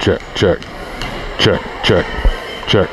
check, check, check, check, check.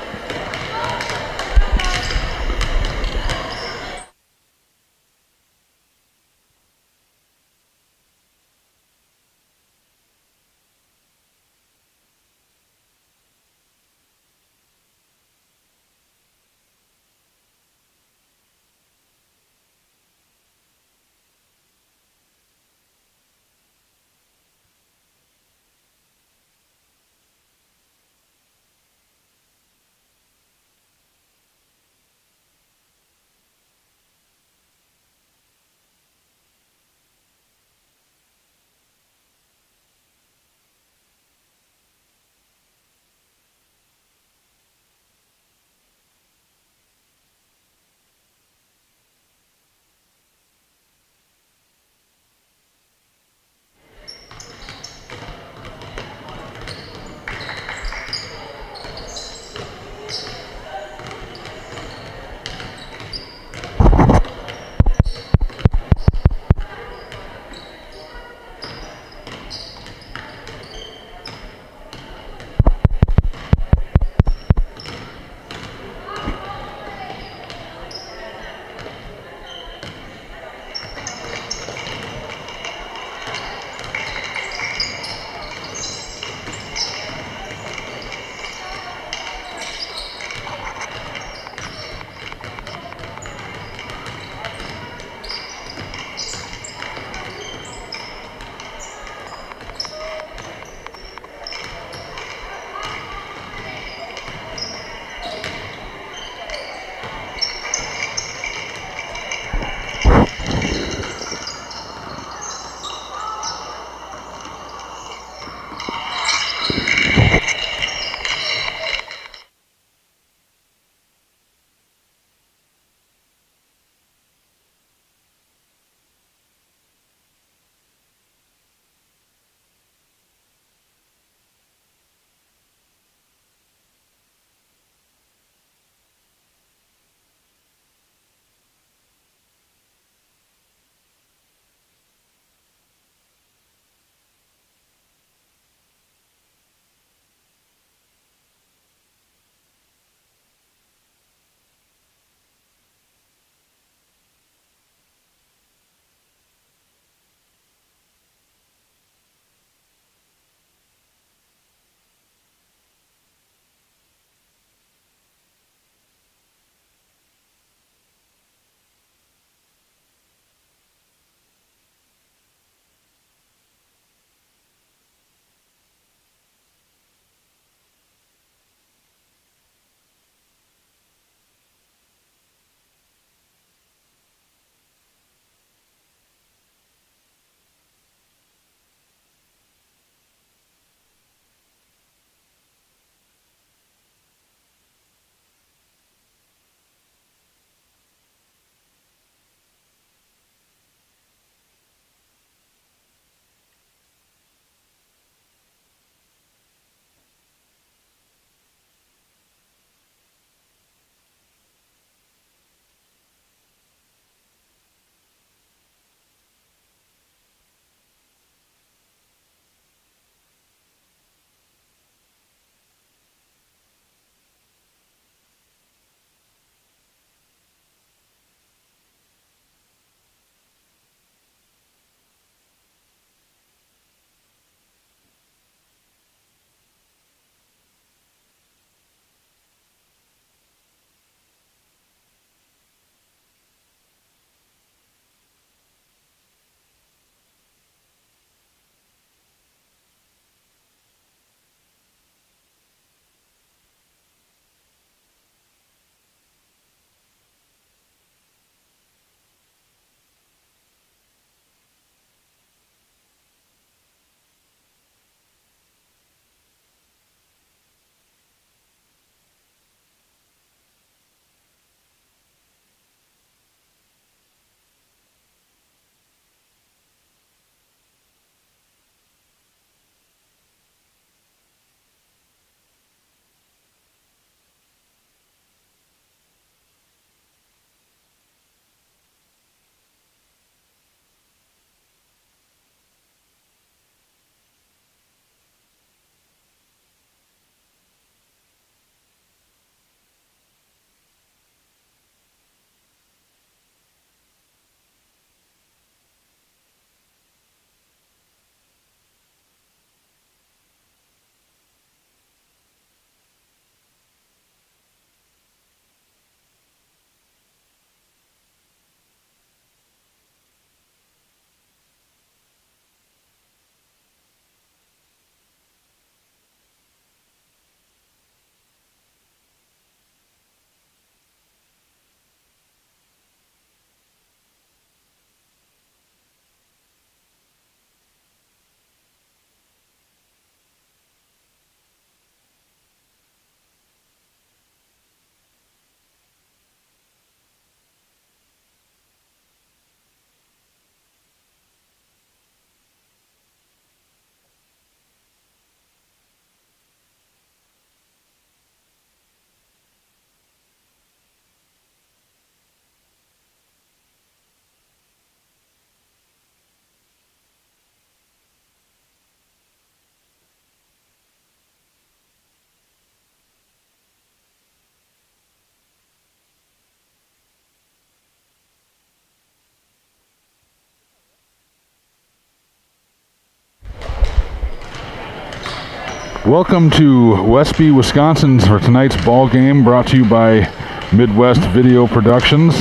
Welcome to Westby, Wisconsin for tonight's ball game, brought to you by Midwest Video Productions.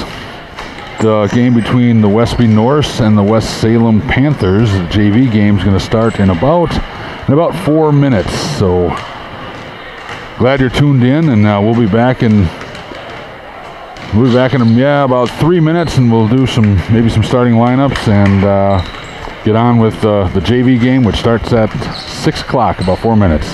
The game between the Westby Norse and the West Salem Panthers, the JV game, is going to start in about 4 minutes. So glad you're tuned in, and we'll be back in about 3 minutes, and we'll do maybe some starting lineups and get on with the JV game, which starts at 6 o'clock, about 4 minutes.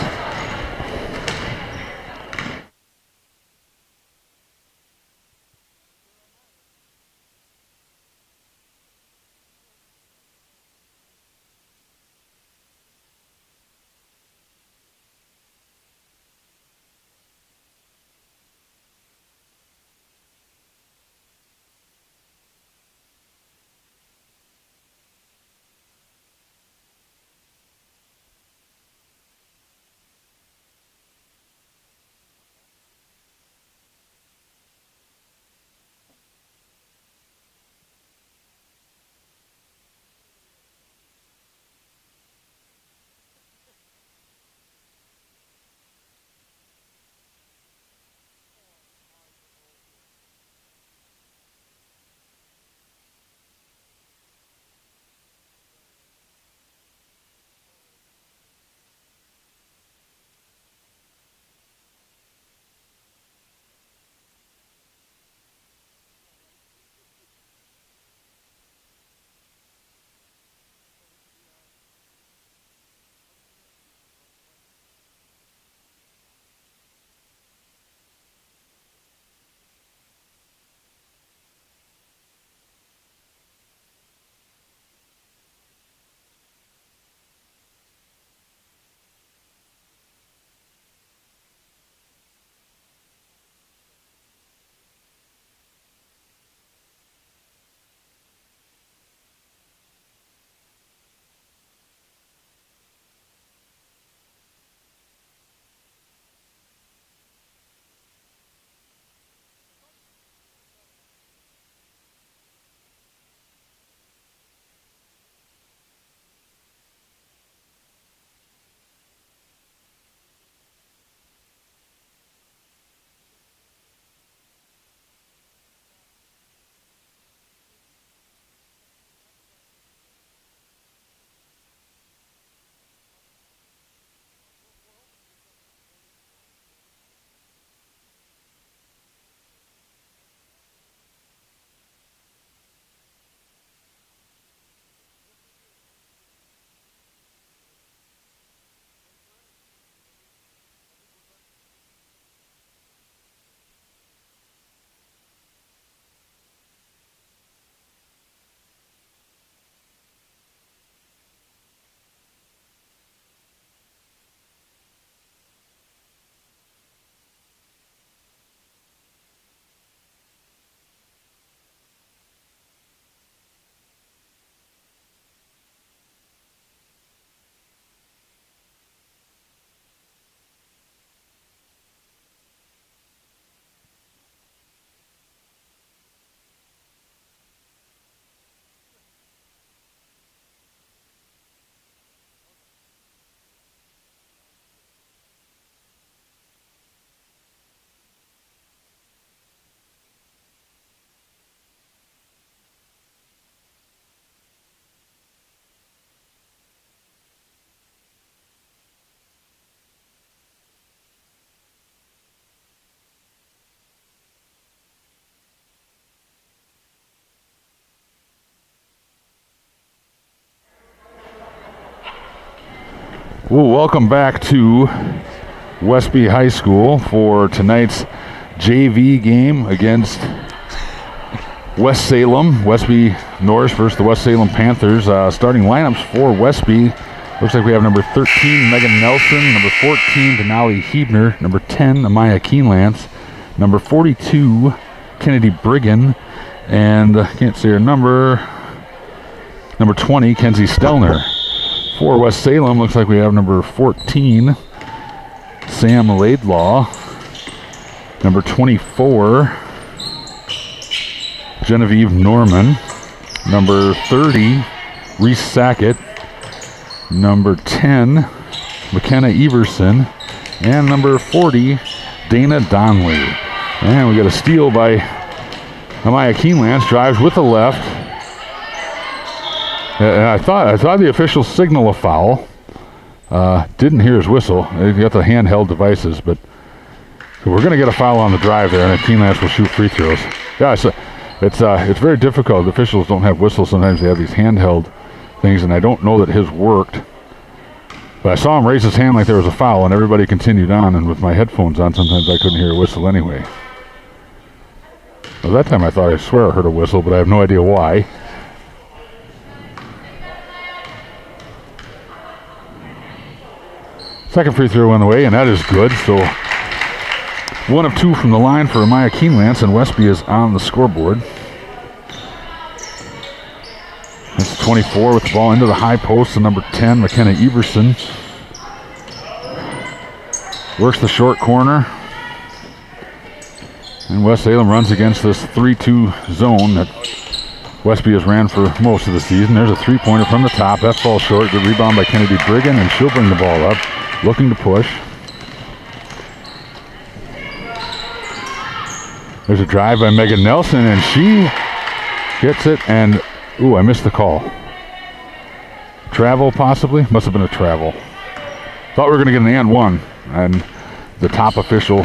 Well, welcome back to Westby High School for tonight's JV game against West Salem. Westby Norse versus the West Salem Panthers. Starting lineups for Westby. Looks like we have number 13, Megan Nelson, number 14, Denali Hebner, number 10, Amaya Keenlance, number 42, Kennedy Brigham, and I can't see her number 20, Kenzie Stelner. For West Salem, looks like we have number 14, Sam Laidlaw, number 24, Genevieve Norman, number 30, Reese Sackett, number 10, McKenna Everson, and number 40, Dana Donnelly. And we got a steal by Amaya Keenlance, drives with the left. And I thought the official signal a foul. Didn't hear his whistle. They got the handheld devices, but we're going to get a foul on the drive there, and Keenlance will shoot free throws. Yeah, it's very difficult. The officials don't have whistles. Sometimes they have these handheld things, and I don't know that his worked. But I saw him raise his hand like there was a foul, and everybody continued on, and with my headphones on, sometimes I couldn't hear a whistle anyway. Well, that time I swear I heard a whistle, but I have no idea why. Second free throw on the way, and that is good. So 1 of 2 from the line for Amaya Keenlance, and Westby is on the scoreboard. It's 24 with the ball into the high post, and number 10, McKenna Everson, works the short corner. And West Salem runs against this 3-2 zone that Westby has ran for most of the season. There's a three-pointer from the top. That falls short. Good rebound by Kennedy Brigham, and she'll bring the ball up, looking to push. There's a drive by Megan Nelson, and she gets it, and I missed the call. Travel, possibly? Must have been a travel. Thought we were going to get an and one, and the top official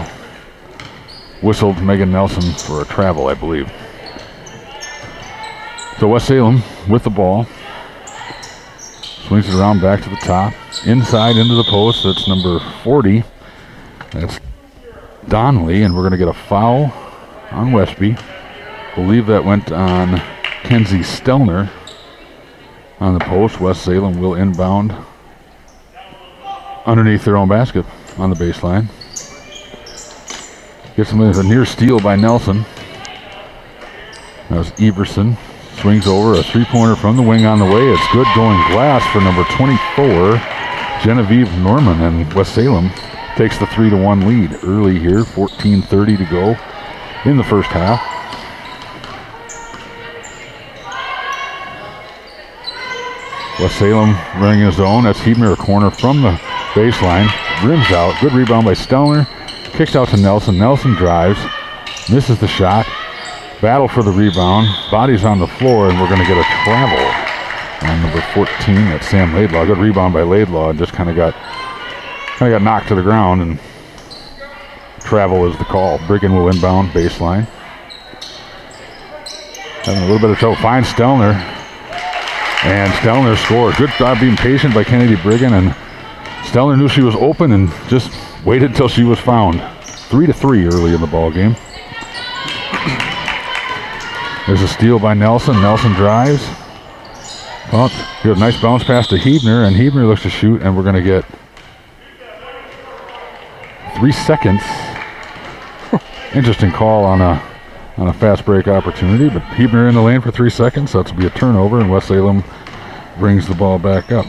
whistled Megan Nelson for a travel, I believe. So West Salem with the ball. Swings it around back to the top. Inside into the post. That's number 40. That's Donnelly, and we're going to get a foul on Westby. Believe that went on Kenzie Stelner on the post. West Salem will inbound underneath their own basket on the baseline. Gets him with a near steal by Nelson. That was Everson. Swings over a three-pointer from the wing on the way. It's good going glass for number 24, Genevieve Norman, and West Salem takes the 3-1 lead early here. 14:30 to go in the first half. West Salem running his own. That's Hebner, a corner from the baseline. Rims out. Good rebound by Stelner. Kicks out to Nelson. Nelson drives. Misses the shot. Battle for the rebound. Body's on the floor, and we're going to get a travel on number 14. That's Sam Laidlaw. Good rebound by Laidlaw, and just kind of got knocked to the ground, and travel is the call. Brigham will inbound baseline. Having a little bit of trouble. Finds Stelner, and Stelner scores. Good job being patient by Kennedy Brigham, and Stelner knew she was open and just waited till she was found. 3-3 early in the ball game. There's a steal by Nelson. Nelson drives. Well, good, nice bounce pass to Hebner, and Hebner looks to shoot, and we're going to get 3 seconds. Interesting call on a fast break opportunity, but Hebner in the lane for 3 seconds. So that's to be a turnover, and West Salem brings the ball back up.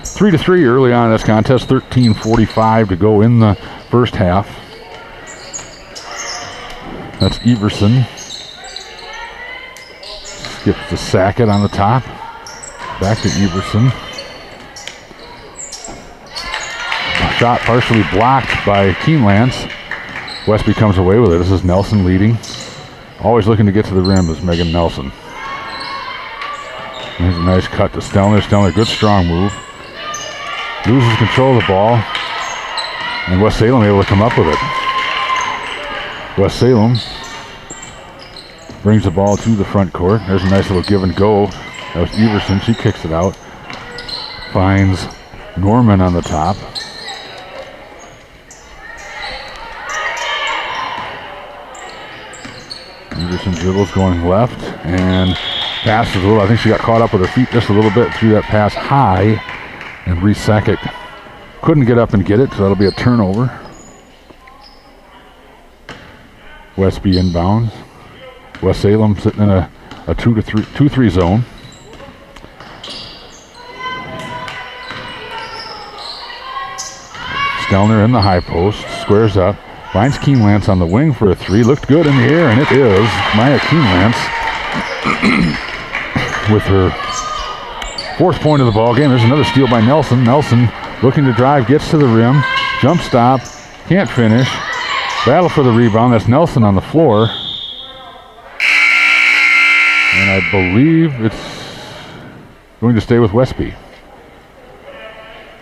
3-3 early on in this contest. 13:45 to go in the first half. That's Everson. Skips the Sackett on the top. Back to Everson. Shot partially blocked by Keenlance. Westby comes away with it. This is Nelson leading. Always looking to get to the rim is Megan Nelson. There's a nice cut to Stelner. Stelner, good strong move. Loses control of the ball. And West Salem able to come up with it. West Salem brings the ball to the front court. There's a nice little give and go. That was Everson. She kicks it out. Finds Norman on the top. Everson dribbles going left and passes a little. I think she got caught up with her feet just a little bit. Threw that pass high, and Reese Sackett couldn't get up and get it, so that'll be a turnover. Westby inbounds. West Salem sitting in a 2-3 zone. Stelner in the high post, squares up, finds Keenlance on the wing for a three. Looked good in the air, and it is Maya Keenlance with her fourth point of the ball game. There's another steal by Nelson. Nelson Looking to drive, gets to the rim. Jump stop, can't finish. Battle for the rebound. That's Nelson on the floor. And I believe it's going to stay with Westby.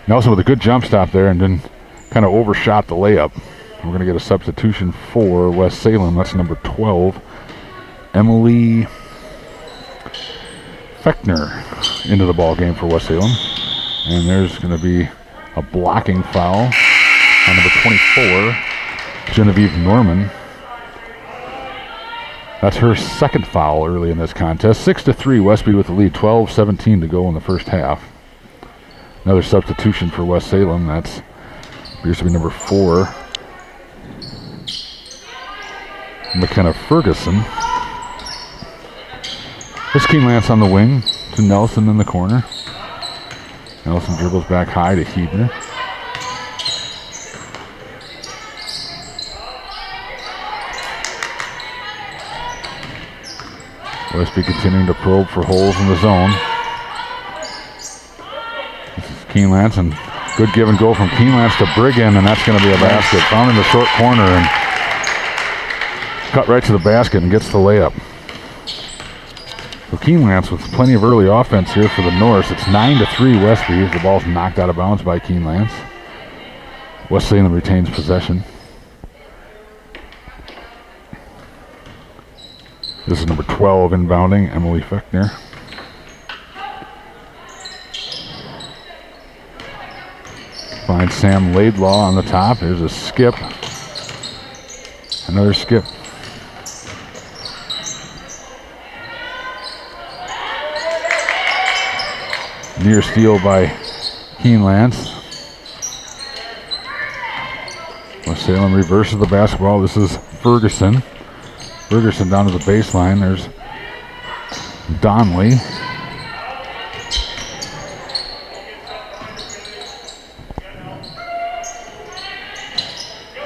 Nelson with a good jump stop there and then kind of overshot the layup. We're going to get a substitution for West Salem. That's number 12, Emily Fechner, into the ball game for West Salem. And there's going to be a blocking foul on number 24, Genevieve Norman. That's her second foul early in this contest. 6-3, Westby with the lead. 12-17 to go in the first half. Another substitution for West Salem. That's appears to be number 4, McKenna Ferguson. This Keen Lance on the wing to Nelson in the corner. Nelson dribbles back high to Hebner. Westby continuing to probe for holes in the zone. This is Keen Lance, and good give and go from Keen Lance to Brigham, and that's going to be a basket. Found in the short corner and cut right to the basket and gets the layup. So Keen Lance with plenty of early offense here for the Norse. It's 9-3 Westby as the ball's knocked out of bounds by Keen Lance. West Salem retains possession. This is number 12 inbounding, Emily Fechner. Finds Sam Laidlaw on the top. There's a skip. Another skip. Near steal by Keen Lance. West Salem reverses the basketball. This is Ferguson. Ferguson down to the baseline. There's Donnelly.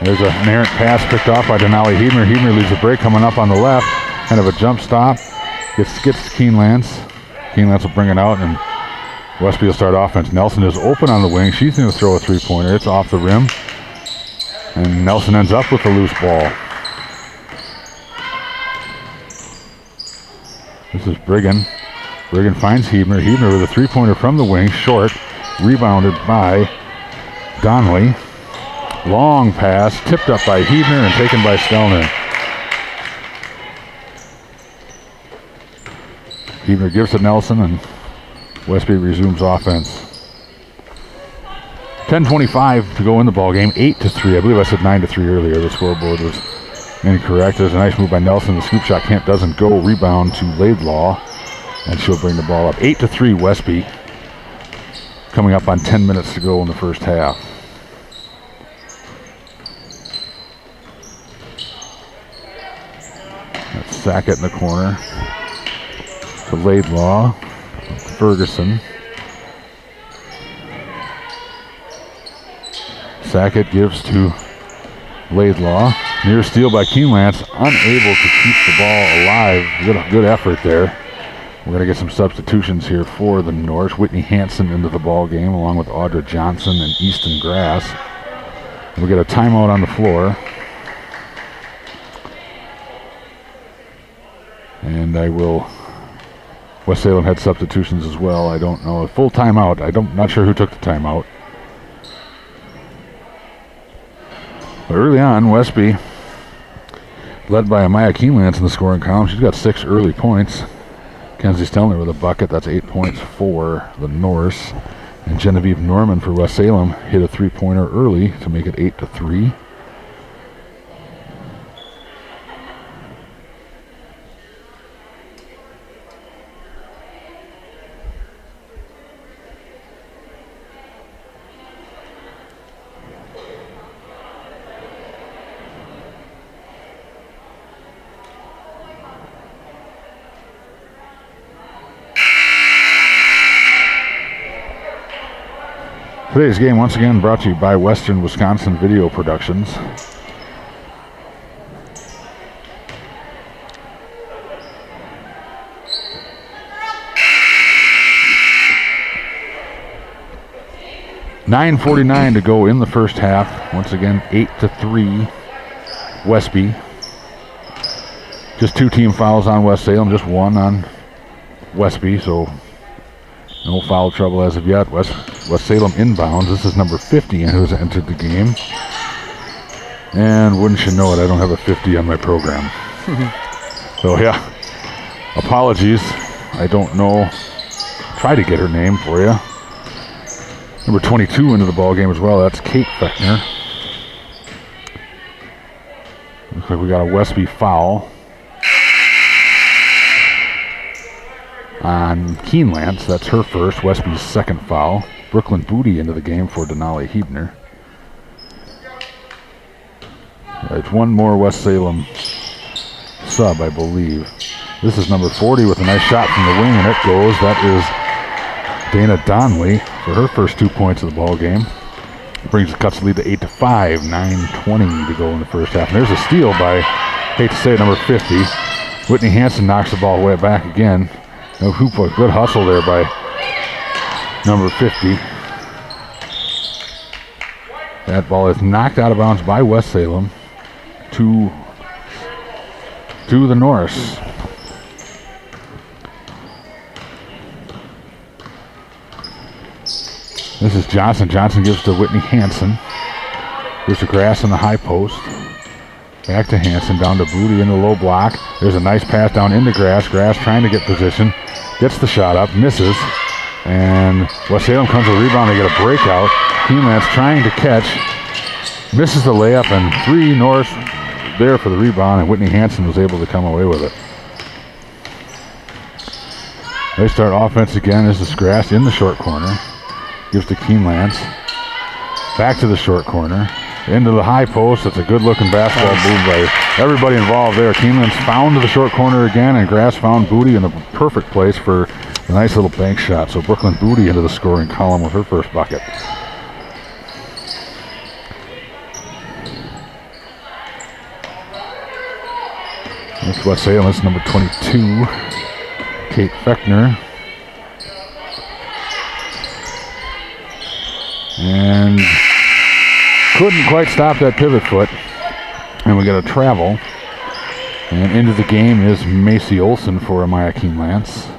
There's an errant pass picked off by Denali Hebner. Hebner leads the break coming up on the left. Kind of a jump stop. Gets to Keen Lance. Keen Lance will bring it out, and Westby will start offense. Nelson is open on the wing. She's going to throw a three-pointer. It's off the rim. And Nelson ends up with the loose ball. This is Brigham. Brigham finds Hebner. Hebner with a three-pointer from the wing. Short. Rebounded by Donnelly. Long pass. Tipped up by Hebner and taken by Stelner. Hebner gives to Nelson, and Westby resumes offense. 10:25 to go in the ball game. 8-3. I believe I said 9-3 earlier. The scoreboard was incorrect. There's a nice move by Nelson. The scoop shot doesn't go. Rebound to Laidlaw, and she'll bring the ball up. 8-3 Westby. Coming up on 10 minutes to go in the first half. That's Sackett in the corner to Laidlaw. Ferguson. Sackett gives to Laidlaw. Near steal by Keen Lance, unable to keep the ball alive. Good effort there. We're going to get some substitutions here for the Norse. Whitney Hansen into the ball game along with Audra Johnson and Easton Grass. We'll get a timeout on the floor. And West Salem had substitutions as well. I don't know. A full timeout. Not sure who took the timeout. But early on, Westby, led by Amaya Keen Lance in the scoring column. She's got 6 early points. Kenzie Stelner with a bucket. That's 8 points for the Norse. And Genevieve Norman for West Salem hit a three-pointer early to make it 8-3. Today's game, once again, brought to you by Western Wisconsin Video Productions. 9:49 to go in the first half. Once again, 8-3, Westby. Just 2 team fouls on West Salem, just 1 on Westby, so no foul trouble as of yet. West Salem inbounds. This is number 50 who's entered the game. And wouldn't you know it, I don't have a 50 on my program. So yeah, apologies. I don't know. Try to get her name for you. Number 22 into the ball game as well. That's Kate Fechner. Looks like we got a Westby foul on Keenlance. That's her first. Westby's second foul. Brooklyn Booty into the game for Denali Hebner. It's one more West Salem sub, I believe. This is number 40 with a nice shot from the wing, and it goes. That is Dana Donley for her first 2 points of the ball game. Cuts the lead to 8-5, 9:20 to go in the first half. And there's a steal by, hate to say it, number 50. Whitney Hansen knocks the ball way back again. No hoop, good hustle there by number 50. That ball is knocked out of bounds by West Salem to the Norse. This is Johnson. Johnson gives to Whitney Hansen. There's a Grass in the high post. Back to Hansen, down to Booty in the low block. There's a nice pass down into Grass. Grass trying to get position. Gets the shot up, misses. And West Salem comes with a rebound. They get a breakout. Keenlance trying to catch. Misses the layup, and 3 Norse there for the rebound, and Whitney Hansen was able to come away with it. They start offense again. This is Grass in the short corner. Gives to Keenlance. Back to the short corner. Into the high post. It's a good-looking basketball move by everybody involved there. Keenlance found the short corner again, and Grass found Booty in a perfect place for a nice little bank shot. So Brooklyn Booty into the scoring column with her first bucket. Next West Salem is number 22, Kate Fechner. And couldn't quite stop that pivot foot. And we got a travel. And into the game is Macy Olson for Amaya Keenlance.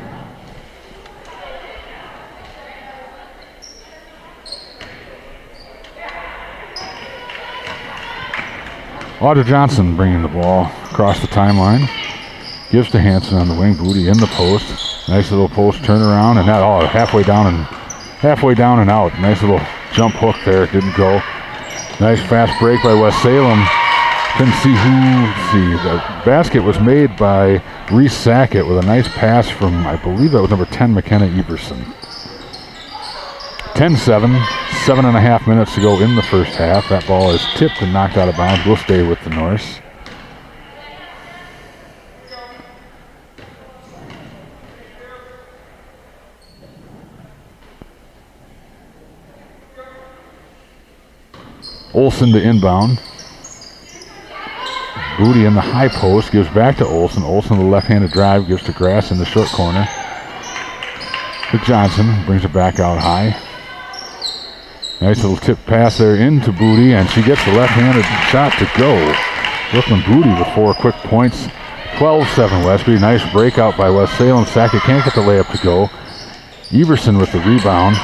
Audra Johnson bringing the ball across the timeline. Gives to Hansen on the wing. Booty in the post. Nice little post turnaround, and that all halfway down and out. Nice little jump hook there. Didn't go. Nice fast break by West Salem. Couldn't see who. Let's see. The basket was made by Reese Sackett with a nice pass from, I believe that was number 10, McKenna Everson. 10-7. 7.5 minutes to go in the first half. That ball is tipped and knocked out of bounds. We'll stay with the Norse. Olson to inbound. Booty in the high post. Gives back to Olson. Olson with a left-handed drive. Gives to Grass in the short corner. To Johnson. Brings it back out high. Nice little tip pass there into Booty, and she gets the left-handed shot to go. Brooklyn Booty with 4 quick points. 12-7 Westby. Nice breakout by West Salem. Sackett can't get the layup to go. Everson with the rebound.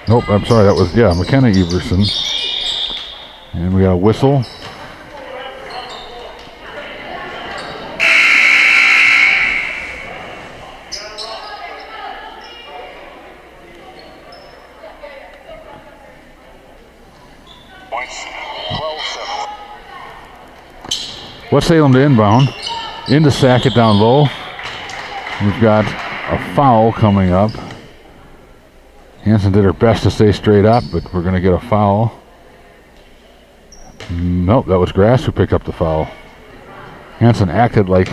Nope, I'm sorry, that was, McKenna Everson. And we got a whistle. West Salem to inbound. Into Sackett down low. We've got a foul coming up. Hansen did her best to stay straight up, but we're going to get a foul. Nope, that was Grass who picked up the foul. Hansen acted like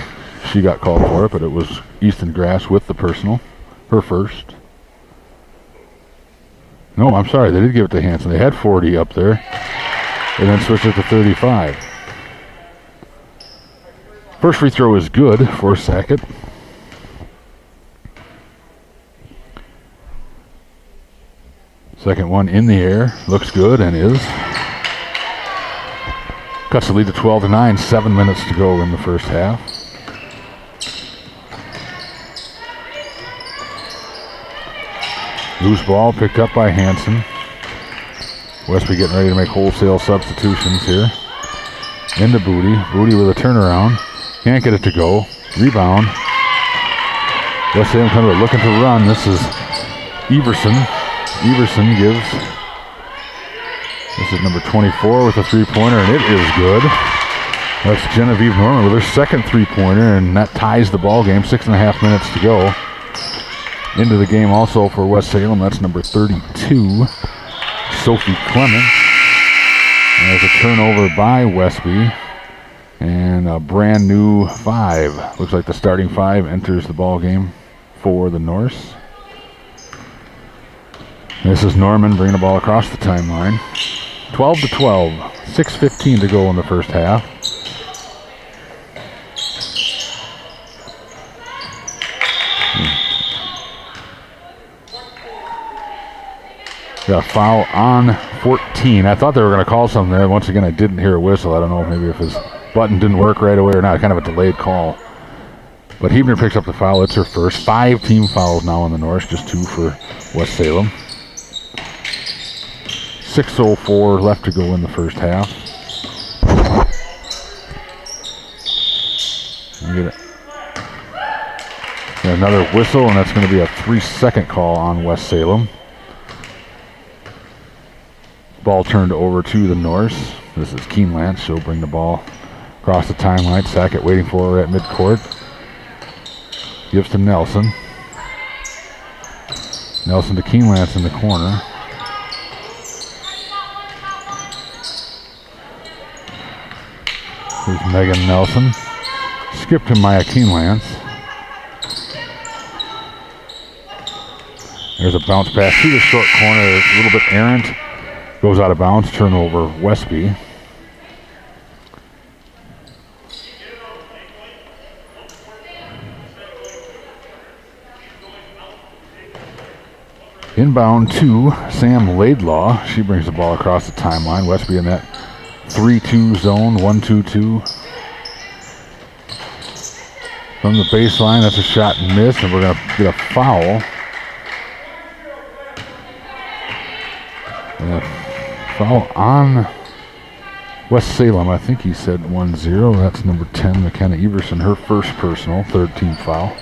she got called for it, but it was Easton Grass with the personal. Her first. No, I'm sorry, they did give it to Hansen. They had 40 up there, and then switched it to 35. First free throw is good for Sackett. Second one in the air. Looks good and is. Cuts the lead to 12-9. 7 minutes to go in the first half. Loose ball picked up by Hansen. Westby getting ready to make wholesale substitutions here. Into Booty. Booty with a turnaround. Can't get it to go. Rebound. West Salem kind of looking to run. This is Everson. Everson gives. This is number 24 with a three-pointer, and it is good. That's Genevieve Norman with her second three-pointer, and that ties the ball game. 6.5 minutes to go. Into the game also for West Salem. That's number 32, Sophie Clements. And there's a turnover by Westby. And a brand new 5. Looks like the starting 5 enters the ball game for the Norse. This is Norman bringing the ball across the timeline. 12-12. 6:15 to go in the first half. Got a foul on 14. I thought they were going to call something there. Once again, I didn't hear a whistle. I don't know maybe if his button didn't work right away or not. Kind of a delayed call. But Hebner picks up the foul. It's her first. 5 team fouls now in the Norse, just 2 for West Salem. 6:04 left to go in the first half. Get another whistle, and that's going to be a 3-second call on West Salem. Ball turned over to the Norse. This is Keenlance. She'll bring the ball across the timeline. Sackett waiting for her at midcourt. Gives to Nelson. Nelson to Keenlance in the corner. Here's Megan Nelson. Skip to Maya Keenlance. There's a bounce pass to the short corner. It's a little bit errant. Goes out of bounds. Turnover Westby. Inbound to Sam Laidlaw. She brings the ball across the timeline. Westby in that 3-2 zone, 1-2-2. From the baseline, that's a shot and miss, and we're going to get a foul. And a foul on West Salem. I think he said 1-0. That's number 10, McKenna Everson, her first personal, third team foul.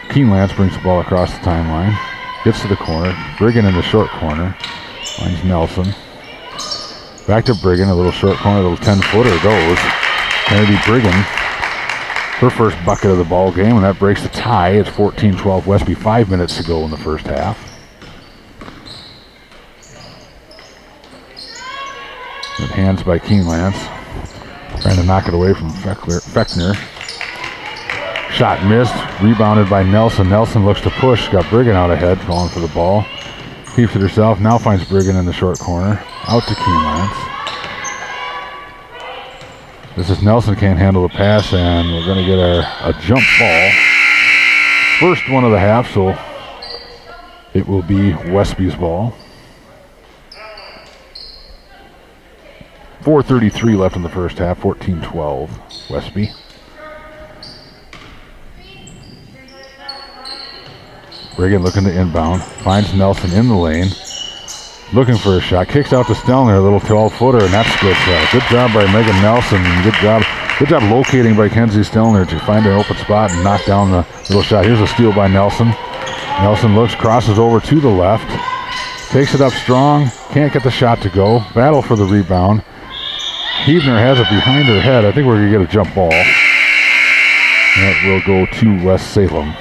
Keenlance brings the ball across the timeline. Gets to the corner. Brigham in the short corner. Finds Nelson. Back to Brigham, a little short corner, a little 10-footer goes. Kennedy Brigham, her first bucket of the ball game, and that breaks the tie. It's 14-12 Westby, 5 minutes to go in the first half. Good hands by Keenlance. Trying to knock it away from Fechner. Shot missed, rebounded by Nelson. Nelson looks to push, got Brigham out ahead, going for the ball. Keeps it herself, now finds Brigham in the short corner. Out to Keenlance. This is Nelson, can't handle the pass, and we're going to get a jump ball. First one of the half, so it will be Westby's ball. 4:33 left in the first half, 14-12 Westby. Brigham looking to inbound. Finds Nelson in the lane. Looking for a shot. Kicks out to Stelner, a little 12-footer, and that's good. Good job by Megan Nelson. Good job locating by Kenzie Stelner to find an open spot and knock down the little shot. Here's a steal by Nelson. Nelson looks, crosses over to the left. Takes it up strong. Can't get the shot to go. Battle for the rebound. Hebner has it behind her head. I think we're going to get a jump ball. That will go to West Salem.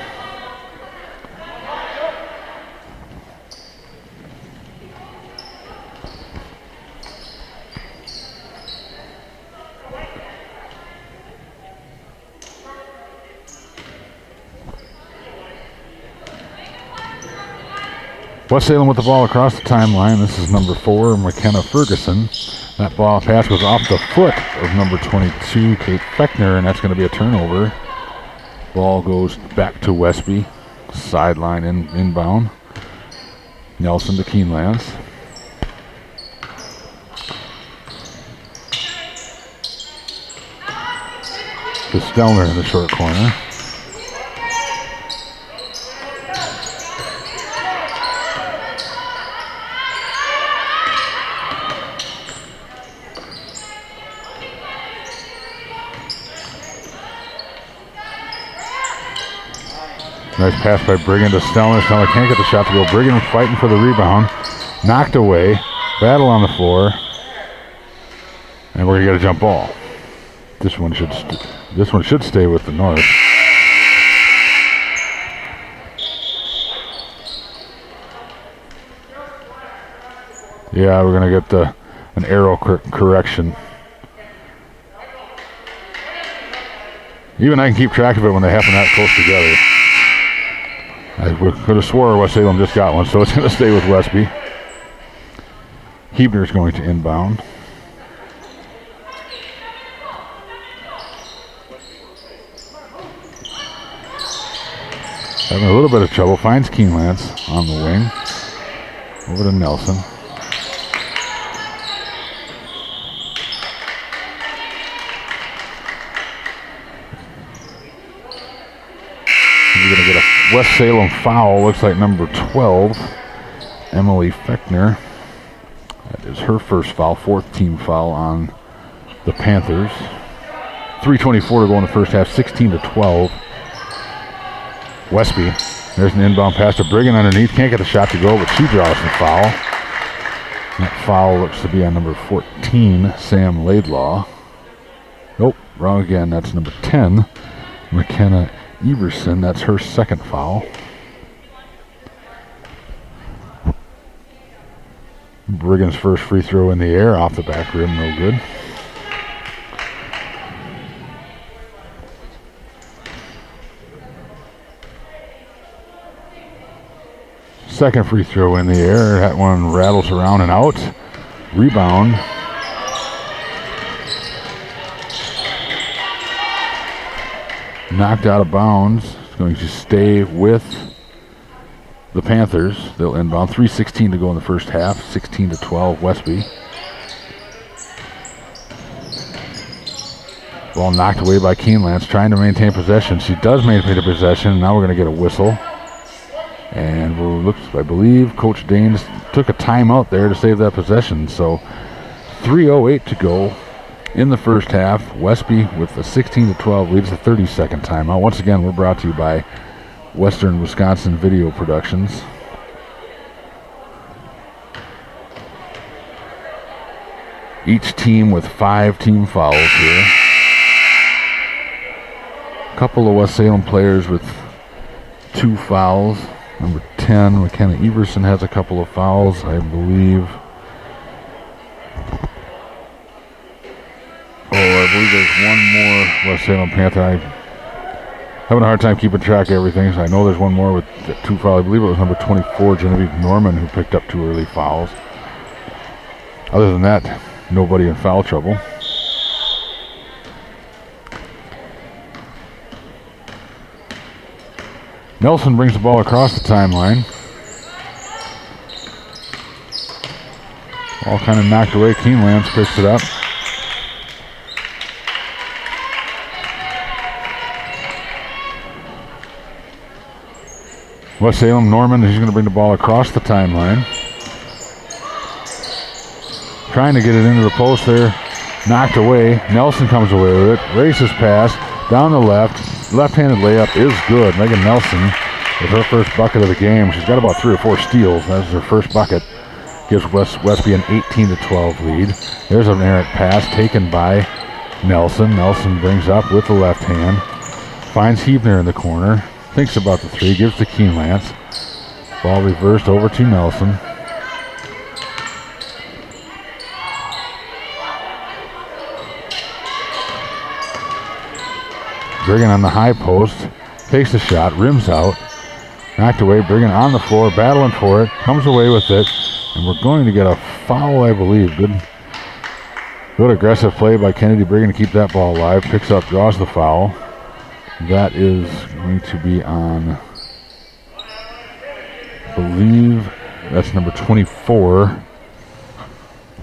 West Salem with the ball across the timeline. This is number 4, McKenna Ferguson. That ball pass goes off the foot of number 22, Kate Fechner, and that's going to be a turnover. Ball goes back to Westby. Sideline inbound. Nelson to Keenlance. To Stelner in the short corner. Nice pass by Brigham to Stelner. Stelner can't get the shot to go. Brigham fighting for the rebound. Knocked away. Battle on the floor. And we're going to get a jump ball. This one should stay with the North. Yeah, we're going to get an arrow correction. Even I can keep track of it when they happen that close together. I could have swore West Salem just got one, so it's going to stay with Westby. Huebner's going to inbound. Having a little bit of trouble. Finds Keenlance on the wing. Over to Nelson. We're going to get a West Salem foul. Looks like number 12, Emily Fechner. That is her first foul, fourth team foul on the Panthers. 3:24 to go in the first half, 16-12. Westby. There's an inbound pass to Brigham underneath. Can't get the shot to go, but she draws the foul. That foul looks to be on number 14, Sam Laidlaw. Nope, wrong again. That's number 10, McKenna Everson. That's her second foul. Brigham's first free throw in the air off the back rim, no good. Second free throw in the air. That one rattles around and out. Rebound. Knocked out of bounds. It's going to stay with the Panthers. They'll inbound. 3:16 to go in the first half. 16-12 Westby. Ball knocked away by Keenlance, trying to maintain possession. She does maintain the possession. Now we're going to get a whistle. And I believe Coach Danes took a timeout there to save that possession. So 3:08 to go in the first half. Westby with a 16-12 lead. It's a 30-second timeout. Once again, we're brought to you by Western Wisconsin Video Productions. Each team with 5 team fouls here. A couple of West Salem players with 2 fouls. Number 10, McKenna Everson has a couple of fouls, I believe. I believe there's one more West Salem Panther. I'm having a hard time keeping track of everything, so I know there's one more with 2 fouls. I believe it was number 24, Genevieve Norman, who picked up 2 early fouls. Other than that, nobody in foul trouble. Nelson brings the ball across the timeline. Ball kind of knocked away. Keenlance picks it up. West Salem, Norman, he's going to bring the ball across the timeline. Trying to get it into the post there. Knocked away. Nelson comes away with it. Races pass. Down the left. Left-handed layup is good. Megan Nelson with her first bucket of the game. She's got about 3 or 4 steals. That's her first bucket. Gives Westby an 18-12 lead. There's an errant pass taken by Nelson. Nelson brings up with the left hand. Finds Huebner in the corner. Thinks about the 3. Gives to Keenlance. Ball reversed over to Nelson. Brigham on the high post, takes the shot, rims out, knocked away. Brigham on the floor, battling for it, comes away with it, and we're going to get a foul, I believe. Good aggressive play by Kennedy Brigham to keep that ball alive. Picks up, draws the foul. That is going to be on, I believe, That's number 24,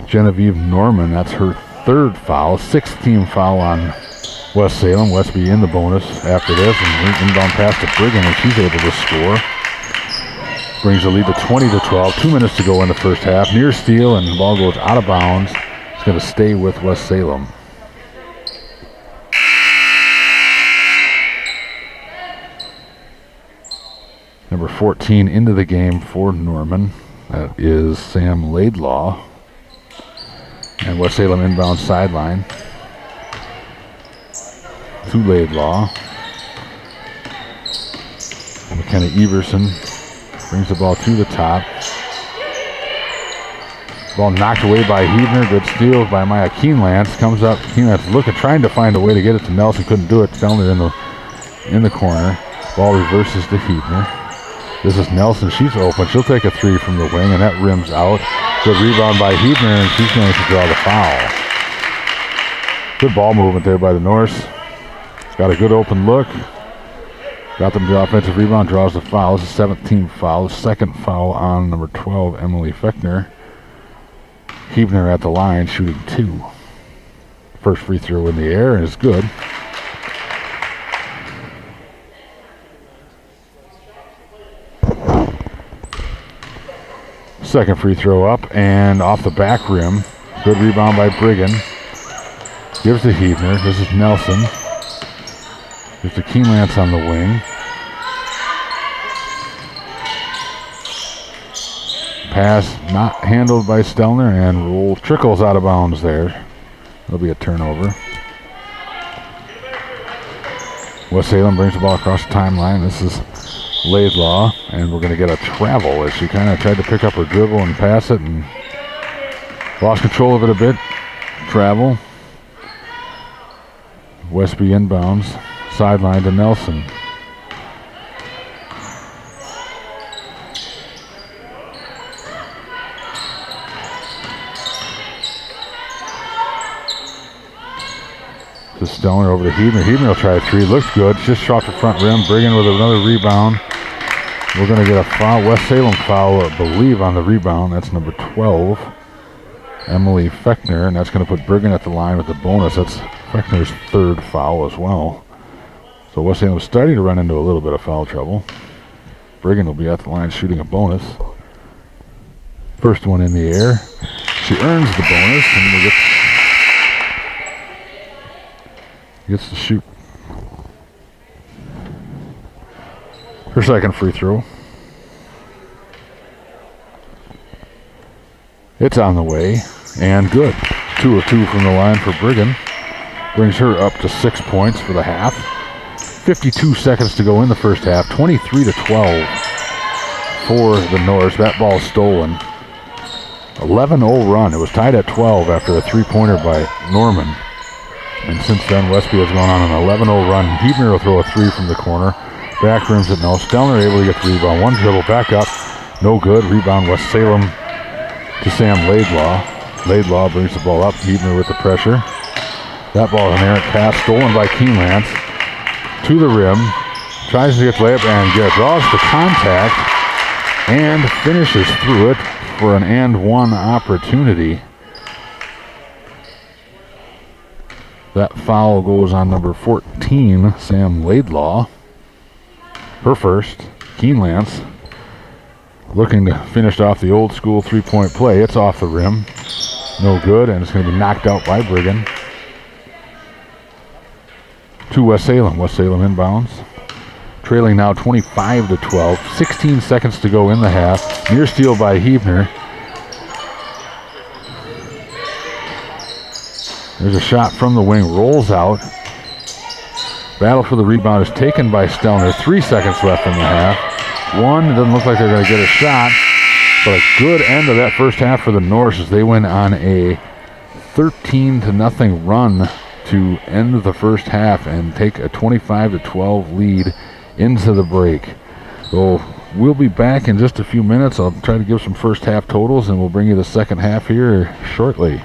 Genevieve Norman. That's her third foul. 6th-team foul on West Salem. Westby in the bonus after this, and inbound pass to Brigham, and she's able to score. Brings the lead to 20-12. 2 minutes to go in the first half. Near steal, and the ball goes out of bounds. It's going to stay with West Salem. Number 14 into the game for Norman. That is Sam Laidlaw. And West Salem inbound sideline to Laidlaw. McKenna Everson brings the ball to the top. Ball knocked away by Hebner. Good steal by Maya Keenlance. Comes up. Keenlance trying to find a way to get it to Nelson. Couldn't do it. Found it in the corner. Ball reverses to Hebner. This is Nelson. She's open. She'll take a three from the wing, and that rims out. Good rebound by Hebner, and she's going to draw the foul. Good ball movement there by the Norse. Got a good open look. Got them the offensive rebound, draws the foul. This is 17th foul. Second foul on number 12, Emily Fechner. Hebner at the line, shooting 2. First free throw in the air, and it's good. Second free throw up and off the back rim. Good rebound by Brigham. Gives to Hebner. This is Nelson. Gives to Keenlance on the wing. Pass not handled by Stelner, and trickles out of bounds there. There'll be a turnover. West Salem brings the ball across the timeline. This is Laidlaw, and we're going to get a travel as she kind of tried to pick up her dribble and pass it and lost control of it a bit. Travel. Westby inbounds. Sideline to Nelson. To Stelner over to Hebner. Hebner will try a three. Looks good. Just shot the front rim. Brigham with another rebound. We're going to get a foul. West Salem foul, I believe, on the rebound. That's number 12, Emily Fechner, and that's going to put Brigham at the line with the bonus. That's Fechner's third foul as well. So West Salem is starting to run into a little bit of foul trouble. Brigham will be at the line shooting a bonus. First one in the air. She earns the bonus, and gets to shoot her second free throw. It's on the way, and good. 2 of 2 from the line for Brigham. Brings her up to 6 points for the half. 52 seconds to go in the first half. 23-12 for the Norse. That ball stolen. 11-0 run. It was tied at 12 after a three-pointer by Norman. And since then, Westby has gone on an 11-0 run. Hebner will throw a three from the corner. Back rims it no. Stelner able to get the rebound. One dribble back up. No good. Rebound West Salem to Sam Laidlaw. Laidlaw brings the ball up. Hebner with the pressure. That ball is an errant pass stolen by Keenlance. To the rim. Tries to get the layup and draws the contact. And finishes through it for an and one opportunity. That foul goes on number 14, Sam Laidlaw. Her first. Keenlance looking to finish off the old school three-point play. It's off the rim. No good, and it's going to be knocked out by Brigham. To West Salem. West Salem inbounds. Trailing now 25-12. 16 seconds to go in the half. Near steal by Hebner. There's a shot from the wing. Rolls out. Battle for the rebound is taken by Stelner. 3 seconds left in the half. One, it doesn't look like they're going to get a shot, but a good end of that first half for the Norse as they went on a 13-0 run to end the first half and take a 25-12 lead into the break. So we'll be back in just a few minutes. I'll try to give some first half totals, and we'll bring you the second half here shortly.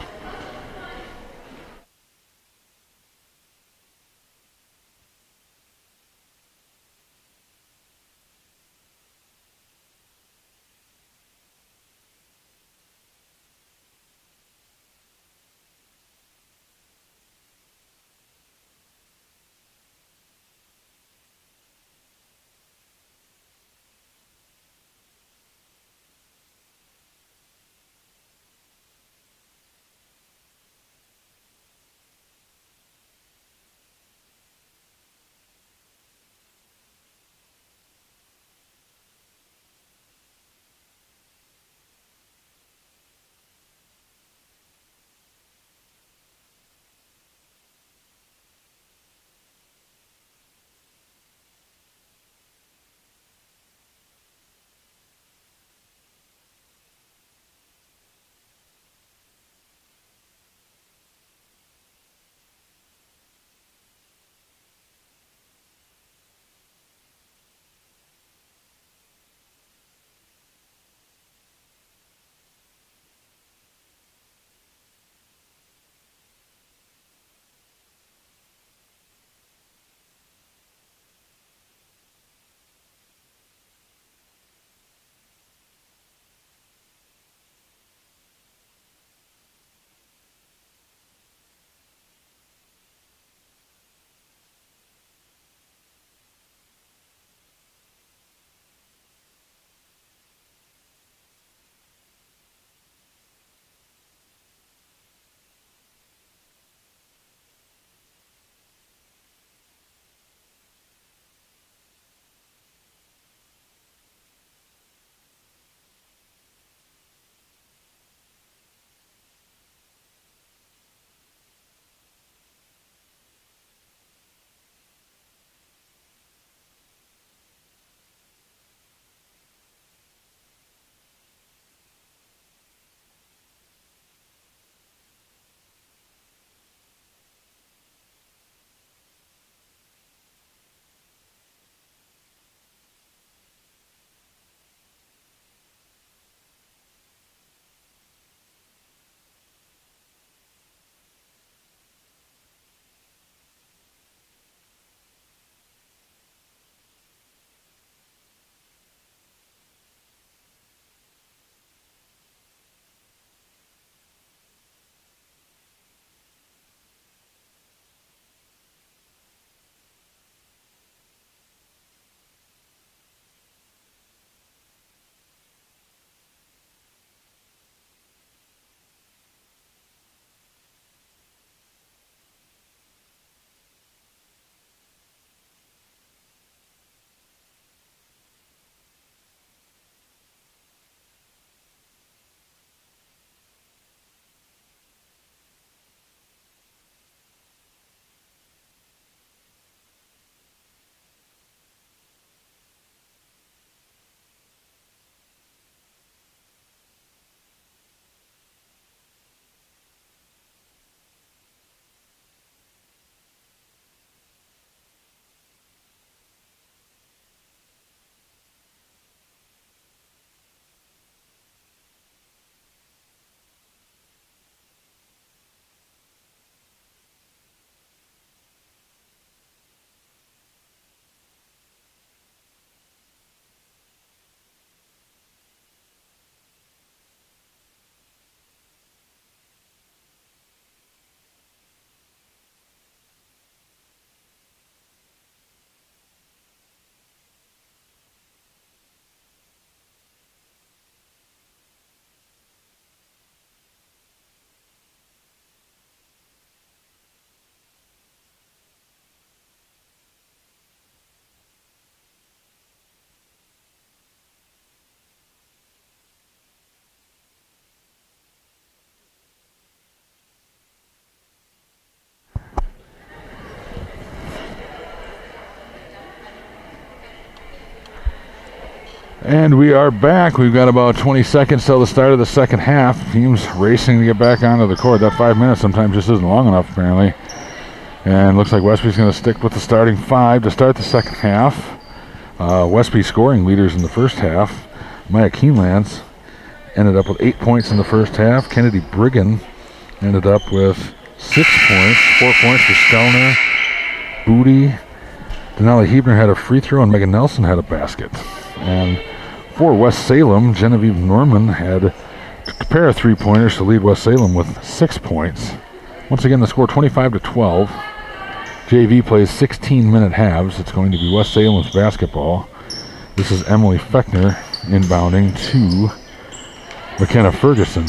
And we are back. We've got about 20 seconds till the start of the second half. Teams racing to get back onto the court. That 5 minutes sometimes just isn't long enough, apparently. And looks like Westby's going to stick with the starting 5 to start the second half. Westby scoring leaders in the first half. Maya Keenlands ended up with 8 points in the first half. Kennedy Brigham ended up with 6 points. 4 points for Stelner. Booty. Denali Hebner had a free throw, and Megan Nelson had a basket. And for West Salem, Genevieve Norman had a pair of three-pointers to lead West Salem with 6 points. Once again, the score 25-12. JV plays 16-minute halves. It's going to be West Salem's basketball. This is Emily Fechner inbounding to McKenna Ferguson.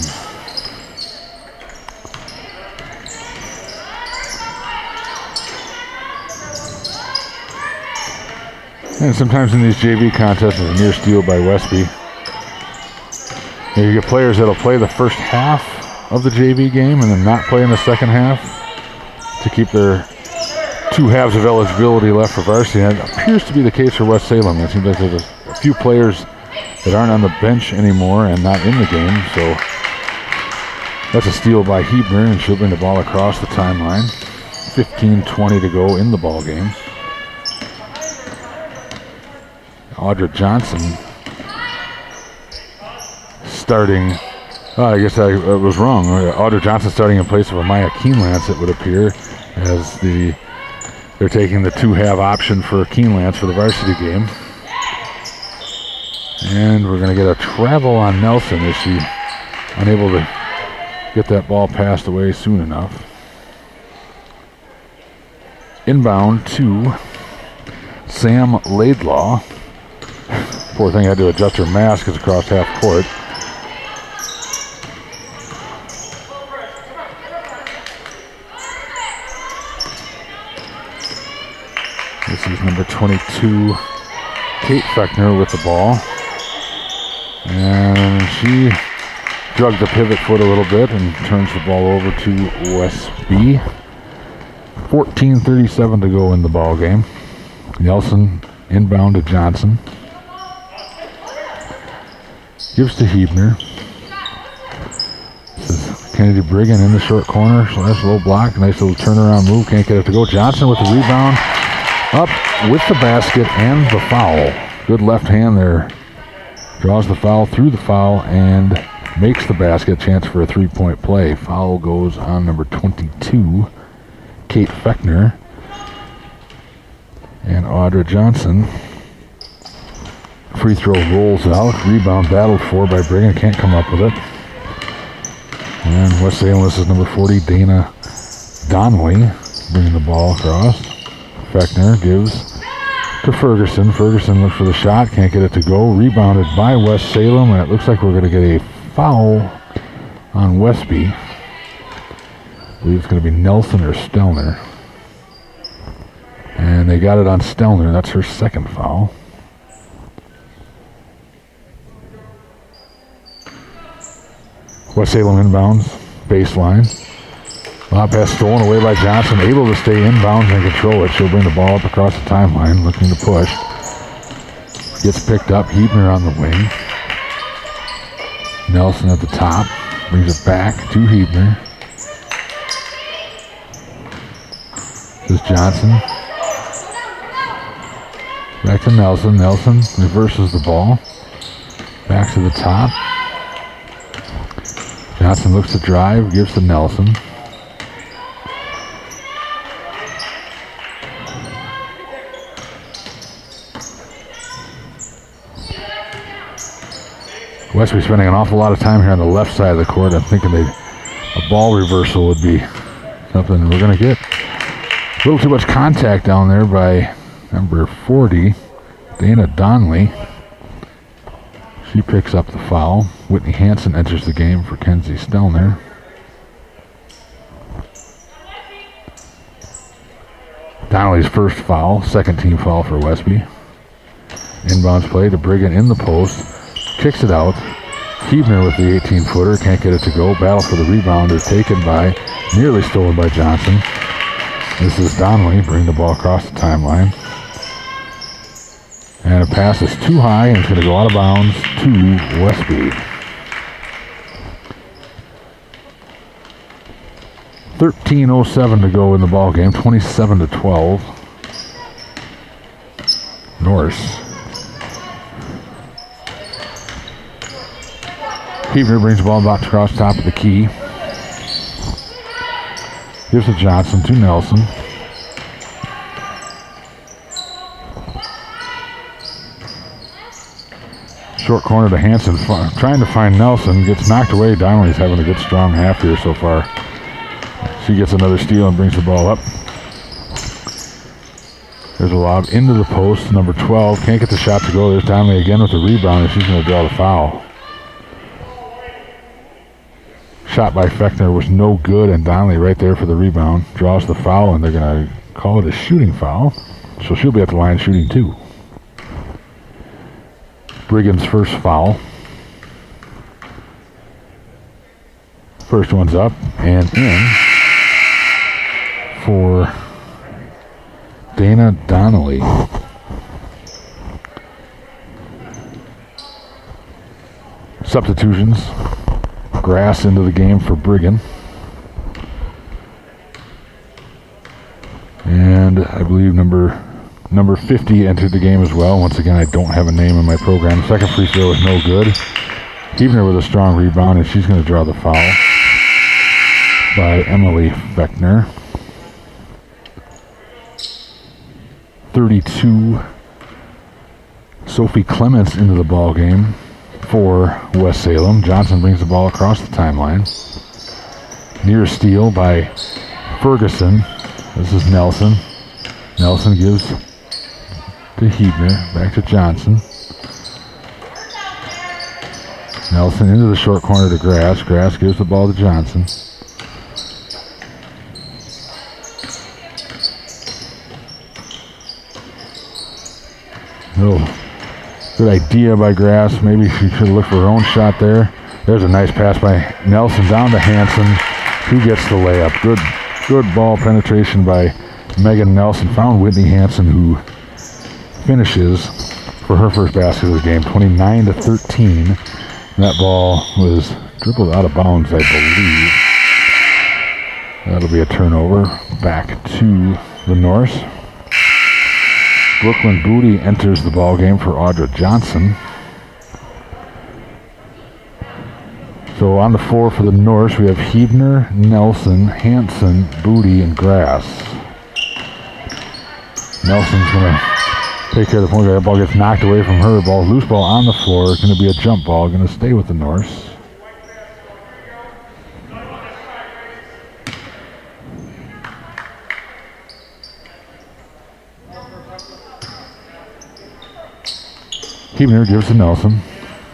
And sometimes in these JV contests, there's a near steal by Westby. You get players that'll play the first half of the JV game and then not play in the second half to keep their 2 halves of eligibility left for varsity. And it appears to be the case for West Salem. It seems like there's a few players that aren't on the bench anymore and not in the game. So that's a steal by Hebner, and she'll bring the ball across the timeline. 15:20 to go in the ball game. Audra Johnson starting. I guess I was wrong. Audra Johnson starting in place of a Maya Keenlance, it would appear, as they're taking the 2-half option for Keenlance for the varsity game. And we're going to get a travel on Nelson as she unable to get that ball passed away soon enough. Inbound to Sam Laidlaw. Poor thing had to adjust her mask. It's across half court. This is number 22, Kate Fechner with the ball. And she drugged the pivot foot a little bit and turns the ball over to Westby. 14:37 to go in the ball game. Nelson inbound to Johnson. Gives to Hebner. This is Kennedy Brigham in the short corner. So that's a low block. Nice little turnaround move. Can't get it to go. Johnson with the rebound. Up with the basket and the foul. Good left hand there. Draws the foul through the foul and makes the basket. Chance for a 3-point play. Foul goes on number 22, Kate Fechner. And Audra Johnson. Free throw rolls out. Rebound battled for by Brigham. Can't come up with it. And West Salem, this is number 40, Dana Donnelly, bringing the ball across. Fechner gives to Ferguson. Ferguson looks for the shot. Can't get it to go. Rebounded by West Salem. And it looks like we're going to get a foul on Westby. I believe it's going to be Nelson or Stelner. And they got it on Stelner. That's her second foul. West Salem inbounds, baseline. Lob pass stolen away by Johnson, able to stay inbounds and control it. She'll bring the ball up across the timeline, looking to push. Gets picked up, Hebner on the wing. Nelson at the top, brings it back to Hebner. This is Johnson. Back to Nelson. Nelson reverses the ball. Back to the top. Johnson looks to drive, gives to Nelson. Westby spending an awful lot of time here on the left side of the court. I'm thinking a ball reversal would be something we're going to get. A little too much contact down there by number 40, Dana Donnelly. She picks up the foul. Whitney Hansen enters the game for Kenzie Stelner. Donnelly's first foul, second team foul for Westby. Inbounds play to Brigham in the post. Kicks it out. Hebner with the 18-footer. Can't get it to go. Battle for the rebound is taken by, nearly stolen by Johnson. This is Donnelly. Bring the ball across the timeline. And a pass is too high, and it's going to go out of bounds to Westby. 13:07 to go in the ball game, 27-12. Norse. Huebner brings the ball back across top of the key. Gives to Johnson, to Nelson. Short corner to Hanson, trying to find Nelson. Gets knocked away. Donnelly's having a good strong half here so far. She gets another steal and brings the ball up. There's a lob into the post. Number 12 can't get the shot to go. There's Donnelly again with the rebound, and she's going to draw the foul. Shot by Fechner was no good, and Donnelly right there for the rebound. Draws the foul, and they're going to call it a shooting foul. So she'll be at the line shooting 2. Brigham's first foul. First one's up and in for Dana Donnelly. Substitutions. Grass into the game for Brigham. And I believe number 50 entered the game as well. Once again, I don't have a name in my program. Second free throw is no good. Huebner with a strong rebound, and she's going to draw the foul by Emily Fechner. 32. Sophie Clements into the ball game for West Salem. Johnson brings the ball across the timeline. Near steal by Ferguson. This is Nelson. Nelson gives to Huebner. Back to Johnson. Nelson into the short corner to Grass. Grass gives the ball to Johnson. Oh, good idea by Grass. Maybe she should look for her own shot there. There's a nice pass by Nelson down to Hanson, who gets the layup. Good ball penetration by Megan Nelson. Found Whitney Hanson, who finishes for her first basket of the game, 29-13. That ball was dribbled out of bounds, I believe. That'll be a turnover back to the Norse. Brooklyn Booty enters the ball game for Audra Johnson. So on the floor for the Norse, we have Huebner, Nelson, Hanson, Booty, and Grass. Nelson's going to take care of the point guard. That ball gets knocked away from her. Ball, loose ball on the floor. It's going to be a jump ball. Going to stay with the Norse. Huebner gives to Nelson.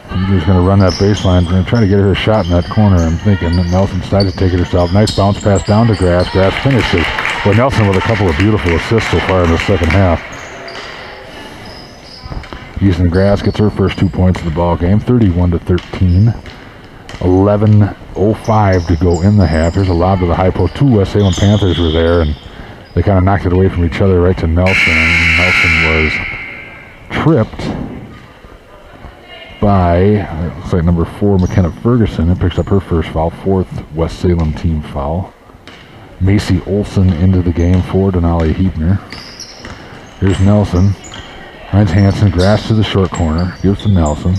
Huebner's going to run that baseline. Going to try to get her a shot in that corner. I'm thinking that Nelson decides to take it herself. Nice bounce pass down to Grass. Grass finishes. Well, Nelson with a couple of beautiful assists so far in the second half. Ethan Grass gets her first 2 points of the ball game, 31-13. 11:05 to go in the half. Here's a lob to the high post. 2 West Salem Panthers were there, and they kind of knocked it away from each other right to Nelson. And Nelson was tripped by, looks like number 4, McKenna Ferguson, and picks up her first foul, 4th West Salem team foul. Macy Olson into the game for Denali Huebner. Here's Nelson. Finds Hanson. Grass to the short corner. Gives to Nelson.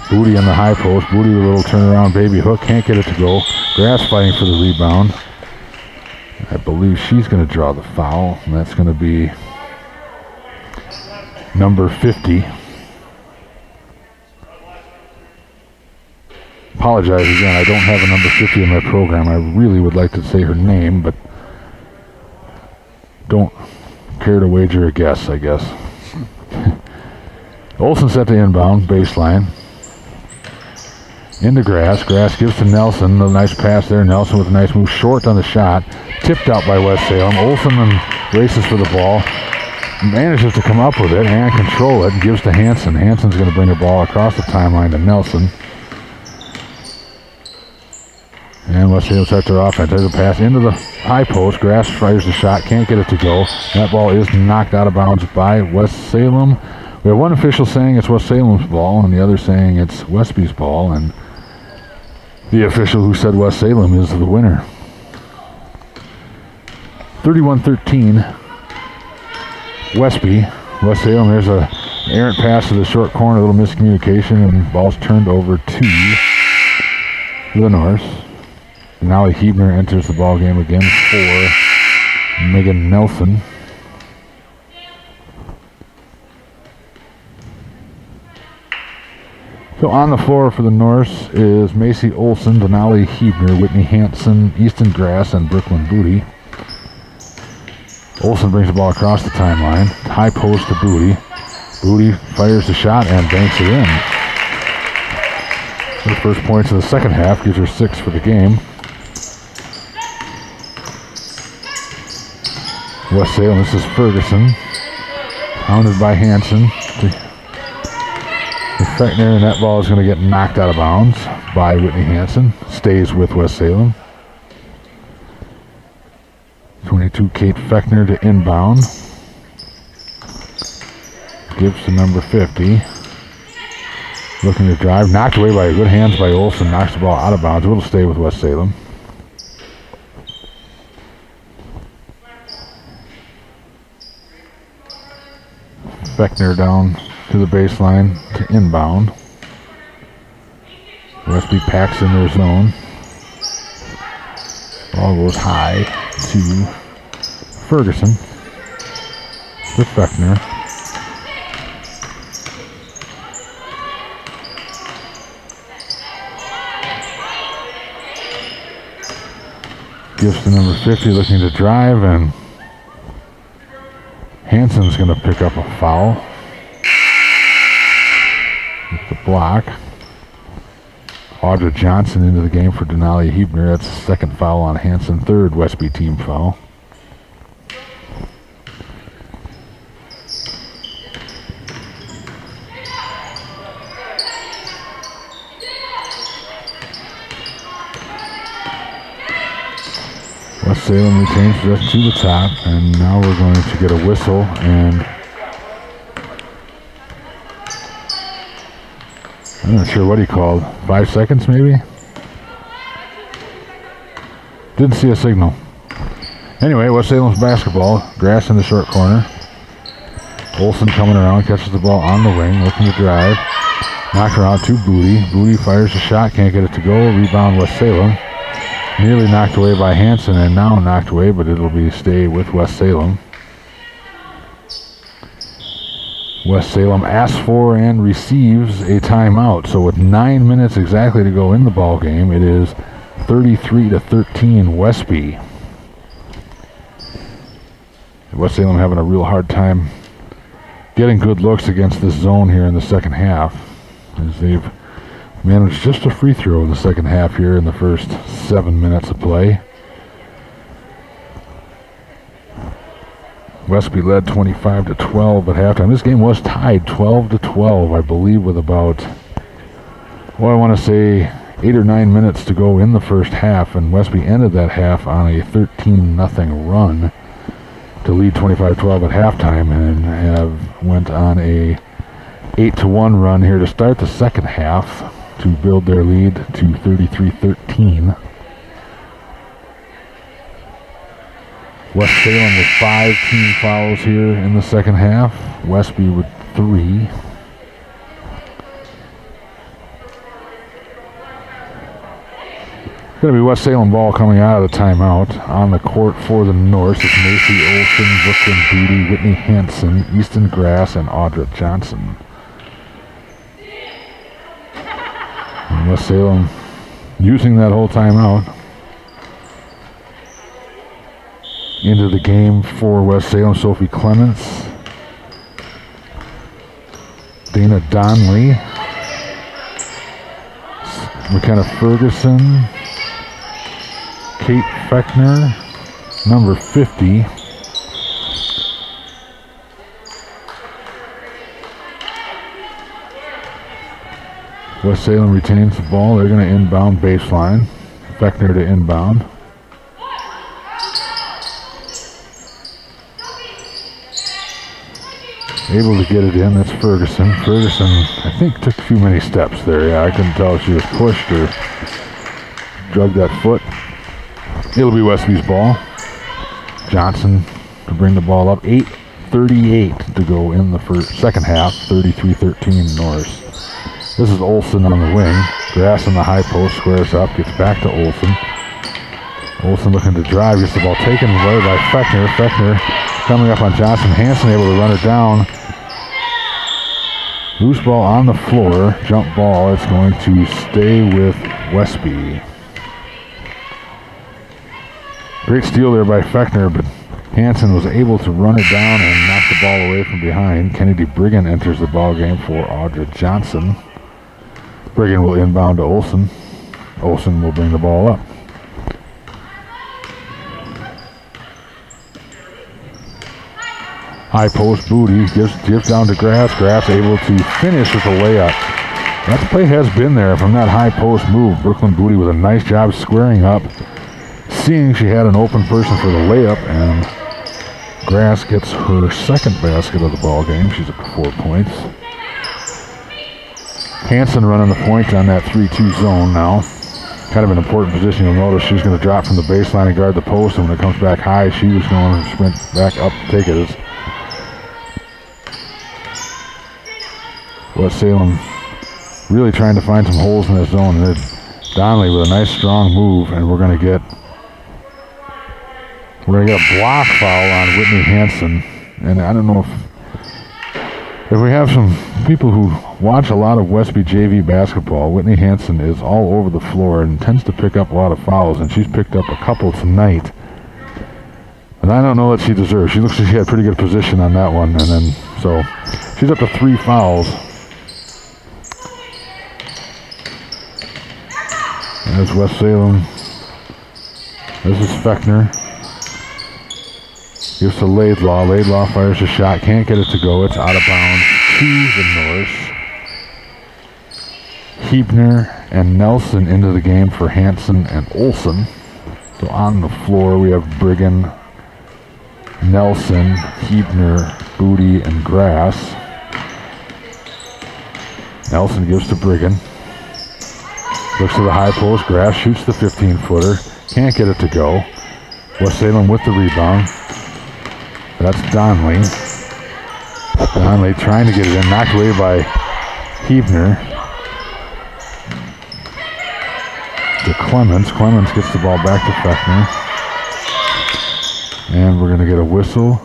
Booty on the high post. Booty with a little turnaround baby hook. Can't get it to go. Grass fighting for the rebound. I believe she's going to draw the foul, and that's going to be number 50. Apologize again, I don't have a number 50 in my program. I really would like to say her name, but don't care to wager a guess, I guess. Olsen set to inbound, baseline. Into Grass. Grass gives to Nelson. A nice pass there. Nelson with a nice move. Short on the shot. Tipped out by West Salem. Olsen races for the ball. Manages to come up with it and control it. And gives to Hanson. Hanson's going to bring the ball across the timeline to Nelson. And West Salem starts their offense. There's a pass into the high post. Grass fires the shot. Can't get it to go. That ball is knocked out of bounds by West Salem. We We have one official saying it's West Salem's ball and the other saying it's Westby's ball, and the official who said West Salem is the winner. 31-13, Westby. West Salem, there's a errant pass to the short corner, a little miscommunication, and ball's turned over to the Norse. Denali Hebner enters the ball game again for Megan Nelson. So on the floor for the Norse is Macy Olson, Denali Hebner, Whitney Hansen, Easton Grass, and Brooklyn Booty. Olson brings the ball across the timeline. High post to Booty. Booty fires the shot and banks it in. Her first points of the second half, gives her 6 for the game. West Salem, this is Ferguson. Pounded by Hansen. Feckner, and that ball is going to get knocked out of bounds by Whitney Hansen. Stays with West Salem. 22, Kate Feckner to inbound. Gives to number 50. Looking to drive. Knocked away by good hands by Olsen. Knocks the ball out of bounds. It'll stay with West Salem. Feckner down to the baseline to inbound. Westby packs in their zone. Ball goes high to Ferguson. To Feckner. Gives to number 50, looking to drive, and Hansen's going to pick up a foul. With the block. Audra Johnson into the game for Denali Hebner. That's the second foul on Hansen, third Westby team foul. West Salem retains just to the top, and now we're going to get a whistle, and I'm not sure what he called. 5 seconds, maybe? Didn't see a signal. Anyway, West Salem's basketball. Grass in the short corner. Olsen coming around, catches the ball on the wing, looking to drive. Knocked around to Booty. Booty fires a shot, can't get it to go. Rebound West Salem. Nearly knocked away by Hansen, and now knocked away, but it'll be stay with West Salem. West Salem asks for and receives a timeout. So with 9 minutes exactly to go in the ball game, it is 33-13 Westby. West Salem having a real hard time getting good looks against this zone here in the second half, as they've managed just a free throw in the second half here in the first 7 minutes of play. Westby led 25-12 at halftime. This game was tied 12-12, I believe, with about, well, I want to say 8 or 9 minutes to go in the first half, and Westby ended that half on a 13-0 run to lead 25-12 at halftime, and have went on a 8-1 run here to start the second half to build their lead to 33-13. West Salem with 5 team fouls here in the second half. Westby with 3. Going to be West Salem ball coming out of the timeout. On the court for the Norse, it's Macy Olson, Brooklyn Booty, Whitney Hansen, Easton Grass, and Audra Johnson. And West Salem using that whole timeout. Into the game for West Salem, Sophie Clements, Dana Donnelly, McKenna Ferguson, Kate Feckner, number 50. West Salem retains the ball. They're going to inbound baseline. Feckner to inbound. able to get it in. That's Ferguson. Ferguson, I think, took too many steps there. Yeah, I couldn't tell if she was pushed or drugged that foot. It'll be Westby's ball. Johnson to bring the ball up. 8:38 to go in the second half. 33-13 Norris. This is Olsen on the wing. Grass on the high post, squares up, gets back to Olsen. Olsen looking to drive, gets the ball taken away by Fechner. Fechner coming up on Johnson. Hansen able to run it down. Loose ball on the floor, jump ball. It's going to stay with Westby. Great steal there by Fechner, but Hansen was able to run it down and knock the ball away from behind. Kennedy Briggan enters the ball game for Audra Johnson. Briggan will inbound to Olsen. Olsen will bring the ball up. High post, Booty gives down to Grass. Grass able to finish with a layup. That play has been there from that high post move. Brooklyn Booty with a nice job squaring up, seeing she had an open person for the layup, and Grass gets her second basket of the ball game. She's up to 4 points. Hansen running the point on that 3-2 zone now. Kind of an important position. You'll notice she's going to drop from the baseline and guard the post, and when it comes back high, she was going to sprint back up to take it. West Salem really trying to find some holes in that zone. And then Donnelly with a nice strong move, and we're going to get a block foul on Whitney Hansen. And I don't know if we have some people who watch a lot of Westby JV basketball. Whitney Hansen is all over the floor and tends to pick up a lot of fouls, and she's picked up a couple tonight. And I don't know that she deserves. She looks like she had pretty good position on that one, and then so she's up to 3 fouls. There's West Salem. This is Fechner. Gives to Laidlaw. Laidlaw fires a shot. Can't get it to go. It's out of bounds to the North. Hebner and Nelson into the game for Hansen and Olsen. So on the floor we have Briggan, Nelson, Hebner, Booty, and Grass. Nelson gives to Briggan. Looks to the high post. Grass shoots the 15-footer. Can't get it to go. West Salem with the rebound. That's Donnelly. Donnelly trying to get it in. Knocked away by Hebner. To Clemens. Clemens gets the ball back to Fechner. And we're going to get a whistle.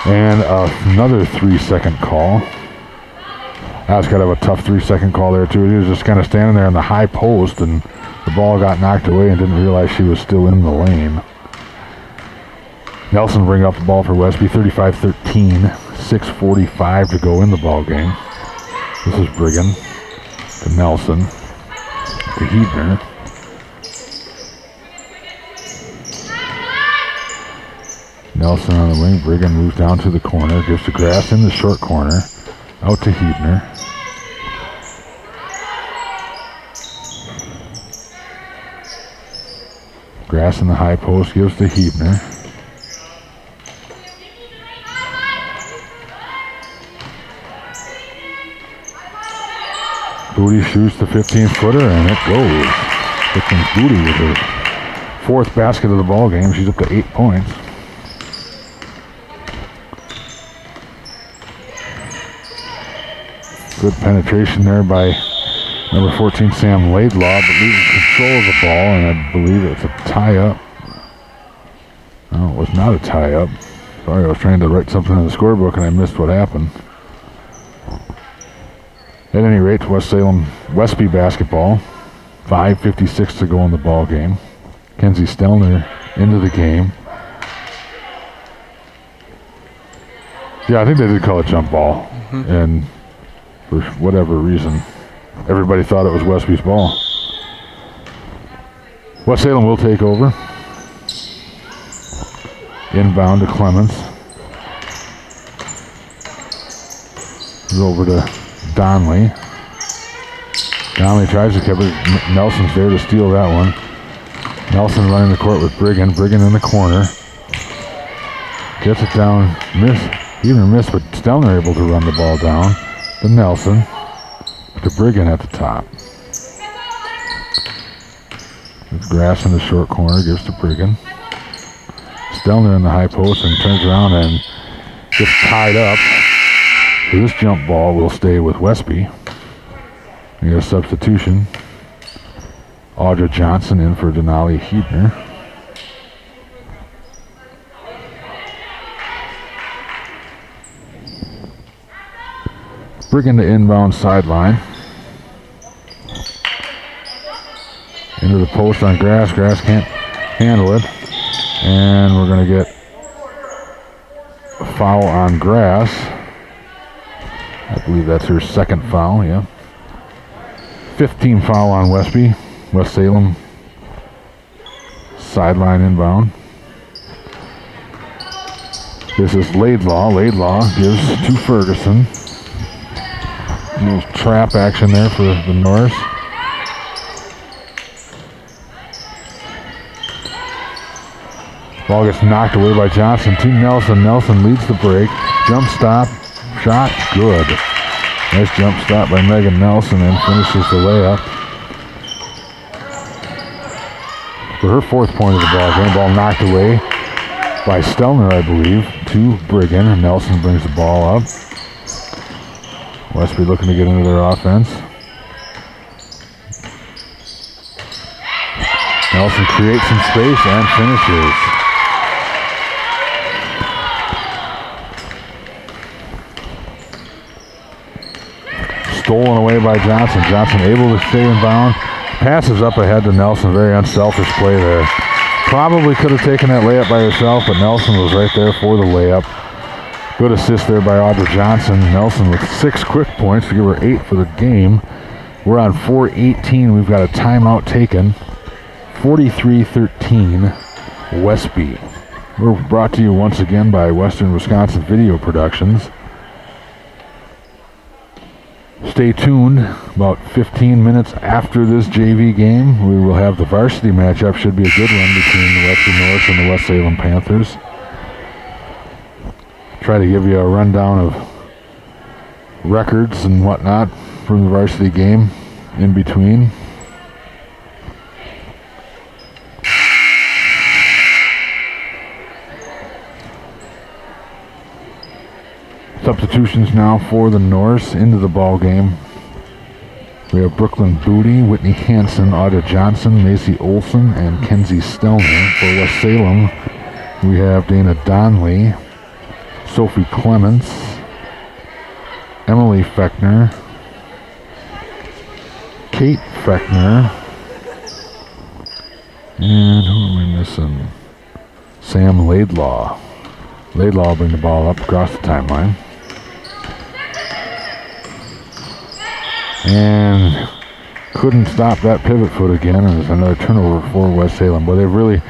And another 3-second call. That was kind of a tough 3-second call there, too. He was just kind of standing there in the high post, and the ball got knocked away and didn't realize she was still in the lane. Nelson bring up the ball for Westby, 35-13, 6:45 to go in the ball game. This is Briggan to Nelson to Hebner. Nelson on the wing. Briggan moves down to the corner, gives to Grass in the short corner, out to Hebner. Grass in the high post, gives to Hebner. Booty shoots the 15-footer, and it goes. Dixon's Booty with her 4th basket of the ball game. She's up to 8 points. Good penetration there by number 14, Sam Laidlaw, but loses control of the ball, and I believe it's a tie-up. No, it was not a tie-up. Sorry, I was trying to write something in the scorebook, and I missed what happened. At any rate, West Salem Westby basketball. 5:56 to go in the ball game. Kenzie Stelner into the game. Yeah, I think they did call it jump ball, and for whatever reason, everybody thought it was Westby's ball. West Salem will take over. Inbound to Clemens. Over to Donnelly. Donnelly tries to cover. Nelson's there to steal that one. Nelson running the court with Briggan. Briggan in the corner. Gets it down. Huebner missed, but Stelner able to run the ball down to Nelson, to Brigham at the top. With Grass in the short corner, gives to Brigham. Stelner in the high post and turns around and gets tied up. So this jump ball will stay with Westby. We got a substitution. Audra Johnson in for Denali Huebner. Brigham to inbound sideline. Into the post on Grass. Grass can't handle it. And we're going to get a foul on Grass. I believe that's her second foul, yeah. 15 foul on Westby. West Salem sideline inbound. This is Laidlaw. Laidlaw gives to Ferguson. A little trap action there for the Norse. Ball gets knocked away by Johnson to Nelson. Nelson leads the break. Jump stop. Shot. Good. Nice jump stop by Megan Nelson and finishes the layup. For her fourth point of the ball game. Ball knocked away by Stelner, I believe, to Brigham. And Nelson brings the ball up. Westby looking to get into their offense. Nelson creates some space and finishes. Stolen away by Johnson. Johnson able to stay in bound. Passes up ahead to Nelson. Very unselfish play there. Probably could have taken that layup by herself, but Nelson was right there for the layup. Good assist there by Audra Johnson. Nelson with 6 quick points to give her 8 for the game. We're on 4:18. We've got a timeout taken. 43-13, Westby. We're brought to you once again by Western Wisconsin Video Productions. Stay tuned. About 15 minutes after this JV game, we will have the varsity matchup. Should be a good one between the Western Norse and the West Salem Panthers. Try to give you a rundown of records and whatnot from the varsity game in between. Substitutions now for the Norse into the ball game. We have Brooklyn Booty, Whitney Hansen, Audra Johnson, Macy Olson, and Kenzie Stelner. For West Salem, we have Dana Donnelly, Sophie Clements, Emily Fechner, Kate Fechner, and who am I missing? Sam Laidlaw. Laidlaw will bring the ball up across the timeline. And couldn't stop that pivot foot again, and there's another turnover for West Salem. But they've really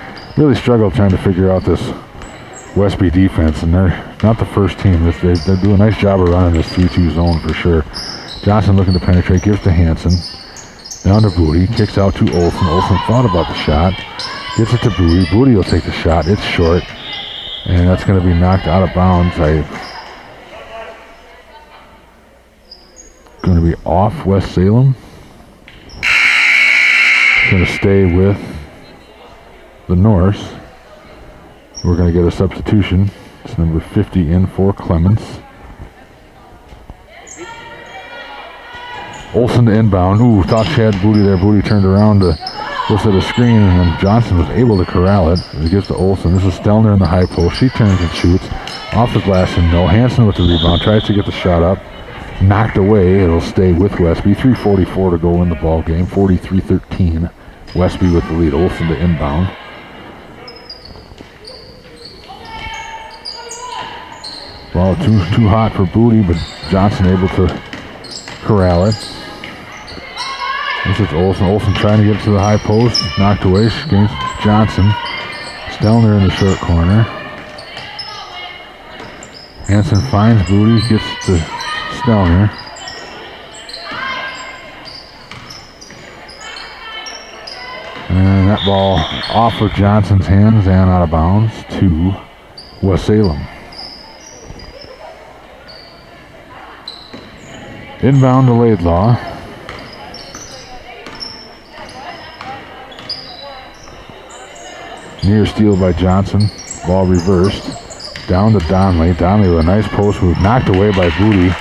struggled trying to figure out this Westby defense, and they're not the first team. They do a nice job of running this 3-2 zone for sure. Johnson looking to penetrate, gives to Hansen. Down to Booty, kicks out to Olson. Olson thought about the shot, gets it to Booty. Booty will take the shot. It's short, and that's going to be knocked out of bounds. Going to be off West Salem. Going to stay with the Norse. We're going to get a substitution. It's number 50 in for Clements. Olsen to inbound. Ooh, thought she had Booty there. Booty turned around to look at the screen, and then Johnson was able to corral it. It gets to Olsen. This is Stelner in the high post. She turns and shoots. Off the glass and no. Hansen with the rebound. Tries to get the shot up. Knocked away. It'll stay with Westby. 3:44 to go in the ball game. 43-13. Westby with the lead. Olsen to inbound. Ball too hot for Booty, but Johnson able to corral it. This is Olsen. Olsen trying to get to the high post. Knocked away. Against Johnson. Stelner in the short corner. Hansen finds Booty. Gets to Stelner. And that ball off of Johnson's hands and out of bounds to West Salem. Inbound to Laidlaw. Near steal by Johnson. Ball reversed. Down to Donnelly. Donnelly with a nice post move. Knocked away by Booty.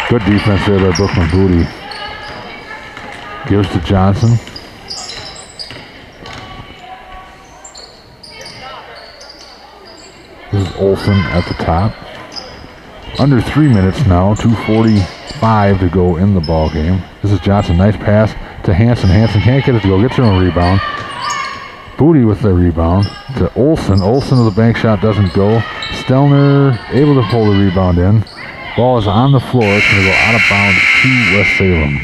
Good defense there by Brooklyn Booty. Gives to Johnson. This is Olsen at the top. Under 3 minutes now. 2:45 to go in the ball game. This is Johnson. Nice pass to Hansen. Hansen can't get it to go. Gets her own rebound. Booty with the rebound to Olsen. Olsen with the bank shot doesn't go. Stelner able to pull the rebound in. Ball is on the floor. It's going to go out of bounds to West Salem.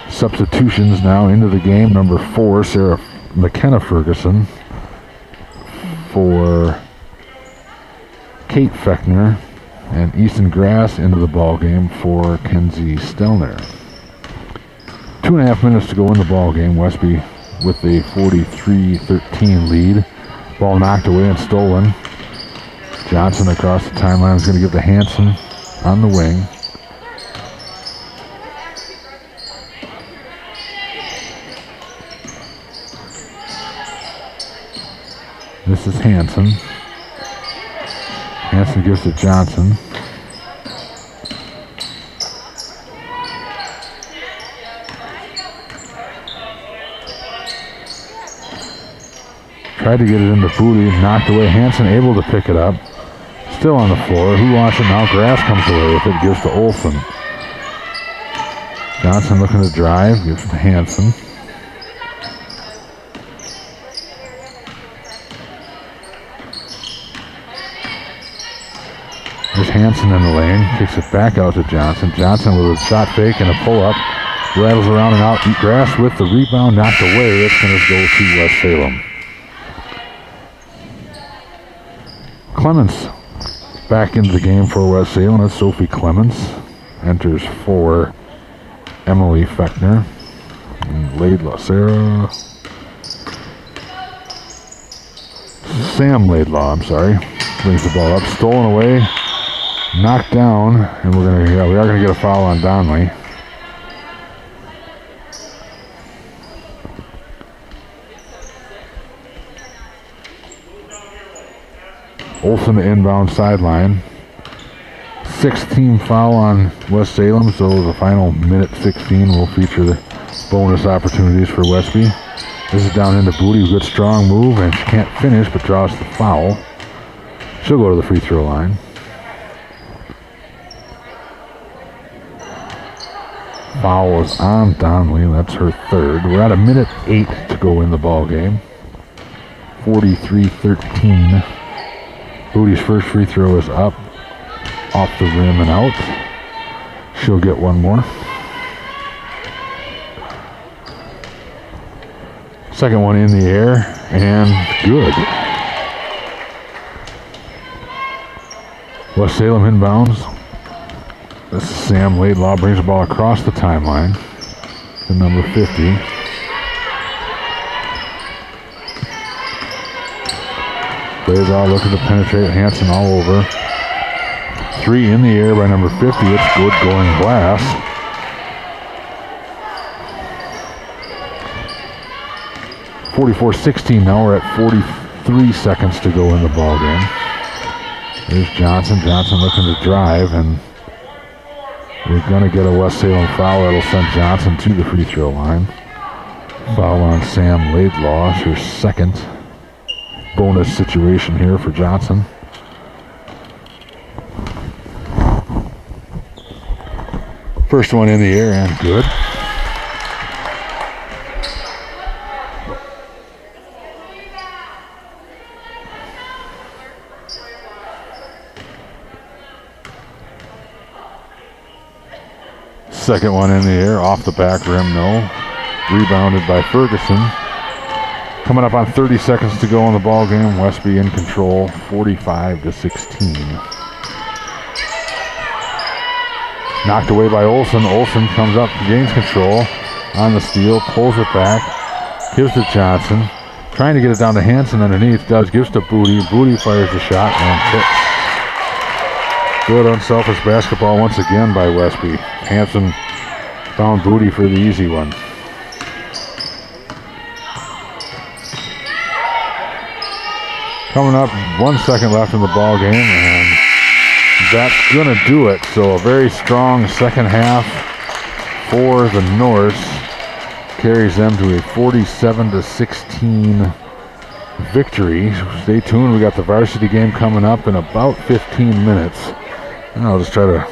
Substitutions now into the game. Number 4, Sarah McKenna Ferguson for Kate Fechner, and Easton Grass into the ball game for Kenzie Stelner. 2.5 minutes to go in the ball game. Westby with a 43-13 lead. Ball knocked away and stolen. Johnson across the timeline is going to give to Hansen on the wing. This is Hansen. Hansen gives to Johnson. Tried to get it into Booty, knocked away. Hansen able to pick it up. Still on the floor. Who wants it now? Grass comes away with it, gives to Olsen. Johnson looking to drive, gives to Hansen. There's Hansen in the lane, kicks it back out to Johnson. Johnson with a shot fake and a pull-up. Rattles around and out. Grass with the rebound, knocked away. It's going to go to West Salem. Clements back into the game for West Salem. That's Sophie Clements. Enters for Emily Fechner. And Laidlaw, Sarah. Sam Laidlaw, I'm sorry. Brings the ball up. Stolen away. Knocked down. And we are gonna get a foul on Donnelly. Olsen to inbound sideline. 6-team foul on West Salem, so the final minute 16 will feature the bonus opportunities for Westby. This is down into Booty. Good strong move, and she can't finish but draws the foul. She'll go to the free throw line. Foul is on Donnelly. That's her third. We're at a minute 8 to go in the ball game. 43-13. Booty's first free throw is up, off the rim and out. She'll get one more. Second one in the air, and good. West Salem inbounds. This is Sam Laidlaw, brings the ball across the timeline to number 50. Laidlaw looking to penetrate. Hansen all over. 3 in the air by number 50. It's good going glass. (44-16) now. We're at 43 seconds to go in the ball game. There's Johnson. Johnson looking to drive, and we're going to get a West Salem foul that'll send Johnson to the free throw line. Foul on Sam Laidlaw. It's her second. Bonus situation here for Johnson. First one in the air and good. Second one in the air, off the back rim, no. Rebounded by Ferguson. Coming up on 30 seconds to go in the ball game. Westby in control, 45-16. Knocked away by Olsen. Olsen comes up, gains control on the steal, pulls it back, gives to Johnson. Trying to get it down to Hansen underneath, gives to Booty. Booty fires the shot and hits. Good unselfish basketball once again by Westby. Hanson found Booty for the easy one. Coming up, 1 second left in the ball game, and that's going to do it. So a very strong second half for the Norse. Carries them to a 47-16 victory. Stay tuned. We got the varsity game coming up in about 15 minutes. And I'll just try to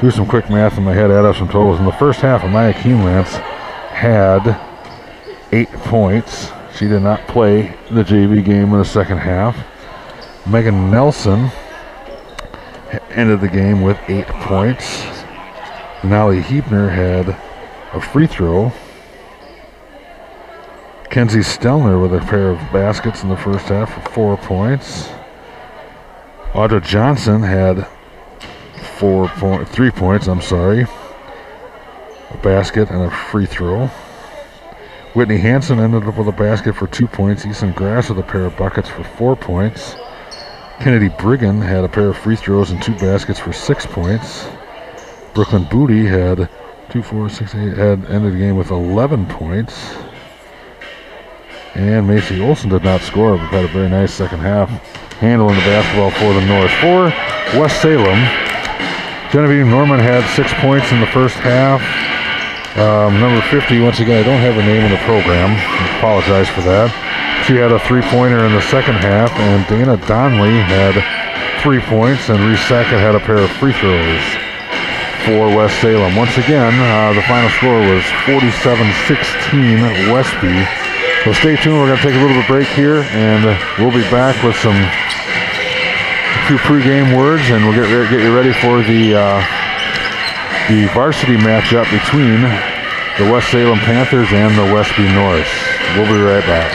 do some quick math in my head, add up some totals. In the first half, Amaya Keenlance had 8 points. She did not play the JV game in the second half. Megan Nelson ended the game with 8 points. Denali Heapner had a free throw. Kenzie Stelner with a pair of baskets in the first half for 4 points. Audra Johnson had 3 points, a basket and a free throw. Whitney Hansen ended up with a basket for 2 points. Easton Grass with a pair of buckets for 4 points. Kennedy Brigham had a pair of free throws and 2 baskets for 6 points. Brooklyn Booty had 2, 4, 6, 8, ended the game with 11 points. And Macy Olson did not score, but had a very nice second half handling the basketball for the North. For West Salem, Genevieve Norman had 6 points in the first half. Number 50, once again, I don't have her name in the program. I apologize for that. She had a 3-pointer in the second half, and Dana Donnelly had 3 points, and Reese Sackett had a pair of free throws for West Salem. Once again, the final score was 47-16 Westby. So stay tuned. We're going to take a little bit of break here, and we'll be back with a few pregame words, and we'll get you ready for the varsity matchup between the West Salem Panthers and the Westby Norse. We'll be right back.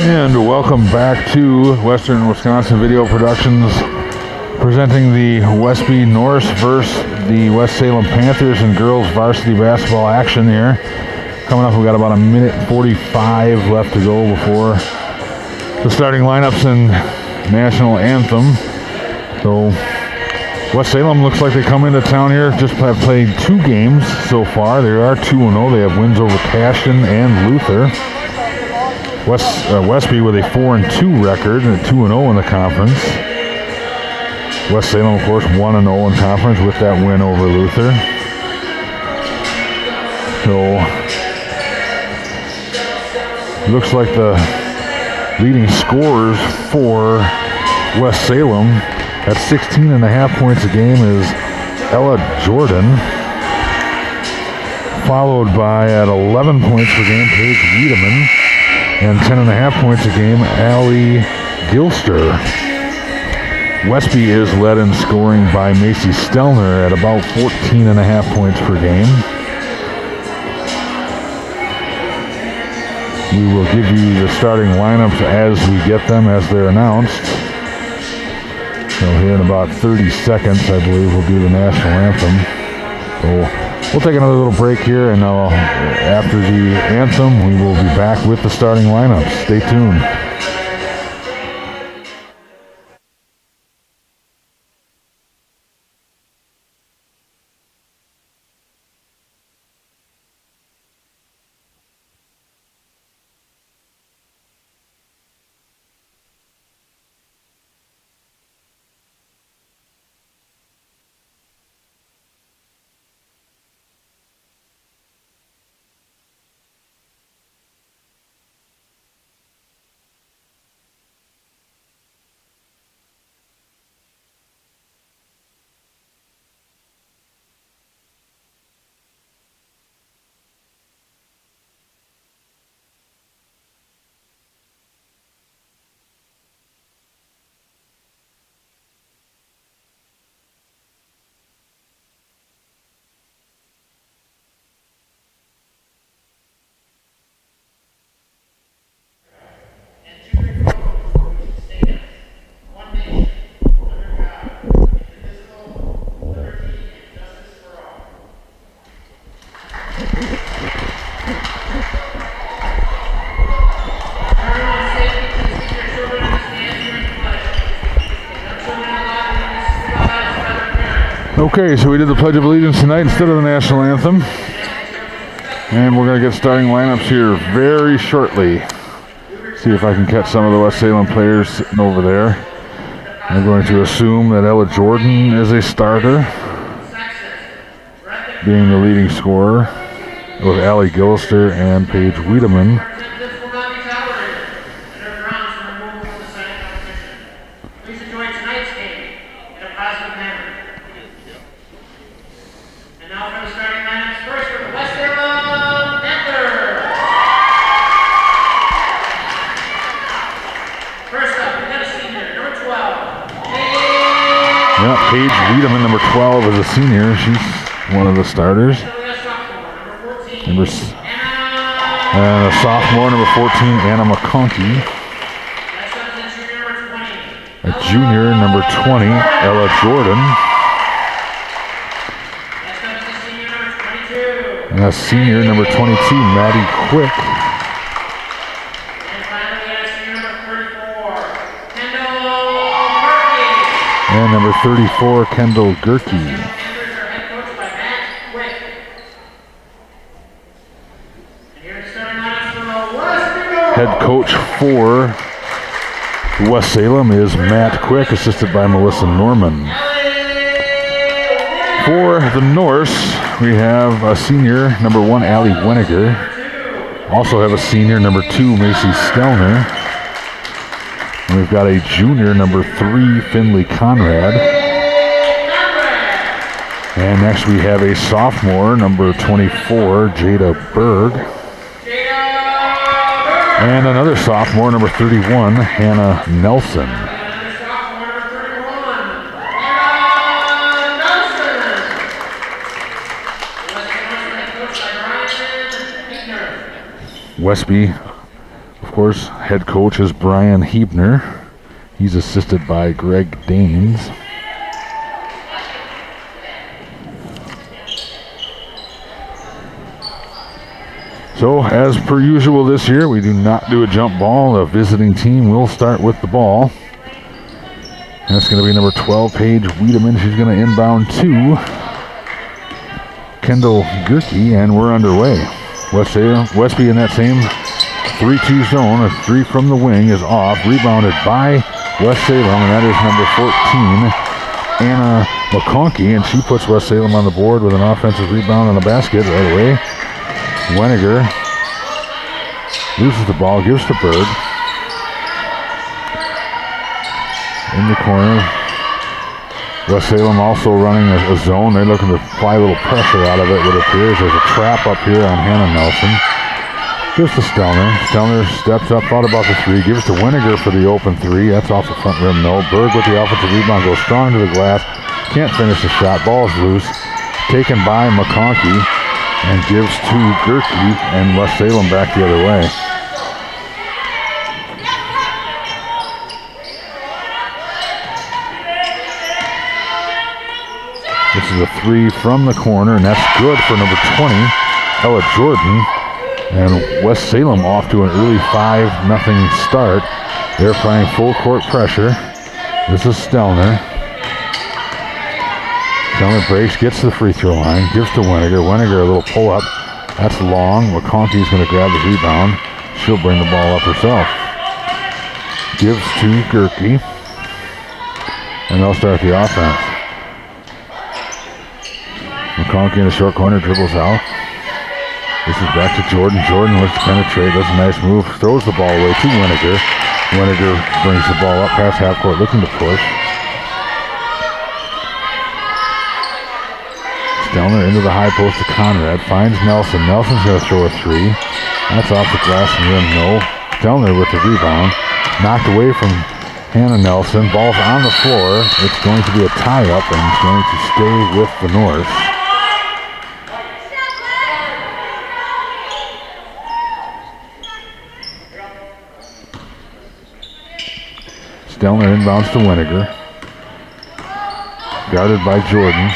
And welcome back to Western Wisconsin Video Productions, presenting the Westby Norse versus the West Salem Panthers and girls varsity basketball action here. Coming up, we got about a minute 45 left to go before the starting lineups and national anthem. So West Salem looks like they come into town here, just have played 2 games so far. They are 2-0. They have wins over Caston and Luther. Westby with a 4-2 record and a 2-0 in the conference. West Salem, of course, 1-0 in conference with that win over Luther. So, looks like the leading scorers for West Salem at 16.5 points a game is Ella Jordan, followed by at 11 points per game Paige Wiedemann, and 10.5 points a game Allie Gilster. Westby is led in scoring by Macy Stelner at about 14.5 points per game. We will give you the starting lineups as we get them, as they're announced. So here in about 30 seconds, I believe, we'll do the national anthem. So we'll take another little break here, and after the anthem, we will be back with the starting lineups. Stay tuned. Okay, so we did the Pledge of Allegiance tonight instead of the national anthem. And we're going to get starting lineups here very shortly. See if I can catch some of the West Salem players sitting over there. I'm going to assume that Ella Jordan is a starter, being the leading scorer, with Allie Gilster and Paige Wiedemann. Paige Wiedemann, number 12, is a senior. She's one of the starters. And a sophomore, number 14, Anna McConkey. A junior, number 20, Ella Jordan. And a senior, number 22, Maddie Quick. And number 34, Kendall Gerke. Head coach for West Salem is Matt Quick, assisted by Melissa Norman. For the Norse, we have a senior, number 1, Allie Weniger. Also have a senior, number 2, Macy Stelner. And we've got a junior, number 3, Finley Conrad. And next we have a sophomore, number 24, Jada Berg. And another sophomore, number 31, Hannah Nelson. Westby, of course, head coach is Brian Hebner. He's assisted by Greg Danes. So, as per usual this year, we do not do a jump ball. The visiting team will start with the ball. And it's going to be number 12, Paige Wiedemann. She's going to inbound to Kendall Gerke, and we're underway. Westby in that same 3-2 zone. A three from the wing is off. Rebounded by West Salem, and that is number 14, Anna McConkey, and she puts West Salem on the board with an offensive rebound on the basket right away. Weniger loses the ball, gives to Berg. In the corner, West Salem also running a zone. They're looking to apply a little pressure out of it, what appears. There's a trap up here on Hannah Nelson. Gives to Stelner. Stelner steps up, thought about the three, gives to Weniger for the open three. That's off the front rim, no. Berg with the offensive rebound, goes strong to the glass. Can't finish the shot. Ball's loose. Taken by McConkey. And gives to Gerke, and West Salem back the other way. This is a three from the corner, and that's good for number 20, Ella Jordan. And West Salem off to an early 5-0 start. They're applying full court pressure. This is Stelner. Stelner breaks, gets to the free throw line, gives to Weniger. Weniger a little pull up. That's long. McConkey's going to grab the rebound. She'll bring the ball up herself. Gives to Gerke. And they'll start the offense. McConkey in the short corner, dribbles out. This is back to Jordan. Jordan looks to penetrate, does a nice move, throws the ball away to Weniger. Weniger brings the ball up past half court, looking to push. Stelner into the high post to Conrad, finds Nelson. Nelson's going to throw a three. That's off the glass and rim, no. Stelner with the rebound, knocked away from Hannah Nelson. Ball's on the floor. It's going to be a tie-up, and it's going to stay with the North. Stelner inbounds to Weniger. Guarded by Jordan.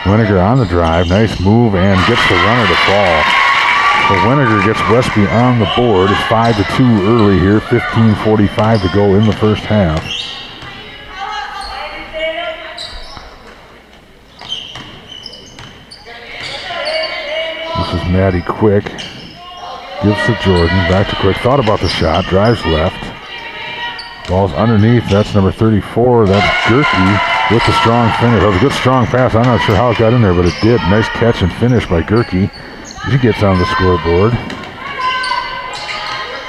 Weniger on the drive, nice move, and gets the runner to fall. So Weniger gets Westby on the board. It's 5-2 early here, 15:45 to go in the first half. This is Maddie Quick. Gives to Jordan, back to Quick. Thought about the shot, drives left. Ball's underneath, that's number 34, that's Gerke. With the strong finish. That was a good strong pass. I'm not sure how it got in there, but it did. Nice catch and finish by Gerke. She gets on the scoreboard.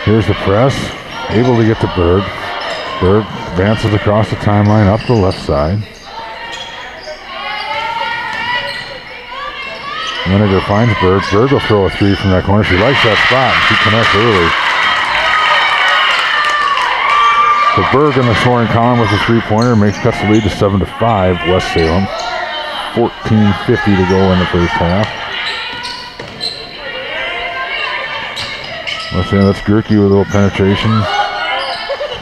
Here's the press. Able to get to Berg. Berg advances across the timeline up the left side. Weniger finds Berg. Berg will throw a three from that corner. She likes that spot. She connects early. So Berg in the scoring column with a three-pointer cuts the lead to 7-5. West Salem. 14:50 to go in the first half. West Salem, that's Gerke with a little penetration.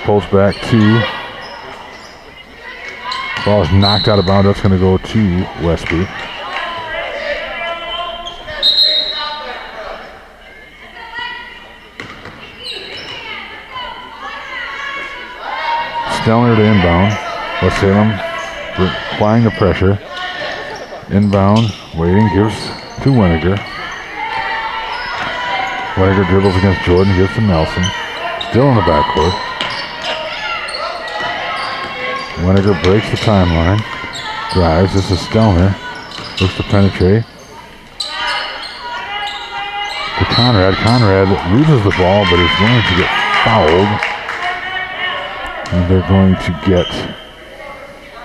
Pulls back two. Ball is knocked out of bounds. That's going to go to Westby. Stelner to inbound. West Salem applying the pressure. Inbound, waiting, gives to Weniger. Weniger dribbles against Jordan, gives to Nelson. Still in the backcourt. Weniger breaks the timeline. Drives, this is Stelner. Looks to penetrate. To Conrad. Conrad loses the ball, but is going to get fouled. And they're going to get,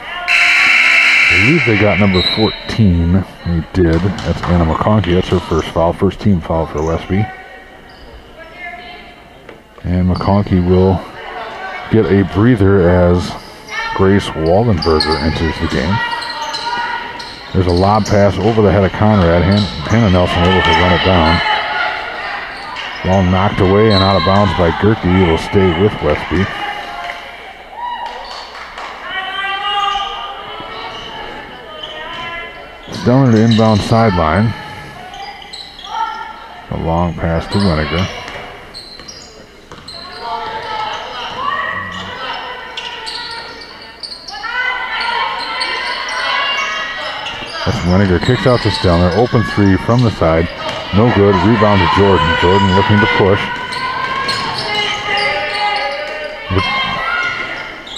I believe they got number 14. They did. That's Anna McConkey. That's her first foul. First team foul for Westby. And McConkey will get a breather as Grace Wallenberger enters the game. There's a lob pass over the head of Conrad. Hannah Nelson able to run it down. Ball knocked away and out of bounds by Gerke. It will stay with Westby. Stelner to inbound sideline. A long pass to Winiger. That's Winiger. Kicks out to Stelner. Open three from the side. No good. Rebound to Jordan. Jordan looking to push.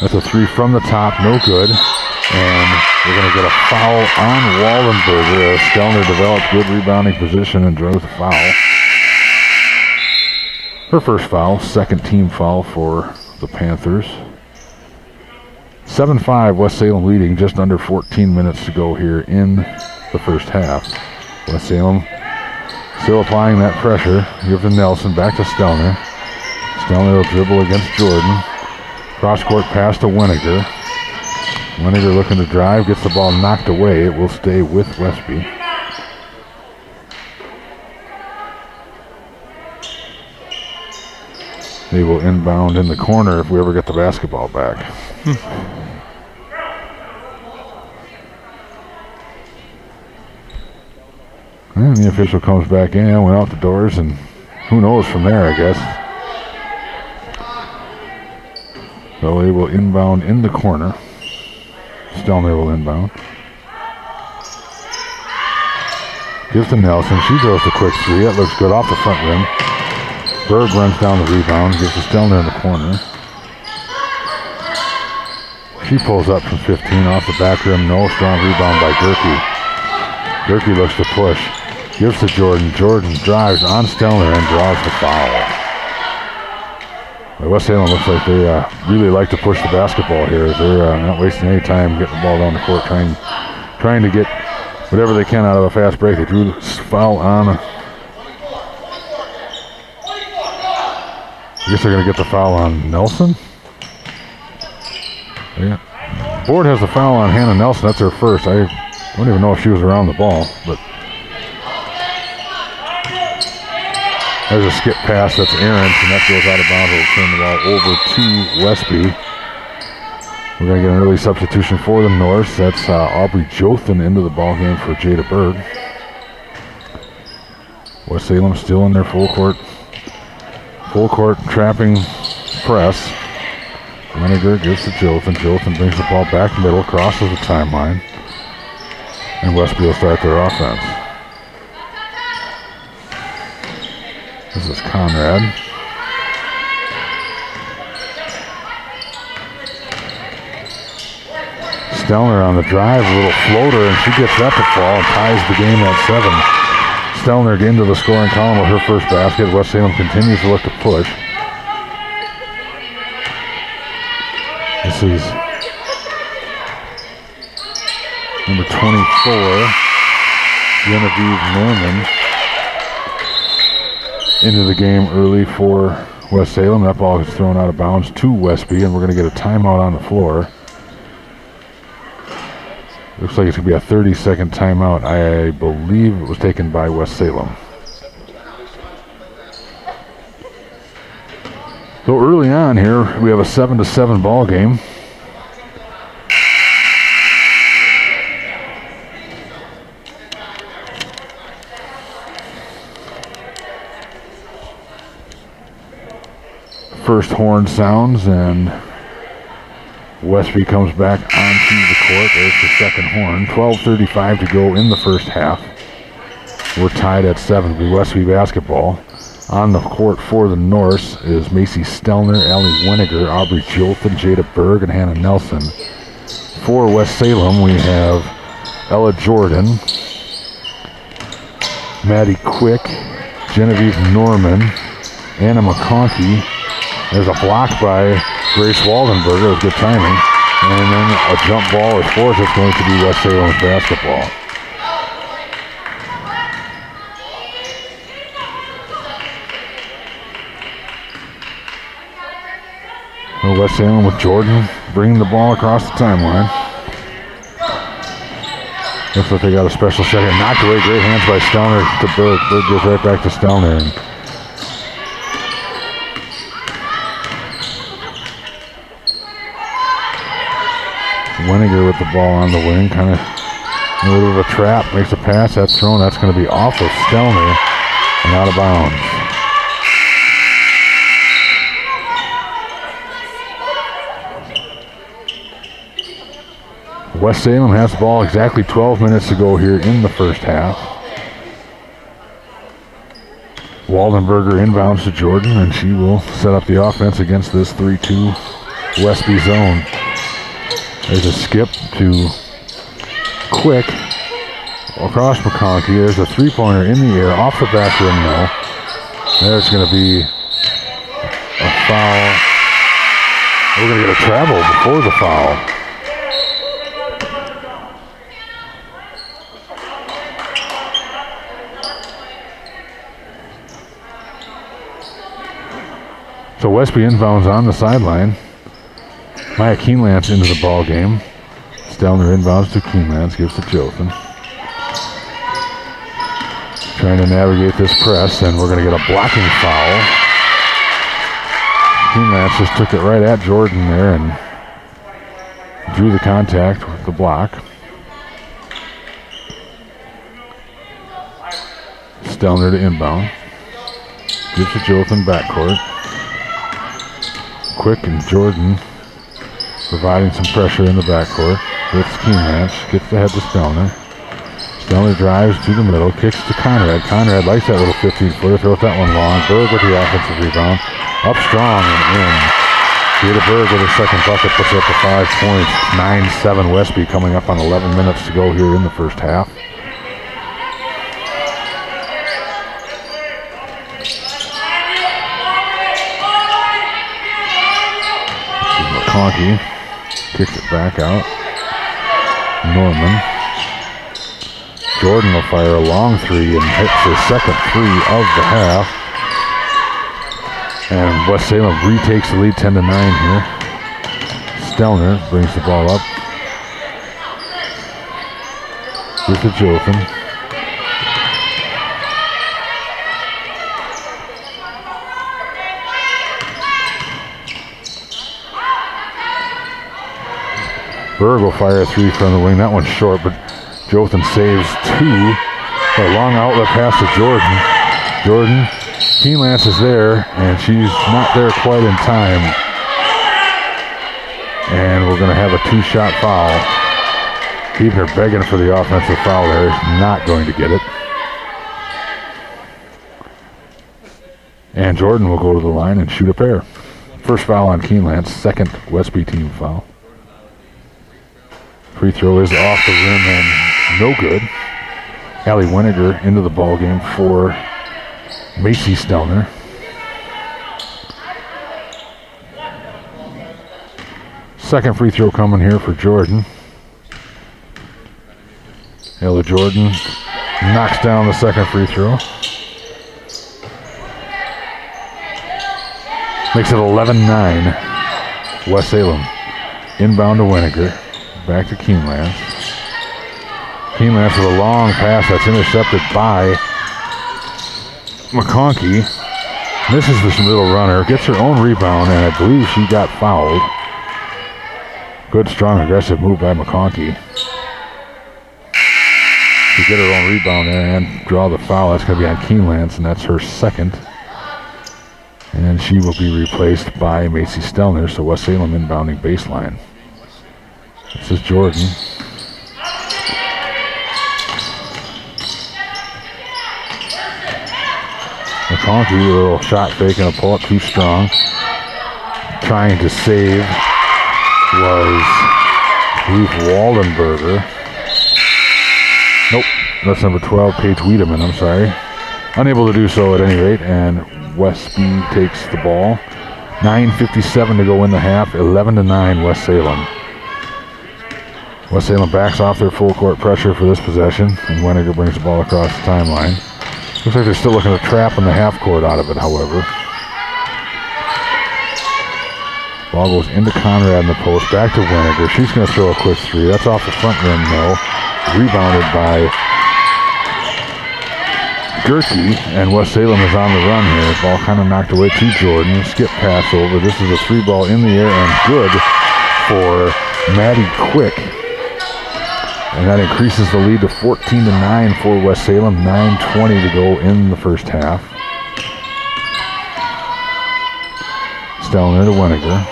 That's a three from the top. No good. And we're going to get a foul on Waldenberger as Stelner developed good rebounding position and draws the foul. Her first foul. Second team foul for the Panthers. 7-5, West Salem leading, just under 14 minutes to go here in the first half. West Salem still applying that pressure. Give to Nelson, back to Stelner. Stelner will dribble against Jordan. Cross-court pass to Winiger. Winiger looking to drive, gets the ball knocked away. It will stay with Westby. They will inbound in the corner if we ever get the basketball back. And the official comes back in, went out the doors, and who knows from there, I guess. So they will inbound in the corner. Stelner will inbound. Gives to Nelson. She throws the quick three. That looks good off the front rim. Berg runs down the rebound. Gives to Stelner in the corner. She pulls up from 15 off the back rim. No. Strong rebound by Gerke. Gerke looks to push. Gives to Jordan. Jordan drives on Stelner and draws the foul. West Salem looks like they really like to push the basketball here. They're not wasting any time getting the ball down the court, trying to get whatever they can out of a fast break. They drew the foul on. I guess they're going to get the foul on Nelson. Yeah. Board has the foul on Hannah Nelson. That's her first. I don't even know if she was around the ball, but there's a skip pass. That's Aarons, and that goes out of bounds. It'll turn the ball over to Westby. We're going to get an early substitution for the Norse. That's Aubrey Jothan into the ball game for Jada Berg. West Salem still in their full court trapping press. Winiger gives to Jothan. Jothan brings the ball back middle, crosses the timeline, and Westby will start their offense. This is Conrad. Stelner on the drive, a little floater, and she gets that to fall and ties the game at 7. Stelner into the scoring column with her first basket. West Salem continues to look to push. This is number 24, Genevieve Norman, into the game early for West Salem. That ball is thrown out of bounds to Westby, and we're going to get a timeout on the floor. Looks like it's going to be a 30-second timeout. I believe it was taken by West Salem. So early on here, we have a 7-7 ball game. First horn sounds, and Westby comes back onto the court. There's the second horn. 12:35 to go in the first half. We're tied at 7. Westby basketball. On the court for the Norse is Macy Stelner, Allie Winiger, Aubrey Jolton, Jada Berg, and Hannah Nelson. For West Salem, we have Ella Jordan, Maddie Quick, Genevieve Norman, Anna McConkey. There's a block by Grace Waldenberger. It was good timing. And then a jump ball is forced. It's going to be West Salem's basketball. So West Salem with Jordan bringing the ball across the timeline. Looks like they got a special second. Knocked away. Great hands by Stelner to Berg. Berg goes right back to Stelner. And Weniger with the ball on the wing, kind of a little bit of a trap, makes a pass, that's thrown, that's going to be off of Stelner and out of bounds. West Salem has the ball, exactly 12 minutes to go here in the first half. Waldenberger inbounds to Jordan, and she will set up the offense against this 3-2 Westby zone. There's a skip to Quick across McConkey. There's a three-pointer in the air, off the back rim, no. There's going to be a foul. We're going to get a travel before the foul. So Westby inbounds on the sideline. Maya Keenlance into the ball game. Stelner inbounds to Keenlance, gives to Jothan. Trying to navigate this press, and we're going to get a blocking foul. Keenlance just took it right at Jordan there and drew the contact with the block. Stelner to inbound. Gives to Jothan backcourt. Quick and Jordan providing some pressure in the backcourt. With Keenlance, gets the head to Stelner. Stelner drives to the middle, kicks to Conrad. Conrad likes that little 15-footer, throws that one long. Berg with the offensive rebound. Up strong and in. Jada Berg with her second bucket, puts it up to 5 points. 9-7 Westby, coming up on 11 minutes to go here in the first half. McConkey kicks it back out. Norman. Jordan will fire a long three and hits his second three of the half. And West Salem retakes the lead 10-9 here. Stelner brings the ball up. Gives to Jothan. Berg will fire a three from the wing. That one's short, but Jothan saves two. A long outlet pass to Jordan. Jordan, Keenlance is there, and she's not there quite in time. And we're going to have a two-shot foul. Keebner begging for the offensive foul there. Not going to get it. And Jordan will go to the line and shoot a pair. First foul on Keenlance, second Westby team foul. Free throw is off the rim and no good. Allie Weniger into the ball game for Macy Stelner. Second free throw coming here for Jordan. Ella Jordan knocks down the second free throw. Makes it 11-9. West Salem inbound to Weniger. Back to Keenlance. Keenlance with a long pass that's intercepted by McConkey. Misses this middle runner. Gets her own rebound, and I believe she got fouled. Good, strong, aggressive move by McConkey. To get her own rebound there and draw the foul. That's going to be on Keenlance, and that's her second. And she will be replaced by Macy Stelner, so West Salem inbounding baseline. This is Jordan. McConkey, a little shot fake and a pull-up too strong. Trying to save was Ruth Waldenberger. Nope, that's number 12, Paige Wiedemann, I'm sorry. Unable to do so at any rate, and Westby takes the ball. 9:57 to go in the half, 11-9 West Salem. West Salem backs off their full court pressure for this possession, and Weniger brings the ball across the timeline. Looks like they're still looking to trap in the half court out of it, however. Ball goes into Conrad in the post, back to Weniger. She's going to throw a quick three. That's off the front rim, though. Rebounded by Gerke, and West Salem is on the run here. Ball kind of knocked away to Jordan. Skip pass over. This is a three ball in the air and good for Maddie Quick. And that increases the lead to 14-9 for West Salem. 9:20 to go in the first half. Stelner to Weniger.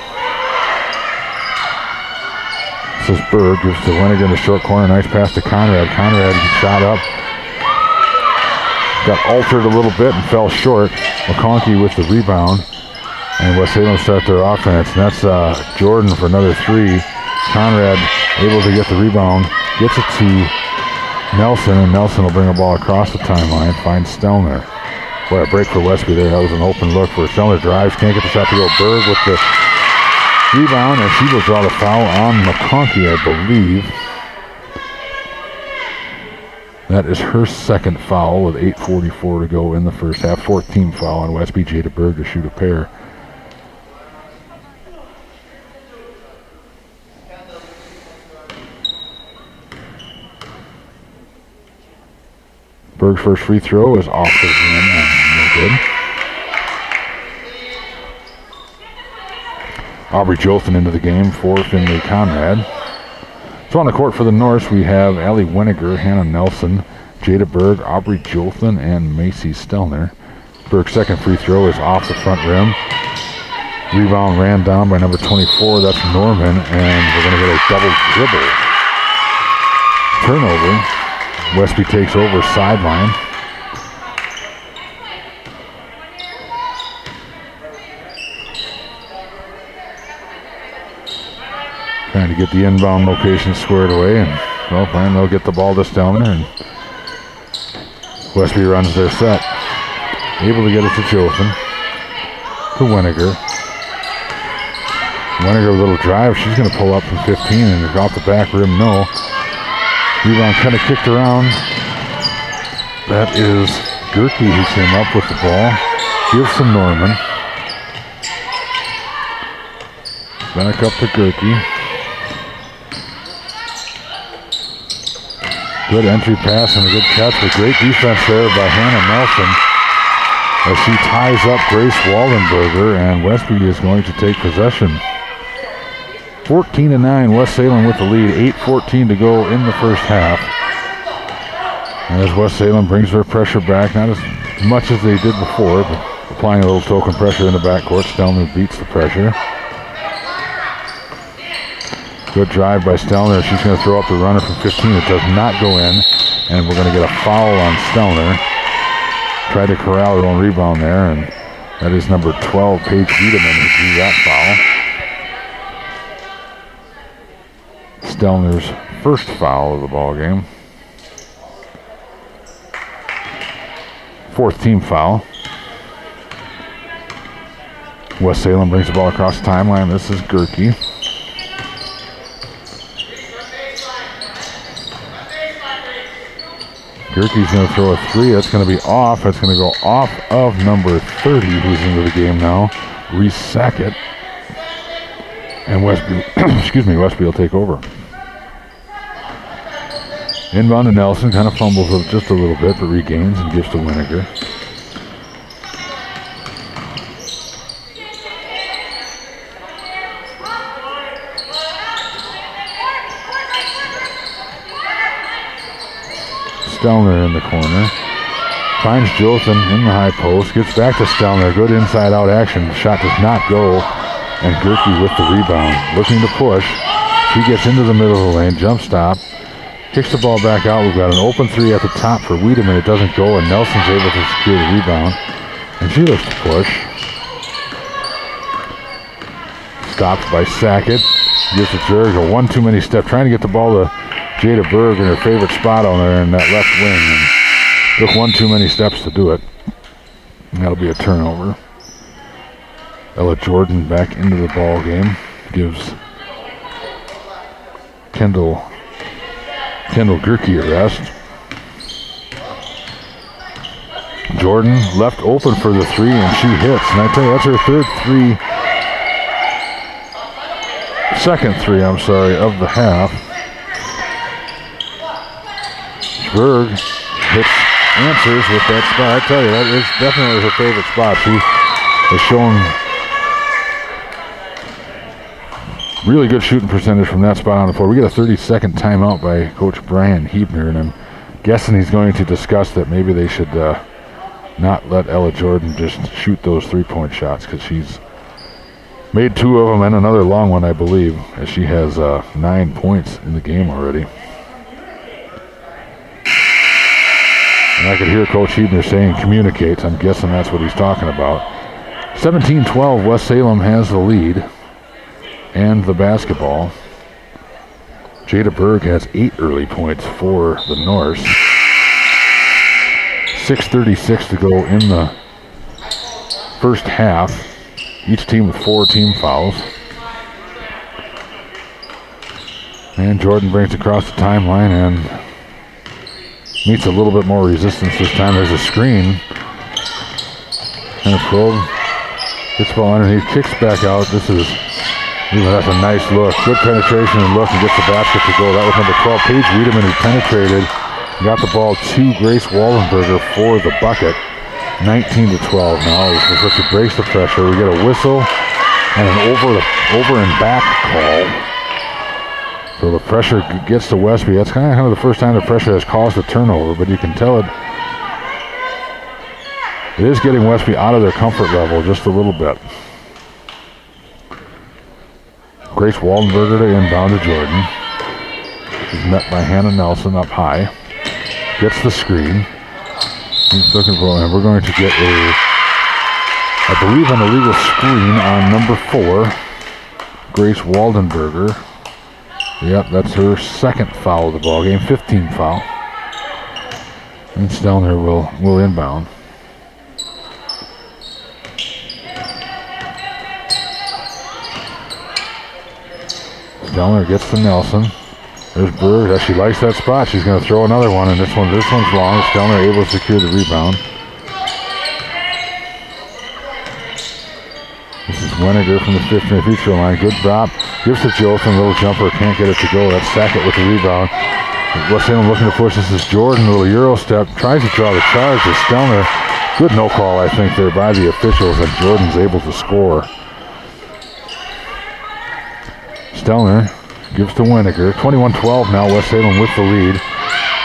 This is Berg, gives to Weniger in the short corner. Nice pass to Conrad. Conrad shot up. Got altered a little bit and fell short. McConkey with the rebound. And West Salem start their offense. And that's Jordan for another three. Conrad able to get the rebound. Gets it to Nelson, and Nelson will bring the ball across the timeline. Finds Stelner. Boy, a break for Westby there. That was an open look for Stelner. Drives, can't get the shot to go. Berg with the rebound, and she will draw the foul on McConkey, I believe. That is her second foul with 8:44 to go in the first half. 14th foul on Westby. Jada Berg to shoot a pair. Berg's first free throw is off the rim and no good. Aubrey Jolson into the game for Finley Conrad. So on the court for the Norse, we have Allie Weniger, Hannah Nelson, Jada Berg, Aubrey Jolson, and Macy Stelner. Berg's second free throw is off the front rim. Rebound ran down by number 24. That's Norman, and we're going to get a double dribble. Turnover. Westby takes over sideline. Trying to get the inbound location squared away, and well, finally they'll get the ball to Stelner, and Westby runs their set. Able to get it to Jolson. To Weniger. Weniger with a little drive. She's going to pull up from 15 and off the back rim, no. Rebound kind of kicked around. That is Gerke who came up with the ball. Gives to Norman. Back up to Gerke. Good entry pass and a good catch, but great defense there by Hannah Nelson as she ties up Grace Waldenberger, and Westby is going to take possession. 14-9, West Salem with the lead. 8:14 to go in the first half. As West Salem brings their pressure back, not as much as they did before, but applying a little token pressure in the backcourt. Stelner beats the pressure. Good drive by Stelner. She's going to throw up the runner from 15. It does not go in, and we're going to get a foul on Stelner. Tried to corral her own rebound there, and that is number 12, Paige Wiedemann, who drew that foul. Stelner's first foul of the ball game. Fourth team foul. West Salem brings the ball across the timeline. This is Gerke. Gerke's going to throw a three. That's going to be off. That's going to go off of number 30, who's into the game now. Reese Sackett. And Westby, Westby will take over. Inbound to Nelson, kind of fumbles just a little bit, but regains and gives to Weniger. Stelner in the corner. Finds Jolson in the high post. Gets back to Stelner. Good inside-out action. The shot does not go. And Gerke with the rebound. Looking to push. She gets into the middle of the lane. Jump stop. Kicks the ball back out. We've got an open three at the top for Wiedemann. It doesn't go, and Nelson's able to secure the rebound. And she looks to push. Stopped by Sackett. Gives to Jerg. A one too many step. Trying to get the ball to Jada Berg in her favorite spot on there in that left wing. And took one too many steps to do it. And that'll be a turnover. Ella Jordan back into the ball game. Gives Kendall Gerke a rest. Jordan left open for the three, and she hits. And I tell you, that's her second three, of the half. Berg answers with that spot. I tell you, that is definitely her favorite spot. She has shown Really good shooting percentage from that spot on the floor. We get a 30-second timeout by Coach Brian Hebner, and I'm guessing he's going to discuss that maybe they should not let Ella Jordan just shoot those three-point shots, because she's made 2 of them and another long one, I believe, as she has 9 points in the game already. And I could hear Coach Hebner saying communicate. I'm guessing that's what he's talking about. 17-12, West Salem has the lead and the basketball. Jada Berg has 8 early points for the Norse. 6:36 to go in the first half. Each team with 4 team fouls. And Jordan brings across the timeline and meets a little bit more resistance this time. There's a screen. And a probe. Gets the ball underneath, kicks back out. That's a nice look. Good penetration and look, and gets the basket to go. That was number 12, Paige Wiedemann, who penetrated. Got the ball to Grace Wallenberger for the bucket. 19-12 now. As Richard breaks the pressure, we get a whistle and an over and back call. So the pressure gets to Westby. That's kind of the first time the pressure has caused a turnover, but you can tell it is getting Westby out of their comfort level just a little bit. Grace Waldenberger to inbound to Jordan. She's met by Hannah Nelson up high. Gets the screen. He's looking for, and we're going to get I believe an illegal screen on number 4, Grace Waldenberger. Yep, that's her second foul of the ball game, 15 foul. And Stelner will inbound. Stelner gets to Nelson. There's Berg. She likes that spot. She's going to throw another one, and this one's long. Stelner able to secure the rebound. This is Weniger from the 15 free throw line. Good drop. Gives to Jolson. Little jumper. Can't get it to go. That's Sackett with the rebound. West Salem looking to push. This is Jordan. Little Euro step. Tries to draw the charge to Stelner. Good no call, I think, there by the officials, and Jordan's able to score. Stelner gives to Weniger. 21-12 now. West Salem with the lead.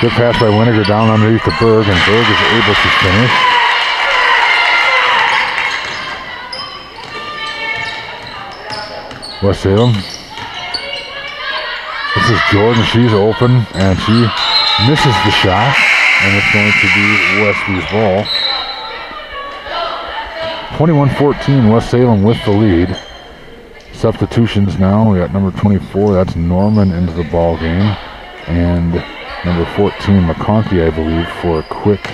Good pass by Weniger down underneath to Berg, and Berg is able to finish. West Salem. This is Jordan. She's open, and she misses the shot, and it's going to be Westby's ball. 21-14, West Salem with the lead. Substitutions now. We got number 24, that's Norman, into the ball game, and number 14, McConkey, I believe, for Quick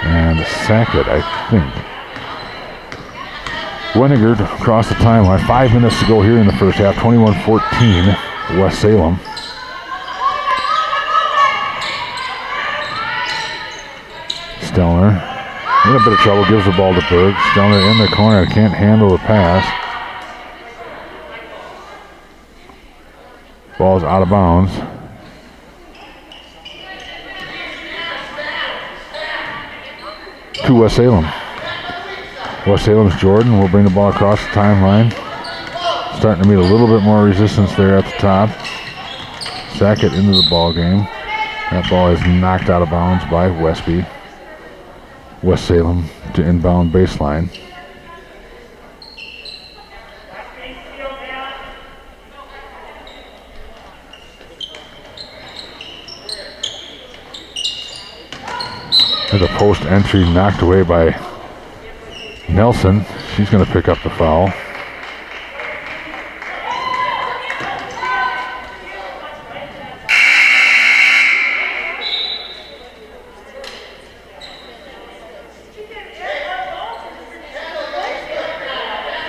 and Sackett, I think. Weniger across the timeline. 5 minutes to go here in the first half. 21-14, West Salem. Stelner in a bit of trouble. Gives the ball to Berg. Stelner in the corner. Can't handle the pass. Ball's out of bounds. To West Salem. West Salem's Jordan will bring the ball across the timeline. Starting to meet a little bit more resistance there at the top. Sackett into the ball game. That ball is knocked out of bounds by Westby. West Salem to inbound baseline. There's a post entry knocked away by Nelson. She's going to pick up the foul.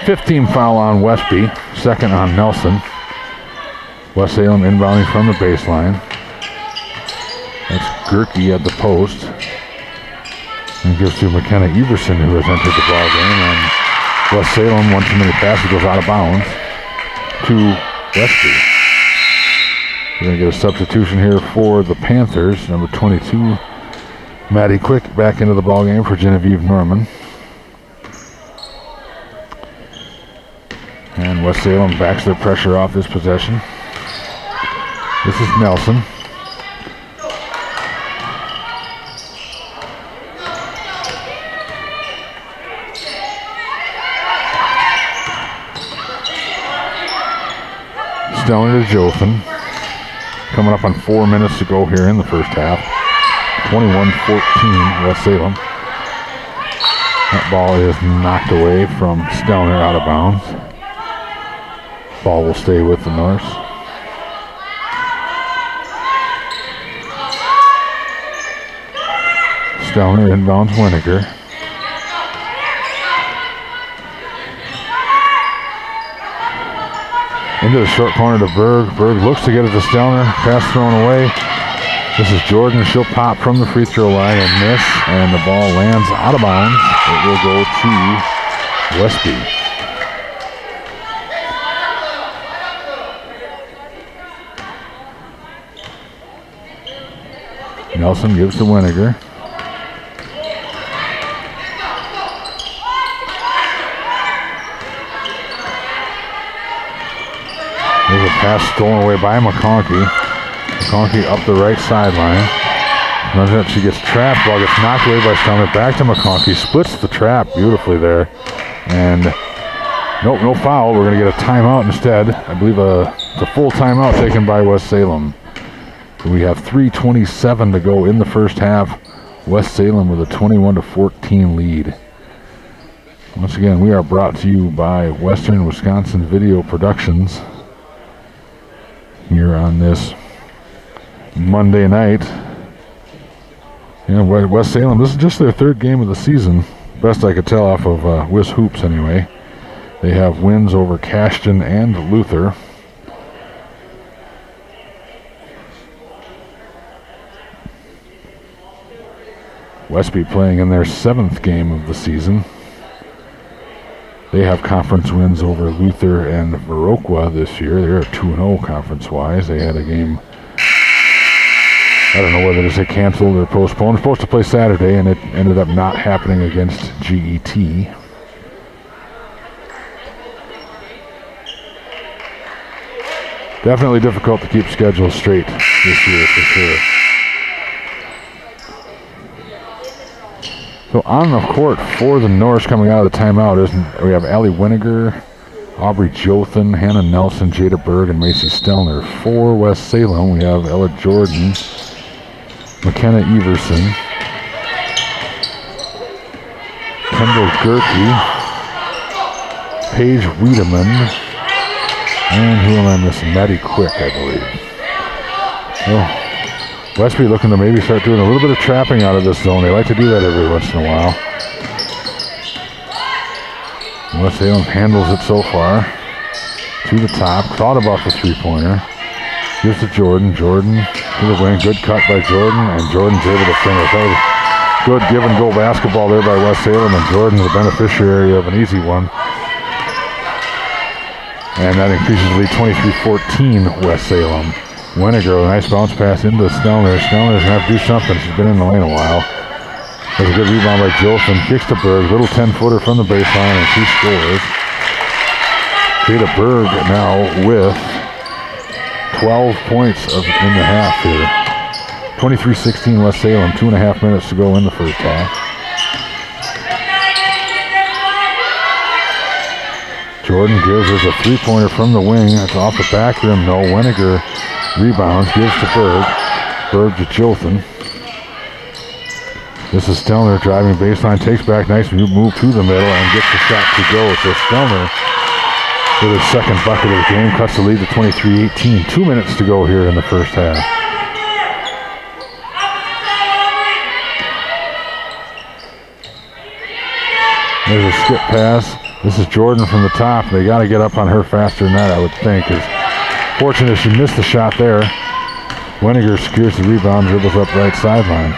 Fifteen foul on Westby, second on Nelson. West Salem inbounding from the baseline. That's Gerke at the post. And gives to McKenna Everson, who has entered the ball game. And West Salem, one too many passes, goes out of bounds to Westby. We're going to get a substitution here for the Panthers. Number 22, Maddie Quick, back into the ball game for Genevieve Norman. And West Salem backs their pressure off this possession. This is Nelson. Stelner to Jothan. Coming up on 4 minutes to go here in the first half. 21-14 West Salem. That ball is knocked away from Stelner out of bounds. Ball will stay with the Norse. Stelner inbounds Winiger. Into the short corner to Berg. Berg looks to get it to Stelner. Pass thrown away. This is Jordan. She'll pop from the free throw line and miss. And the ball lands out of bounds. It will go to Westby. Nelson gives to Winiger. There's a pass stolen away by McConkey. McConkey up the right sideline. She gets trapped. Ball gets knocked away by Stelner. Back to McConkey. Splits the trap beautifully there. And nope, no foul. We're going to get a timeout instead. I believe it's a full timeout taken by West Salem. We have 3:27 to go in the first half. West Salem with a 21-14 lead. Once again, we are brought to you by Western Wisconsin Video Productions here on this Monday night. West Salem, this is just their third game of the season, best I could tell off of Wiz Hoops anyway. They have wins over Cashton and Luther. Westby playing in their 7th game of the season. They have conference wins over Luther and Viroqua this year. They're 2-0 conference-wise. They had a game, I don't know whether to say canceled or postponed. They're supposed to play Saturday, and it ended up not happening against GET. Definitely difficult to keep schedules straight this year for sure. So on the court for the Norse coming out of the timeout, we have Allie Winiger, Aubrey Jothan, Hannah Nelson, Jada Berg, and Macy Stelner. For West Salem, we have Ella Jordan, McKenna Everson, Kendall Gerke, Paige Wiedemann, and who am I missing? Maddie Quick, I believe. Oh. Westby looking to maybe start doing a little bit of trapping out of this zone. They like to do that every once in a while. West Salem handles it so far. To the top. Thought about the three-pointer. Gives to Jordan. Jordan to the wing. Good cut by Jordan. And Jordan's able to finish. That was good give-and-go basketball there by West Salem. And Jordan the beneficiary of an easy one. And that increases the lead 23-14 West Salem. Winiger, a nice bounce pass into Stelner. Stelner's going to have to do something. She's been in the lane a while. There's a good rebound by Jothan. Kicks to Berg. Little 10-footer from the baseline, and she scores. Jada Berg now with 12 points in the half here. 23-16 West Salem. 2.5 minutes to go in the first half. Jordan gives us a three-pointer from the wing. It's off the back rim. No. Winiger rebounds, gives to Berg. Berg to Jothan. This is Stelner driving baseline, takes back, nice move to the middle, and gets the shot to go. So Stelner with his second bucket of the game, cuts the lead to 23-18. 2 minutes to go here in the first half. There's a skip pass. This is Jordan from the top. They got to get up on her faster than that, I would think. Fortunate she missed the shot there. Winiger secures the rebound, dribbles up right sideline.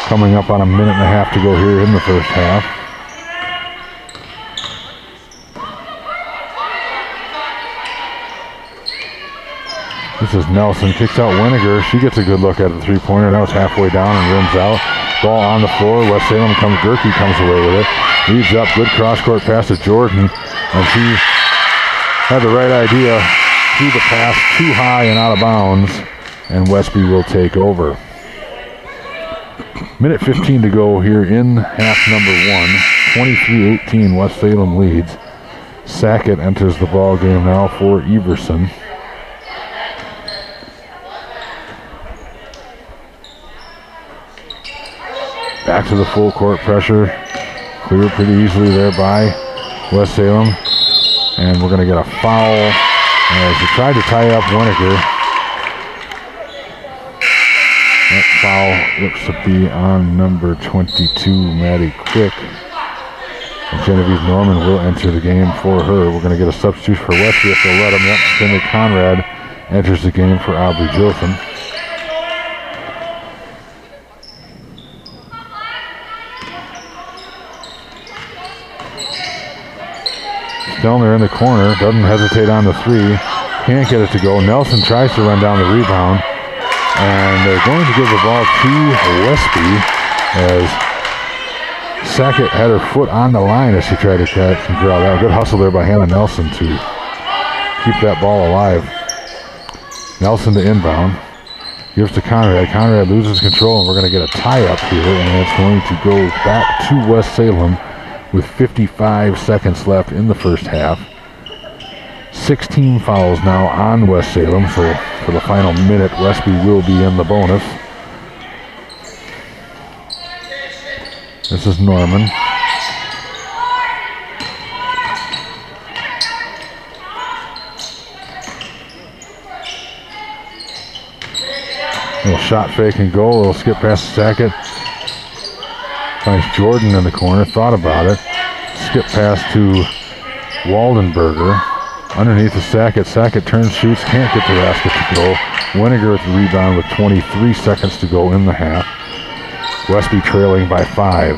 Coming up on a minute and a half to go here in the first half. This is Nelson, kicks out Winiger. She gets a good look at the three-pointer. That was halfway down and rims out. Ball on the floor. West Salem comes, Gerke comes away with it. Leads up, good cross-court pass to Jordan. And she had the right idea. Threw the pass too high and out of bounds. And Westby will take over. Minute 15 to go here in half number 1. 23-18, West Salem leads. Sackett enters the ball game now for Everson. Back to the full court pressure. Cleared pretty easily there by West Salem. And we're going to get a foul as he tried to tie up Winiger. That foul looks to be on number 22, Maddie Quick. And Genevieve Norman will enter the game for her. We're going to get a substitution for Westby if they'll let him. Yep, Finley Conrad enters the game for Aubrey Jotham. Stelner in the corner, doesn't hesitate on the three, can't get it to go. Nelson tries to run down the rebound, and they're going to give the ball to Westby as Sackett had her foot on the line as she tried to catch and draw that. Good hustle there by Hannah Nelson to keep that ball alive. Nelson to inbound, gives to Conrad. Conrad loses control, and we're going to get a tie-up here, and it's going to go back to West Salem with 55 seconds left in the first half. 16 fouls now on West Salem, so for the final minute, Westby will be in the bonus. This is Norman. Little shot fake and goal, a little skip past Sackett. Finds Jordan in the corner, thought about it. Skip pass to Waldenberger. Underneath the Sackett. Sackett turns, shoots, can't get the basket to go. Winiger with the rebound with 23 seconds to go in the half. Westby trailing by 5.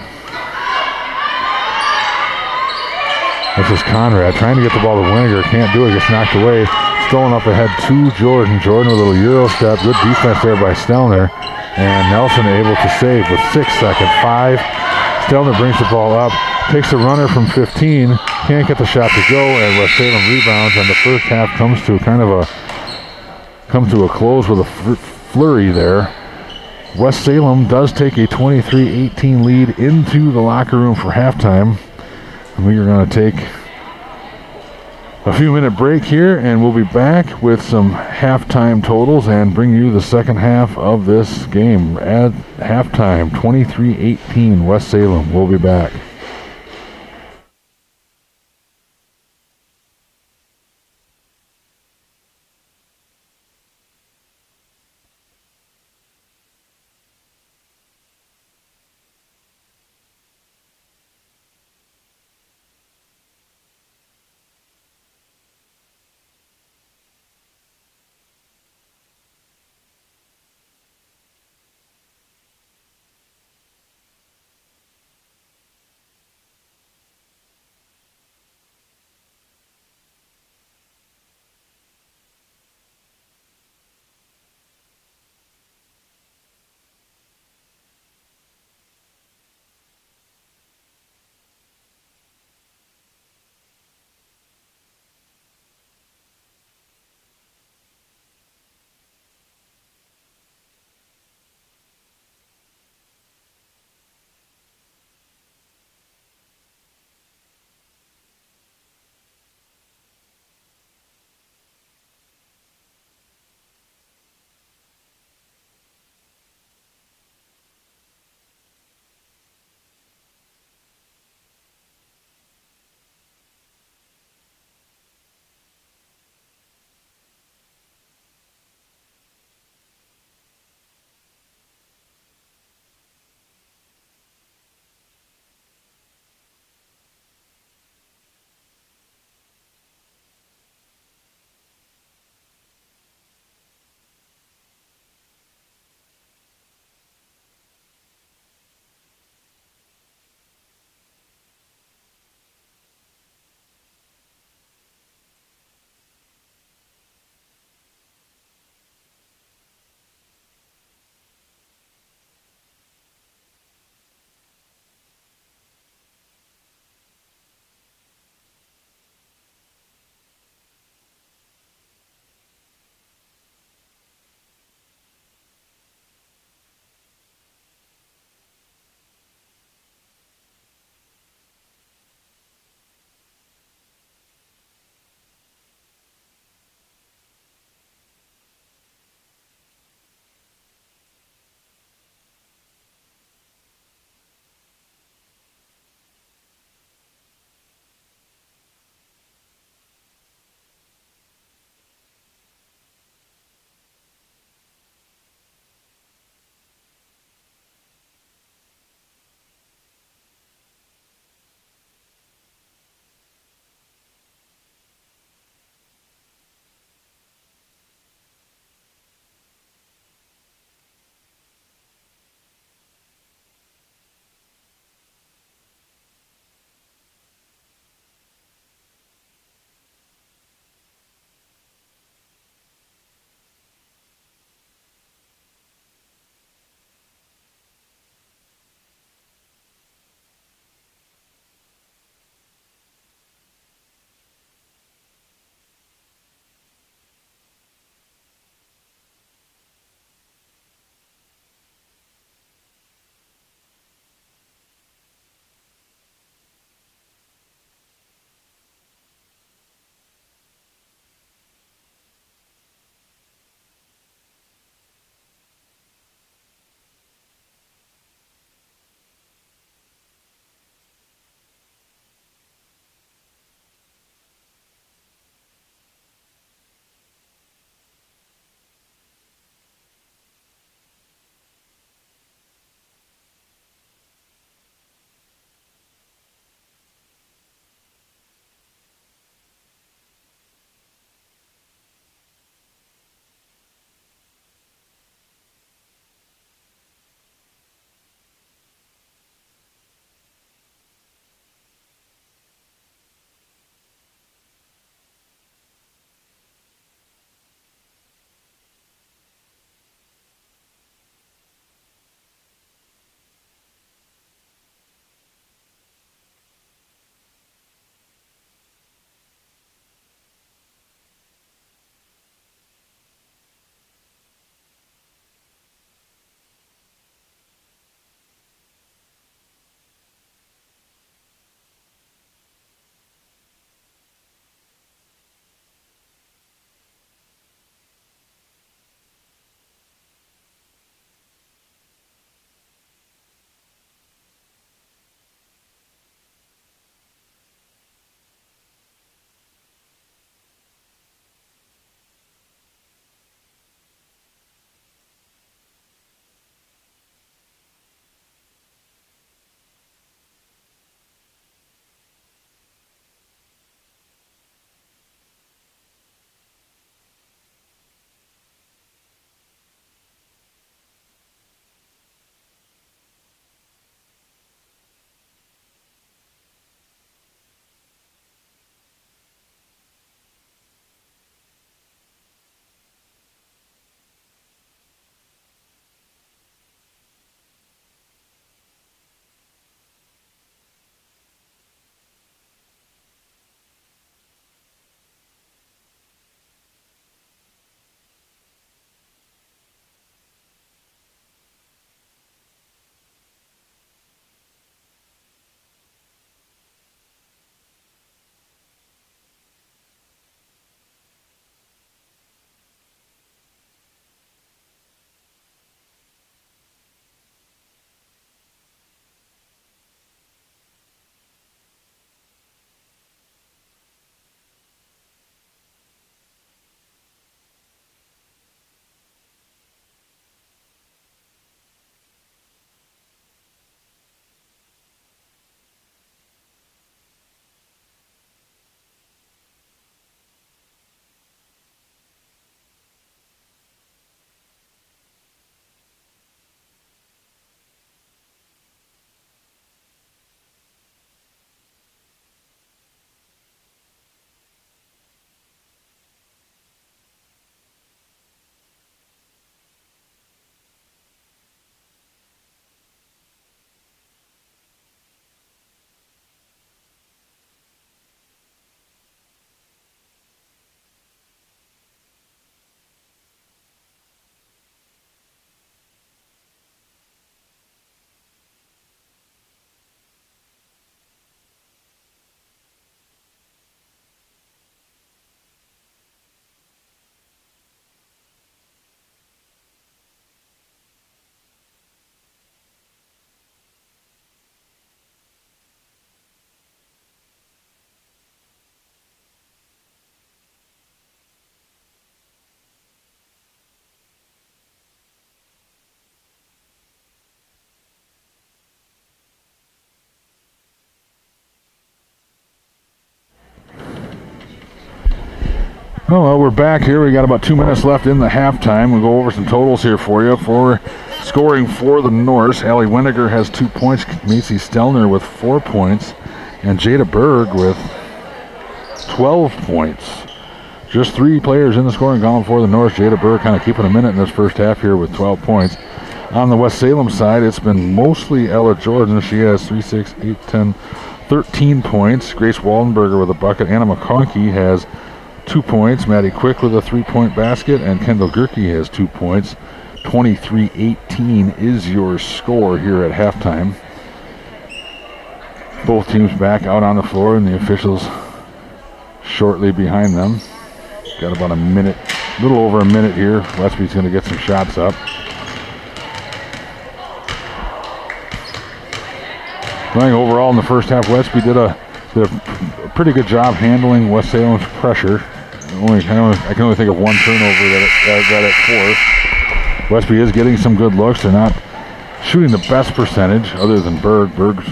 This is Conrad trying to get the ball to Winiger. Can't do it, gets knocked away. Stolen up ahead to Jordan. Jordan with a little Euro step. Good defense there by Stelner. And Nelson able to save with 6 seconds. 5. Stelner brings the ball up. Takes a runner from 15. Can't get the shot to go. And West Salem rebounds. And the first half comes to a close with a flurry there. West Salem does take a 23-18 lead into the locker room for halftime. And we are going to take a few minute break here, and we'll be back with some halftime totals and bring you the second half of this game. At halftime, 23-18 West Salem. We'll be back. Oh, well, we're back here. We got about 2 minutes left in the halftime. We'll go over some totals here for you. For scoring for the Norse, Allie Weniger has 2 points. Macy Stelner with 4 points. And Jada Berg with 12 points. Just 3 players in the scoring column for the Norse. Jada Berg kind of keeping a minute in this first half here with 12 points. On the West Salem side, it's been mostly Ella Jordan. She has 3, 6, 8, 10, 13 points. Grace Waldenberger with a bucket. Anna McConkey has 2 points. Maddie Quick with a 3-point basket. And Kendall Gerke has 2 points. 23-18 is your score here at halftime. Both teams back out on the floor, and the officials shortly behind them. Got about a minute, a little over a minute here. Westby's going to get some shots up. I think overall in the first half, Westby did a pretty good job handling West Salem's pressure. I can only think of one turnover that it forced. Westby is getting some good looks. They're not shooting the best percentage other than Berg. Berg's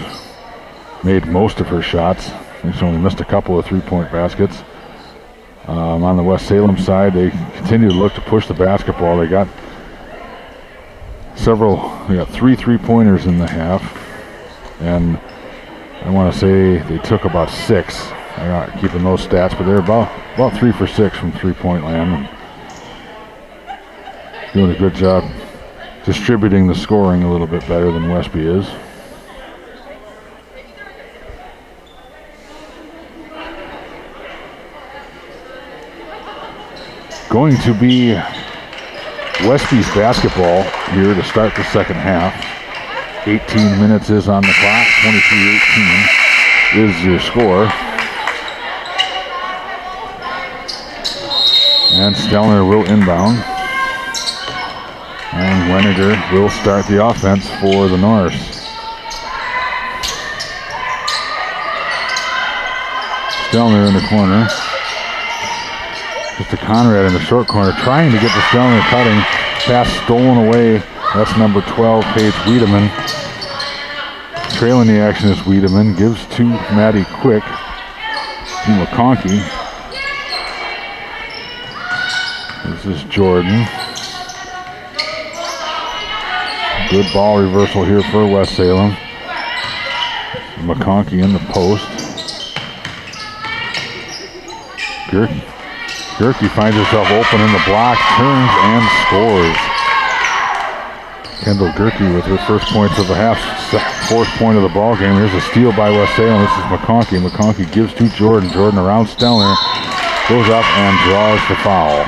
made most of her shots. She's only missed a couple of 3-point baskets. On the West Salem side, they continue to look to push the basketball. They got 3 3-pointers in the half. And I want to say they took about 6. I'm not keeping those stats, but they're about 3 for 6 from 3-point land. And doing a good job distributing the scoring a little bit better than Westby is. Going to be Westby's basketball here to start the second half. 18 minutes is on the clock. 23-18 is your score. And Stelner will inbound. And Weniger will start the offense for the Norse. Stelner in the corner. Just to Conrad in the short corner, trying to get to Stelner, cutting. Pass stolen away. That's number 12, Paige Wiedemann. Trailing the action is Wiedemann. Gives to Maddie Quick. To McConkey. This is Jordan. Good ball reversal here for West Salem. McConkey in the post. Gerke finds herself open in the block, turns and scores. Kendall Gerke with her first points of the half, 4th point of the ball game. Here's a steal by West Salem. This is McConkey. McConkey gives to Jordan. Jordan around Stelner, goes up and draws the foul.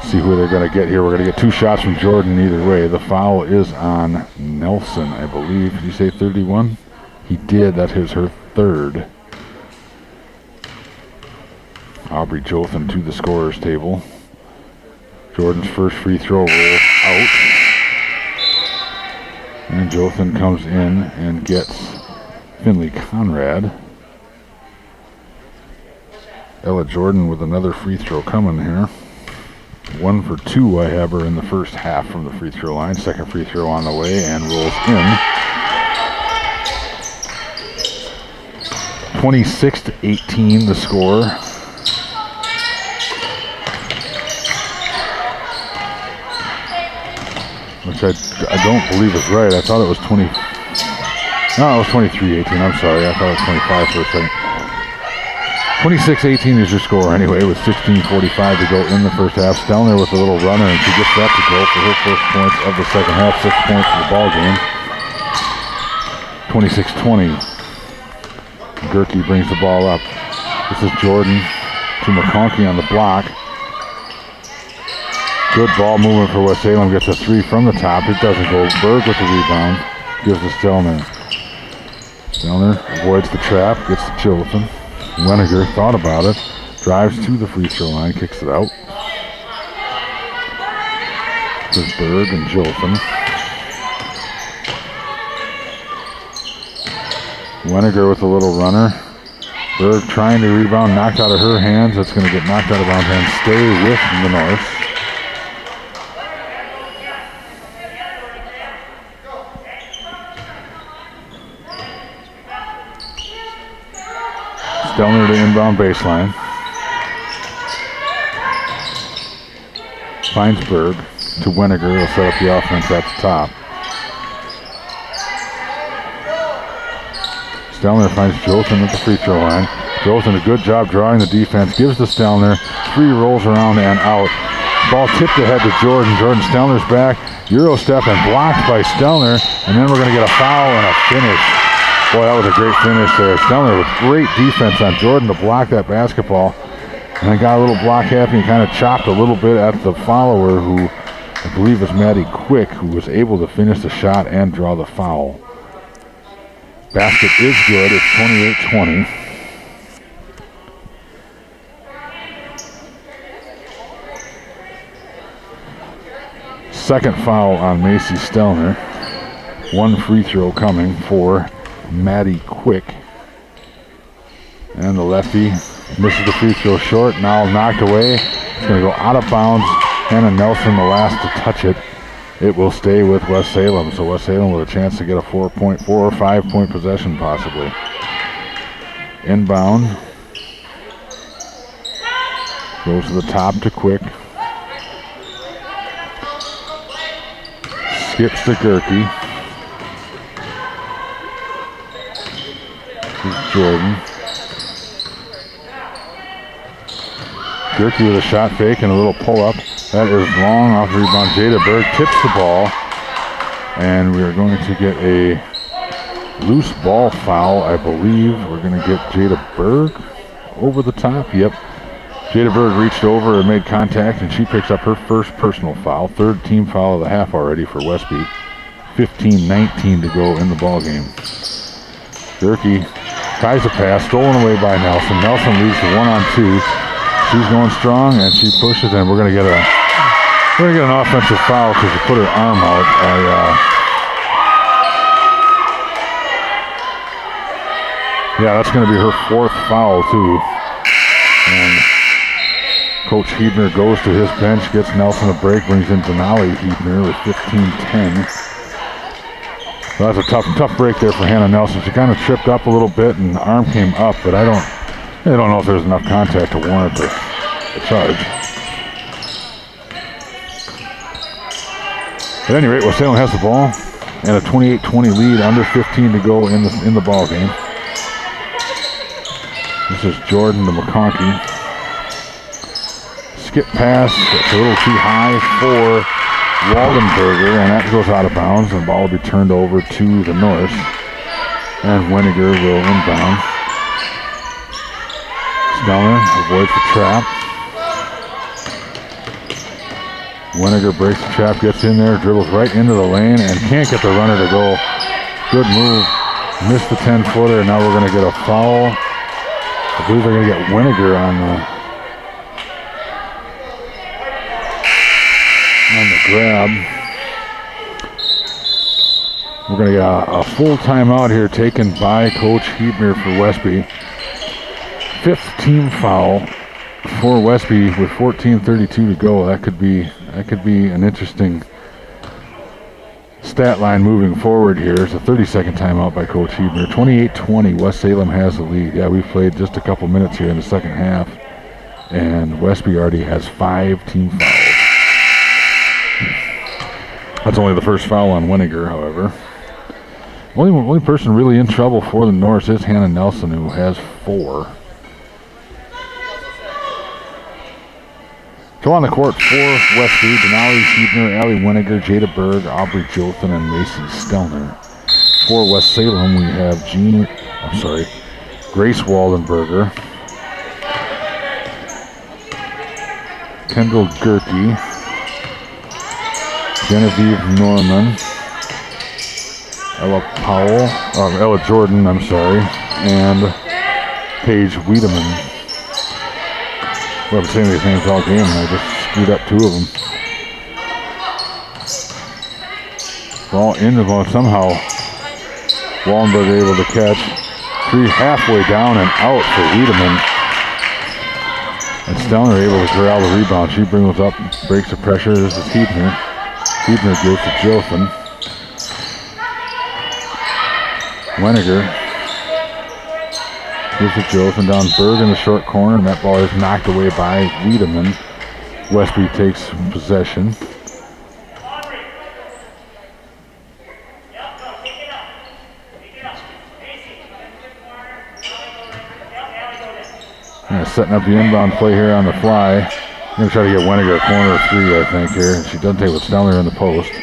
See who they're going to get here. We're going to get 2 shots from Jordan either way. The foul is on Nelson, I believe. Did you say 31? He did. That is her 3rd. Aubrey Jothan to the scorer's table. Jordan's first free throw rolls out. And Jothan comes in and gets Finley Conrad. Ella Jordan with another free throw coming here. 1 for 2 I have her in the first half from the free throw line. Second free throw on the way and rolls in. 26-18 the score. Which I don't believe is right. I thought it was 20. No, it was 23-18. I'm sorry. I thought it was 25 for a second. 26-18 is your score anyway, with 16:45 to go in the first half. Stelner with a little runner, and she gets that to go for her first points of the second half. 6 points for the ball game. 26-20. Gerke brings the ball up. This is Jordan to McConkey on the block. Good ball movement for West Salem. Gets a 3 from the top. It doesn't go. Berg with the rebound. Gives to Stelner. Stelner avoids the trap. Gets to Jothan. Weniger thought about it. Drives to the free throw line. Kicks it out. This is Berg and Jothan. Weniger with a little runner. Berg trying to rebound. Knocked out of her hands. That's going to get knocked out of bounds and stay with the North. Stelner to inbound baseline. finds Berg to Weniger. He'll set up the offense at the top. Stelner finds Jothan at the free throw line. Jothan, a good job drawing the defense, gives to Stelner. 3 rolls around and out. Ball tipped ahead to Jordan. Jordan Stelner's back. Euro step and blocked by Stelner. And then we're going to get a foul and a finish. Boy, that was a great finish there. Stelner with great defense on Jordan to block that basketball. And then got a little block happy and kind of chopped a little bit at the follower, who I believe is Matty Quick, who was able to finish the shot and draw the foul. Basket is good. It's 28-20. Second foul on Macy Stelner. 1 free throw coming for Matty Quick. And the lefty misses the free throw short. Now knocked away. It's going to go out of bounds. Hannah Nelson, the last to touch it. It will stay with West Salem. So West Salem with a chance to get a 4 or 5 point possession possibly. Inbound. Goes to the top to Quick. Skips to Gerke. Here's Jordan. Gerke with a shot fake and a little pull-up. That is long off the rebound. Jada Berg tips the ball. And we are going to get a loose ball foul, I believe. We're going to get Jada Berg over the top. Yep. Jada Berg reached over and made contact, and she picks up her first personal foul. 3rd team foul of the half already for Westby. 15-19 to go in the ball game. Gerke tries a pass, stolen away by Nelson. Nelson leads to 1-on-2. She's going strong, and she pushes, and we're going to get an offensive foul because she put her arm out. Yeah, that's going to be her 4th foul too. And Coach Hebner goes to his bench, gets Nelson a break, brings in Denali Hebner with 15-10. So that's a tough break there for Hannah Nelson. She kind of tripped up a little bit, and the arm came up, but I don't know if there's enough contact to warrant the charge. At any rate, West Salem has the ball and a 28-20 lead, under 15 to go in the ball game. This is Jordan to McConkey. Skip pass, it's a little too high for Waldenberger, and that goes out of bounds. The ball will be turned over to the North, and Weniger will inbound. Stelner avoids the trap. Weniger breaks the trap, gets in there, dribbles right into the lane, and can't get the runner to go. Good move. Missed the 10-footer, and now we're going to get a foul. I believe they're going to get Weniger on the grab. We're going to get a full timeout here taken by Coach Hebner for Westby. 5th team foul for Westby with 14:32 to go. That could be an interesting stat line moving forward here. It's a 30-second timeout by Coach Hebner. 28-20, West Salem has the lead. Yeah, we've played just a couple minutes here in the second half, and Westby already has 5 team fouls. That's only the first foul on Weniger, however. Only person really in trouble for the Norse is Hannah Nelson, who has 4. So on the court for Westby, Denali Hebner, Allie Weniger, Jada Berg, Aubrey Jothan, and Macy Stelner. For West Salem, we have Grace Waldenberger, Kendall Gerke, Genevieve Norman, Ella Jordan, and Paige Wiedemann. Well, I've been saying these names all game, and I just screwed up 2 of them. Ball in the ball. Somehow, Wallenberg able to catch. 3 halfway down and out for Wiedemann. And Stelner able to corral the rebound. She brings up, breaks the pressure. This is Hebner. Hebner gives to Jothan. Weniger gives it Jothan down Berg in the short corner, and that ball is knocked away by Wiedemann. Westby takes possession. Setting up the inbound play here on the fly. Going to try to get Weniger a corner 3, I think, here. She doesn't take with Stelner in the post.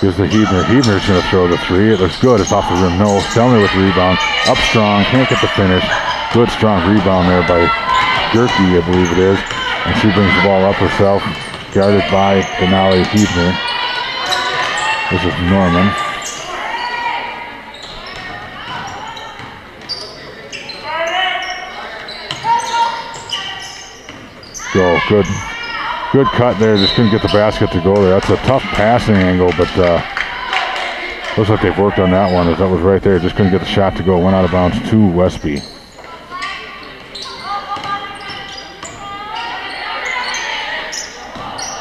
Gives to Hebner. Hebner's going to throw the 3. It looks good. It's off the rim. No. Stelner with the rebound. Up strong. Can't get the finish. Good, strong rebound there by Gerke, I believe it is. And she brings the ball up herself. Guarded by Denali Hebner. This is Norman. So good cut there. Just couldn't get the basket to go there. That's a tough passing angle, but looks like they've worked on that one. That was right there. Just couldn't get the shot to go. Went out of bounds to Westby.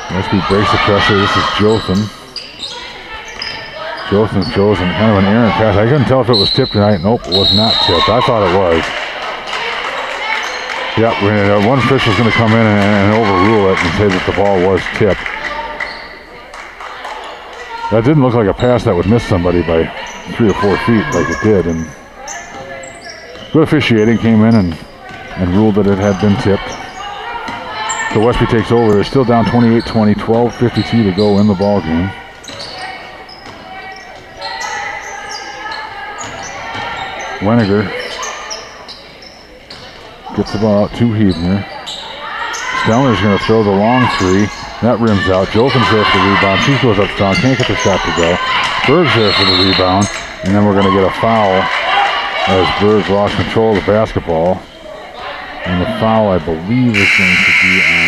Westby breaks the pressure. This is Jothan. Jothan throws kind of an errant pass. I couldn't tell if it was tipped or not. Nope, it was not tipped. I thought it was. Yep, one official's going to come in and overrule it and say that the ball was tipped. That didn't look like a pass that would miss somebody by 3 or 4 feet like it did. And good officiating came in and ruled that it had been tipped. So Westby takes over. They're still down 28-20, 12:52 to go in the ball game. Weniger gets the ball out to Hebner. Stelner's going to throw the long 3. That rims out. Jothan's there for the rebound. She goes up strong. Can't get the shot to go. Berg's there for the rebound. And then we're going to get a foul as Berg lost control of the basketball. And the foul, I believe, is going to be on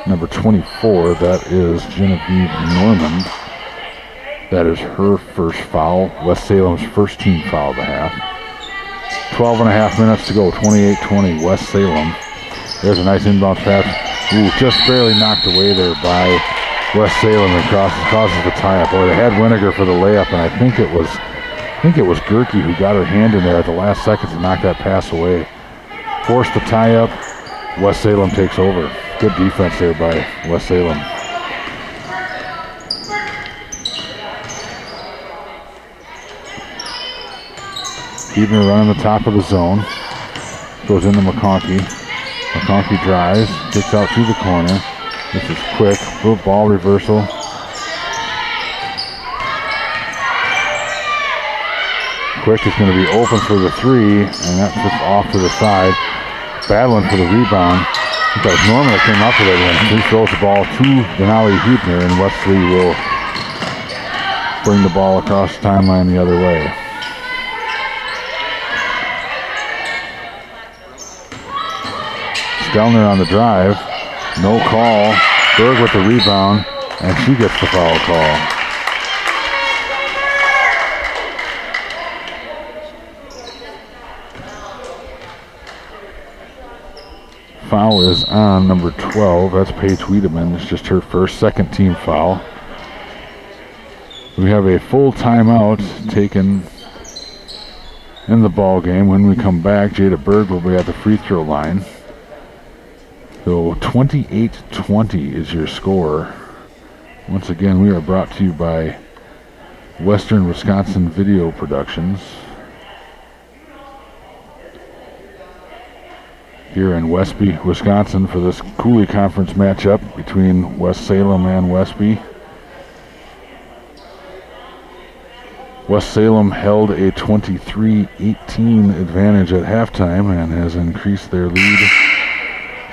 number 24. That is Genevieve Norman. That is her first foul. West Salem's first team foul of the half. 12 and a half minutes to go. 28-20, West Salem. There's a nice inbound pass. Ooh, just barely knocked away there by West Salem and causes the tie-up. Boy, they had Weniger for the layup, and I think it was Gerke who got her hand in there at the last second to knock that pass away. Forced the tie-up. West Salem takes over. Good defense there by West Salem. Hebner running the top of the zone. Goes into McConkey. McConkey drives. Kicks out to the corner. This is quick. Little ball reversal. Quick is going to be open for the 3, and that's just off to the side. Battling for the rebound. I think that was Norman that came up with it, and he throws the ball to Denali Hebner, and Wesley will bring the ball across the timeline the other way. Stelner on the drive. No call. Berg with the rebound, and she gets the foul call. Foul is on number 12. That's Paige Wiedemann. It's just her second team foul. We have a full timeout taken in the ball game. When we come back, Jada Berg will be at the free throw line. So 28-20 is your score. Once again, we are brought to you by Western Wisconsin Video Productions. Here in Westby, Wisconsin, for this Cooley Conference matchup between West Salem and Westby. West Salem held a 23-18 advantage at halftime and has increased their lead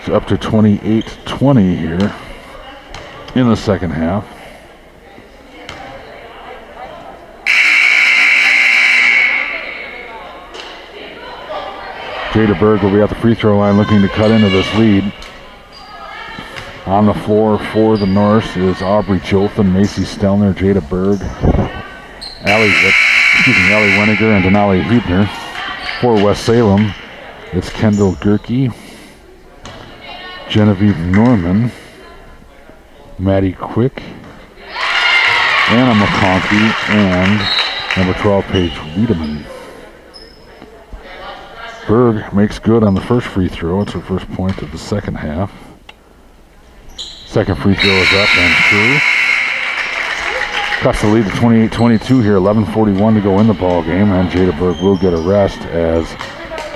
up to 28-20 here in the second half. Jada Berg will be at the free throw line looking to cut into this lead. On the floor for the Norse is Aubrey Jothan, Macy Stelner, Jada Berg, Allie Weniger, and Denali Hebner. For West Salem, it's Kendall Gerke, Genevieve Norman, Maddie Quick, Anna McConkey, and number 12, Paige Wiedemann. Berg makes good on the first free throw. It's her first point of the second half. Second free throw is up and through. Cuts the lead to 28-22 here, 11:41 to go in the ball game, and Jada Berg will get a rest as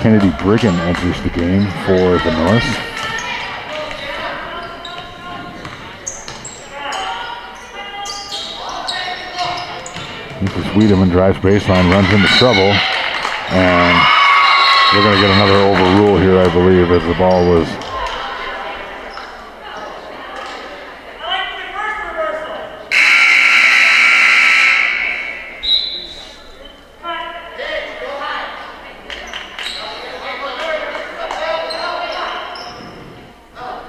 Kennedy Brigham enters the game for the North. Mrs. Wiedemann drives baseline, runs into trouble, and we're going to get another overrule here, I believe, as the ball was.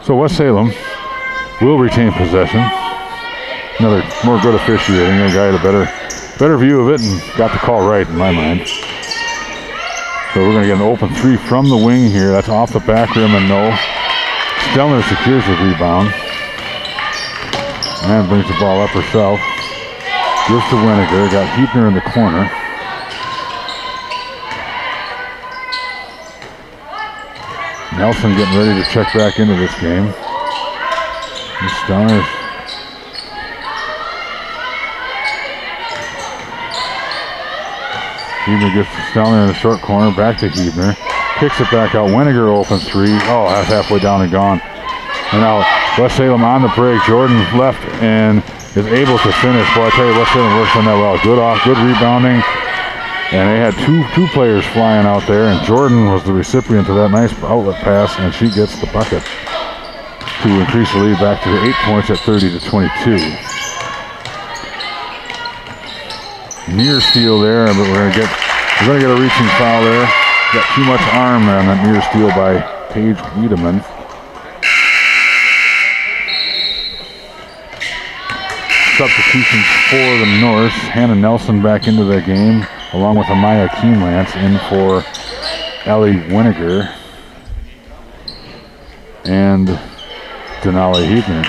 So West Salem will retain possession. Another more good officiating. A guy had a better view of it and got the call right in my mind. So we're going to get an open three from the wing here. That's off the back rim and no. Stelner secures the rebound. And brings the ball up herself. Gives to Weniger. Got Huebner in the corner. Nelson getting ready to check back into this game. And Stelner. Huebner gets to Stelner in the short corner, back to Huebner. Kicks it back out. Weniger open three. Oh, that's halfway down and gone. And now West Salem on the break. Jordan left and is able to finish. Boy, I tell you, West Salem works on that well. Good rebounding. And they had two players flying out there, and Jordan was the recipient of that nice outlet pass, and she gets the bucket to increase the lead back to 8 points at 30-22. Near steal there, but we're gonna get a reaching foul there. Got too much arm there on that near steal by Paige Wiedemann. Substitutions for the Norse. Hannah Nelson back into the game, along with Amaya Keenlance in for Ellie Weniger and Denali Huebner.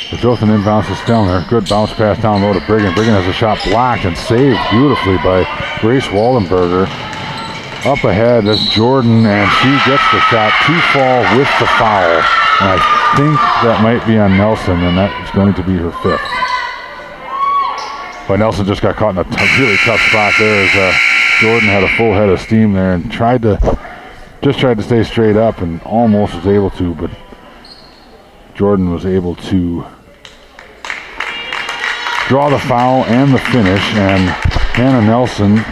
The Jothan inbounds to Stelner. Good bounce pass down low to Brigham. Brigham has a shot blocked and saved beautifully by Grace Waldenberger. Up ahead is Jordan, and she gets the shot to fall with the foul. And I think that might be on Nelson, and that is going to be her fifth. But Nelson just got caught in a really tough spot there as Jordan had a full head of steam there and tried to stay straight up and almost was able to, but Jordan was able to draw the foul and the finish, and Hannah Nelson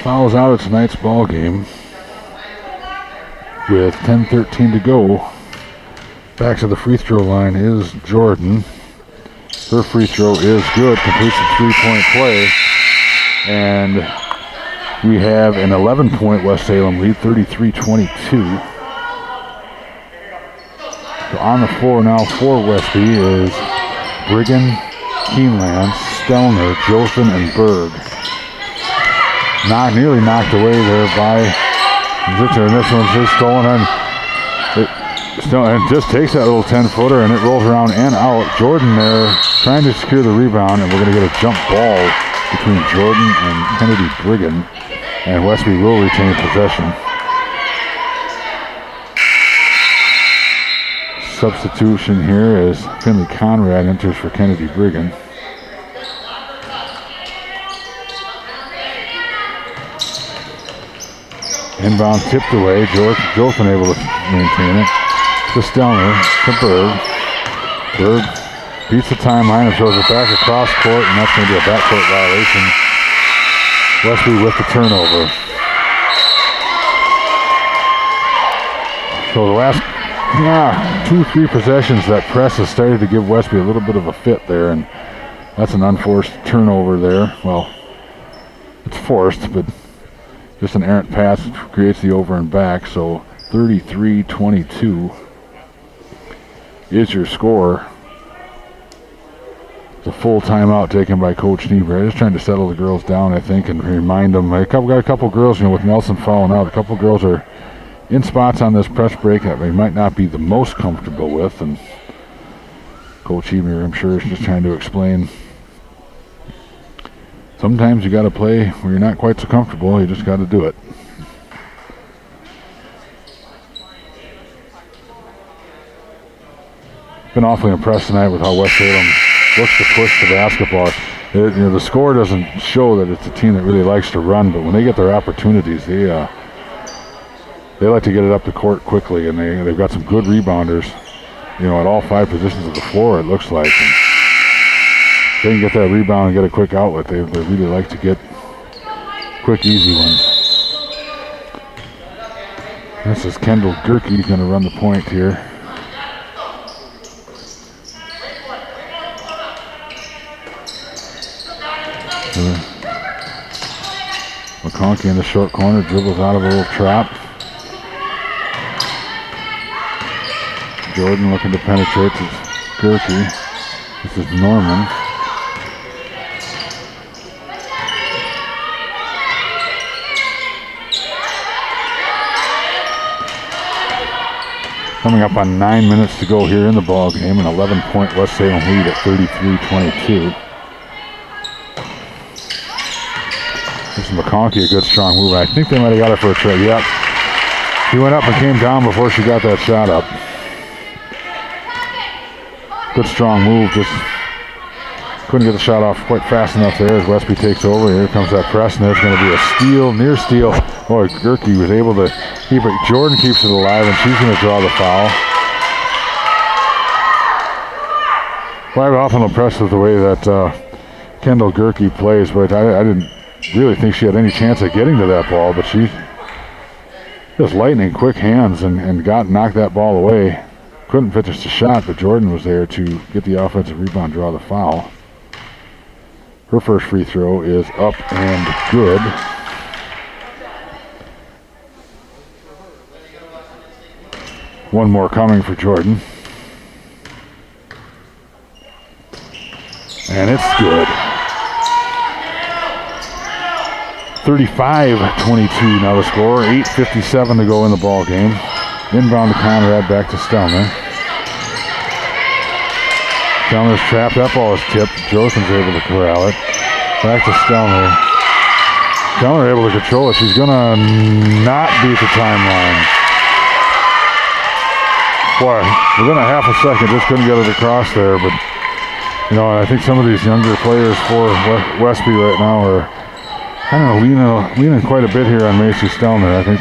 fouls out of tonight's ball game with 10:13 to go. Back to the free throw line is Jordan. Her free throw is good, completes the three-point play, and we have an 11-point West Salem lead, 33-22. So on the floor now for Westby is Brigham, Keenlance, Stelner, Jothan, and Berg. Nearly knocked away there by Victor, and this one's just stolen, and just takes that little 10-footer and it rolls around and out. Jordan there trying to secure the rebound, and we're going to get a jump ball between Jordan and Kennedy Brigham, and Westby will retain possession. Substitution here as Finley Conrad enters for Kennedy Brigham. Inbound tipped away. Jothan able to maintain it. To Stelner, to Berg. Berg beats the timeline and throws it back across court, and that's going to be a backcourt violation. Westby with the turnover. So the last 2-3 possessions, that press has started to give Westby a little bit of a fit there, and that's an unforced turnover there. Well, it's forced, but just an errant pass creates the over and back, so 33-22 is your score. It's a full timeout taken by Coach Niebuhr. Just trying to settle the girls down, I think, and remind them. Got a couple girls, with Nelson falling out, a couple girls are in spots on this press break that they might not be the most comfortable with, and Coach Niebuhr, I'm sure, is just trying to explain. Sometimes you got to play where you're not quite so comfortable. You just got to do it. been awfully impressed tonight with how West Salem looks to push the basketball. The score doesn't show that it's a team that really likes to run, but when they get their opportunities, they like to get it up the court quickly, and they've got some good rebounders, at all 5 positions of the floor, it looks like. And if they can get that rebound and get a quick outlet, they really like to get quick, easy ones. This is Kendall Gerke going to run the point here. McConkey in the short corner, dribbles out of a little trap. Jordan looking to penetrate to Gerke. This is Norman. Coming up on 9 minutes to go here in the ball game, an 11-point West Salem lead at 33-22. This is McConkey, a good strong move. I think they might have got it for a trade. Yep. He went up and came down before she got that shot up. Good strong move. Just couldn't get the shot off quite fast enough there as Westby takes over. Here comes that press, and there's going to be a steal, near steal. Boy, Gerke was able to keep it. Jordan keeps it alive, and she's going to draw the foul. Well, I'm often impressed with the way that Kendall Gerke plays, but I didn't really think she had any chance of getting to that ball, but she just lightning quick hands and knocked that ball away. Couldn't finish the shot, but Jordan was there to get the offensive rebound, draw the foul. Her first free throw is up and good. One more coming for Jordan. And it's good. 35-22 now the score. 8:57 to go in the ball game. Inbound to Conrad, back to Stelner. Stelner's trapped. That ball is tipped. Josephn's able to corral it. Back to Stelner. Stelner able to control it. She's going to not beat the timeline. Boy, within a half a second, just couldn't get it across there. But, I think some of these younger players for Westby right now are kind of leaning quite a bit here on Macy Stelner. I think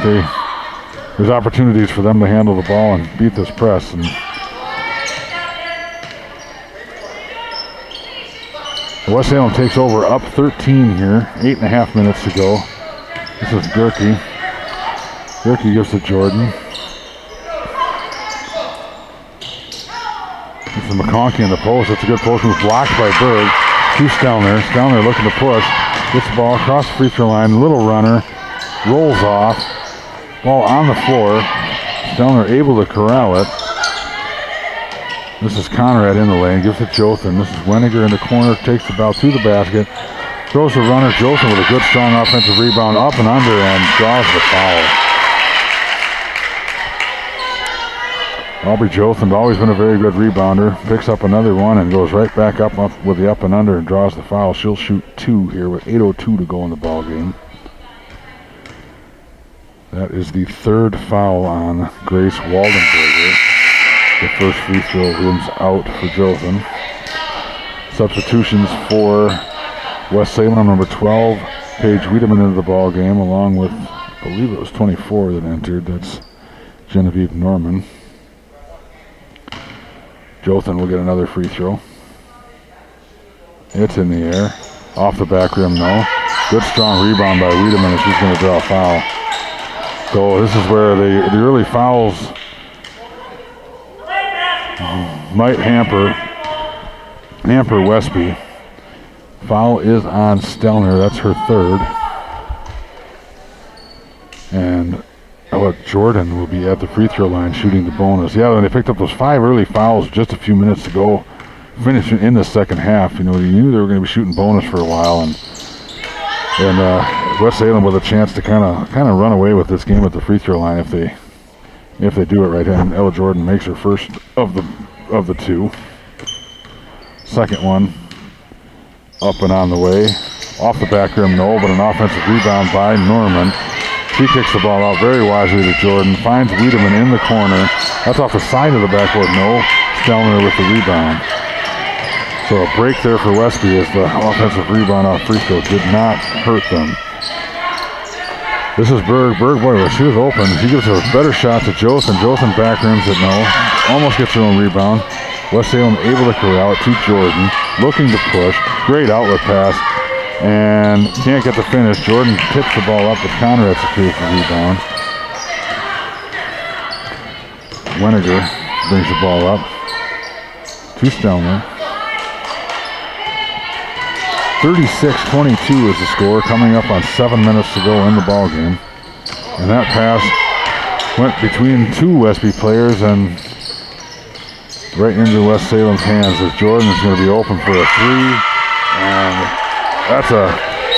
there's opportunities for them to handle the ball and beat this press. And West Salem takes over up 13 here. 8.5 minutes to go. This is Gerke. Gerke gives to Jordan. This is McConkey in the post. That's a good post move, blocked by Berg. To Stelner. Stelner looking to push. Gets the ball across the free throw line. Little runner. Rolls off. Ball on the floor. Stelner able to corral it. This is Conrad in the lane. Gives it to Jothan. This is Weniger in the corner. Takes the ball to the basket. Throws the runner. Jothan with a good strong offensive rebound. Up and under and draws the foul. Aubrey Jothan, always been a very good rebounder. Picks up another one and goes right back up with the up and under and draws the foul. She'll shoot 2 here with 8:02 to go in the ball game. That is the 3rd foul on Grace Waldenberger. The first free throw rims out for Jothan. Substitutions for West Salem, number 12, Paige Wiedemann into the ball game, along with, I believe it was 24 that entered. That's Genevieve Norman. Jothan will get another free throw. It's in the air. Off the back rim, no. Good strong rebound by Wiedemann, and she's going to draw a foul. So this is where the early fouls might hamper Westby. Foul is on Stelner. That's her 3rd. And Jordan will be at the free throw line shooting the bonus. Yeah, when they picked up those 5 early fouls just a few minutes to go, finishing in the second half, you knew they were going to be shooting bonus for a while, and West Salem with a chance to kind of run away with this game at the free throw line if they do it right. And Ella Jordan makes her first of the 2. Second one up and on the way. Off the back rim, no, but an offensive rebound by Norman. She kicks the ball out very wisely to Jordan. Finds Wiedemann in the corner. That's off the side of the backboard. No. Stelner with the rebound. So a break there for Westby as the offensive rebound off free throw did not hurt them. This is Berg. Berg, boy, well, she was open. She gives a better shot to Jothan. Jothan back rims it, no. Almost gets her own rebound. West Salem able to corral it to Jordan. Looking to push. Great outlet pass. And can't get the finish. Jordan tips the ball up, but Conrad secures the rebound. Weniger brings the ball up to Stelner. 36-22 is the score, coming up on 7 minutes to go in the ball game. And that pass went between two Westby players and right into West Salem's hands as Jordan is going to be open for a three. And that's a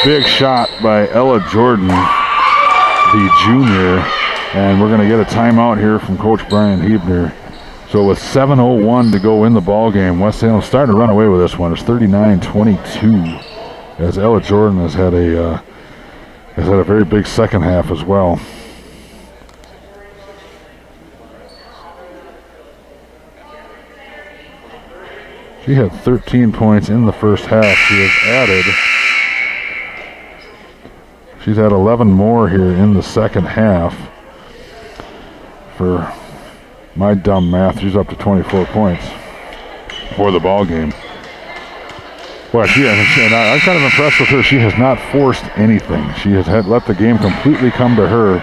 big shot by Ella Jordan, the junior. And we're going to get a timeout here from Coach Brian Hebner. So with 7:01 to go in the ball game, West Salem starting to run away with this one. It's 39-22. As Ella Jordan has had a very big second half as well. She had 13 points in the first half. She's had 11 more here in the second half. For my dumb math, she's up to 24 points for the ball game. Well, I'm kind of impressed with her. She has not forced anything. She has let the game completely come to her.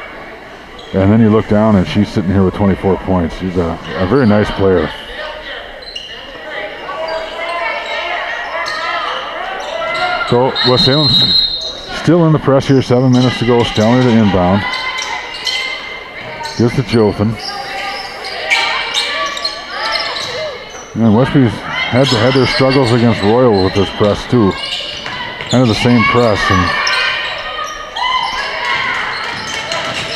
And then you look down and she's sitting here with 24 points. She's a very nice player. So West Salem's still in the press here. 7 minutes to go. Stelner to inbound. Gives to Jothan. And Westby's had their struggles against Royal with this press too. Kind of the same press, and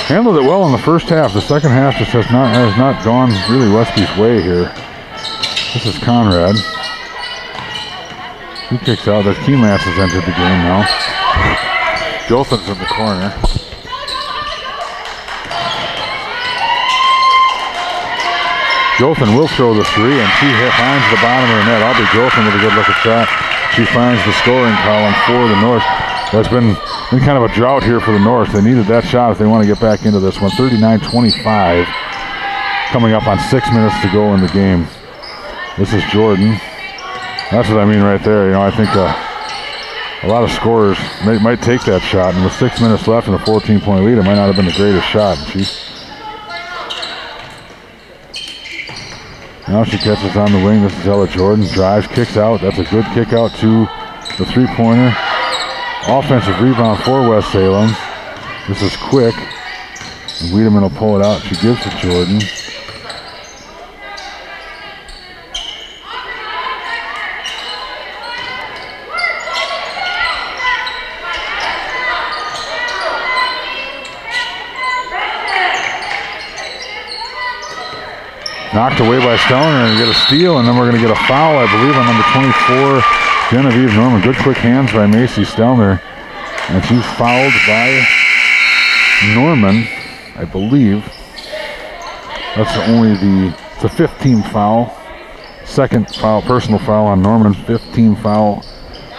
handled it well in the first half. The second half just has not gone really Westby's way here. This is Conrad. He kicks out. That Keymats has entered the game now. Jothan's in the corner. Jothan will throw the three, and she finds the bottom of the net. I'll be Jothan with a good looking shot. She finds the scoring column for the North. That's been kind of a drought here for the North. They needed that shot if they want to get back into this one. 39-25, coming up on 6 minutes to go in the game. This is Jordan. That's what I mean right there. You know, I think a lot of scorers might take that shot, and with 6 minutes left and a 14-point lead, it might not have been the greatest shot. Now she catches on the wing. This is Ella Jordan. Drives, kicks out. That's a good kick out to the three-pointer. Offensive rebound for West Salem. This is quick. And Wiedemann will pull it out. She gives to Jordan. Knocked away by Stelner and get a steal, and then we're going to get a foul, I believe, on number 24, Genevieve Norman. Good quick hands by Macy Stelner, and she's fouled by Norman, I believe. That's it's a 15 foul. Second foul, personal foul on Norman. 15 foul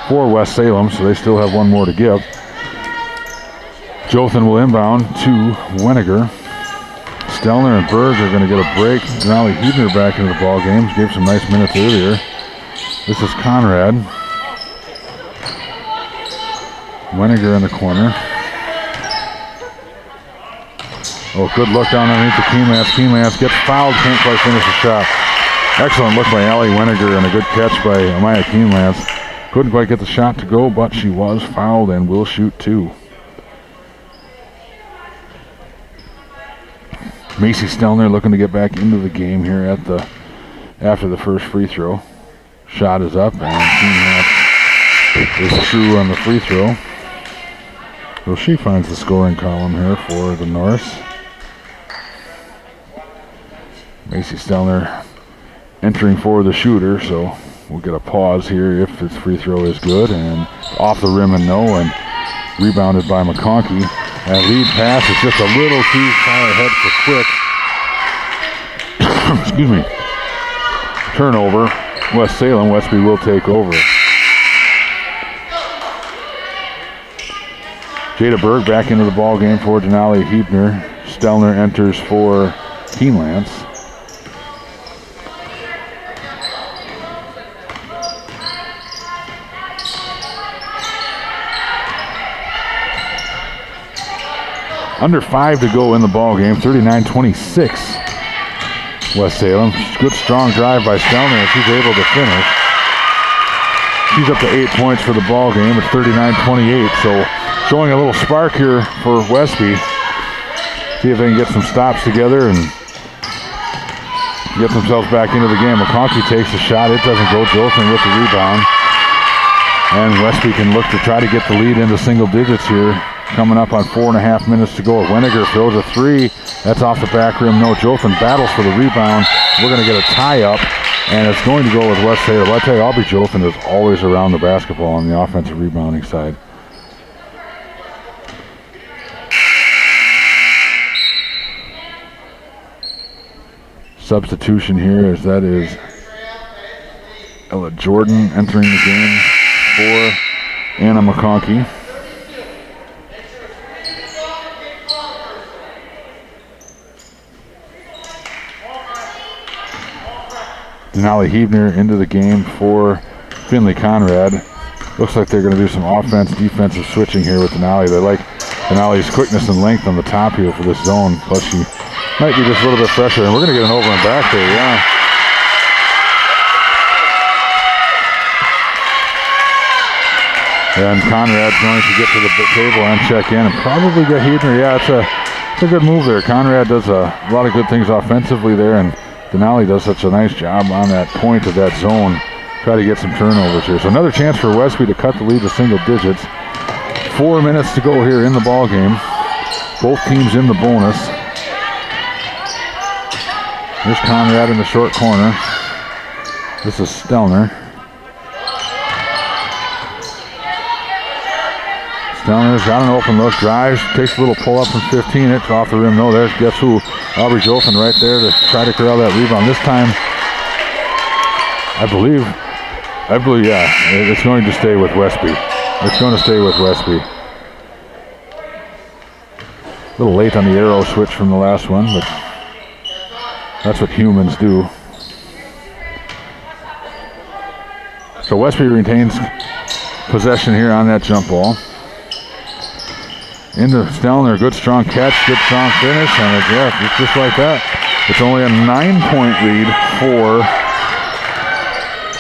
for West Salem, so they still have one more to give. Jothan will inbound to Weniger. Stelner and Berg are going to get a break. Denali Hebner back into the ball game. She gave some nice minutes earlier. This is Conrad. Weniger in the corner. Oh, good look down underneath the Keymats. Keymats gets fouled, can't quite finish the shot. Excellent look by Allie Weniger and a good catch by Amaya Keymats. Couldn't quite get the shot to go, but she was fouled and will shoot two. Macy Stelner looking to get back into the game here after the first free throw. Shot is up, and Keymats is true on the free throw. So she finds the scoring column here for the Norse. Macy Stelner entering for the shooter, so we'll get a pause here if his free throw is good, and off the rim and no, and rebounded by McConkey. That lead pass is just a little too far ahead for quick. Excuse me. Turnover. West Salem. Westby will take over. Jada Berg back into the ball game for Denali Hebner. Stelner enters for Keenlance. Under 5 to go in the ball game. 39-26. West Salem. Good strong drive by Stelner. She's able to finish. She's up to 8 points for the ball game. It's 39-28. So showing a little spark here for Westby. See if they can get some stops together and get themselves back into the game. McConkey takes a shot. It doesn't go. Jolson with the rebound. And Westby can look to try to get the lead into single digits here. Coming up on 4.5 minutes to go. Weniger throws a three. That's off the back rim. No, Jolson battles for the rebound. We're going to get a tie-up, and it's going to go with West Salem. I tell you, Aubrey Jolson is always around the basketball on the offensive rebounding side. Substitution here as that is Ella Jordan entering the game for Anna McConkey. Denali Hebner into the game for Finley Conrad. Looks like they're going to do some offense-defensive switching here with Denali. They like Denali's quickness and length on the top here for this zone. Plus she might be just a little bit fresher. And we're going to get an over and back there, yeah. And Conrad's going to get to the table and check in and probably get Hebner. Yeah, it's a good move there. Conrad does a lot of good things offensively there, and Denali does such a nice job on that point of that zone. Try to get some turnovers here. So another chance for Westby to cut the lead to single digits. 4 minutes to go here in the ball game. Both teams in the bonus. There's Conrad in the short corner. This is Stelner. Stelner's got an open look, drives, takes a little pull up from 15. It's off the rim. No, there's guess who? Aubrey Jolson right there to try to corral that rebound. This time, I believe, yeah, it's going to stay with Westby. It's going to stay with Westby. A little late on the arrow switch from the last one, but that's what humans do. So Westby retains possession here on that jump ball. Into Stelner, good strong catch, good strong finish, and it's just like that. It's only a 9-point lead for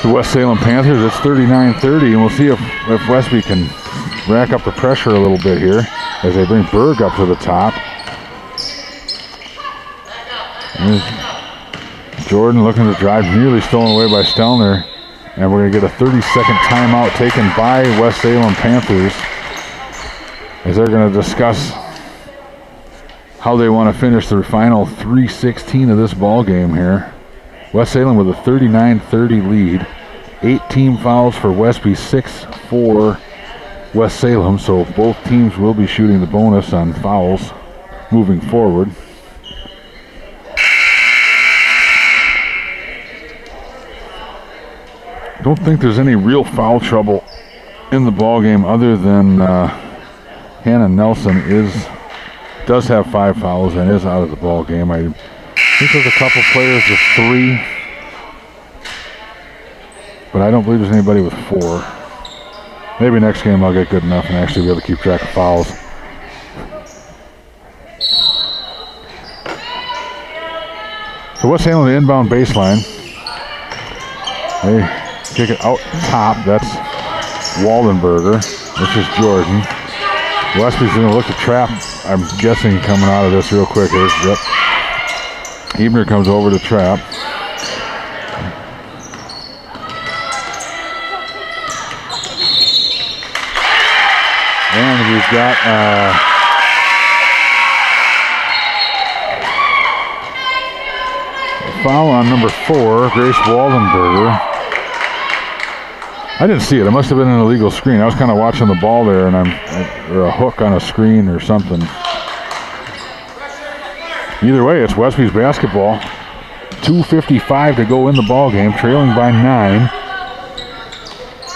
the West Salem Panthers. It's 39-30, and we'll see if Westby can rack up the pressure a little bit here as they bring Berg up to the top. There's Jordan looking to drive, nearly stolen away by Stelner, and we're going to get a 30-second timeout taken by West Salem Panthers, as they're going to discuss how they want to finish the final 3:16 of this ball game here. West Salem with a 39-30 lead. 8 team fouls for Westby, 6 for West Salem, so both teams will be shooting the bonus on fouls moving forward. Don't think there's any real foul trouble in the ball game other than Hannah Nelson does have 5 fouls and is out of the ball game. I think there's a couple players with 3, but I don't believe there's anybody with 4. Maybe next game I'll get good enough and actually be able to keep track of fouls. So West Salem, the inbound baseline. They kick it out top. That's Waldenberger. This is Jordan. Westby's going to look to trap, I'm guessing, coming out of this real quick here. Yep. Hebner comes over to trap. And we've got a foul on number 4, Grace Waldenberger. I didn't see it. It must have been an illegal screen. I was kind of watching the ball there, and or a hook on a screen or something. Either way, it's Westby's basketball. 2:55 to go in the ball game, trailing by 9.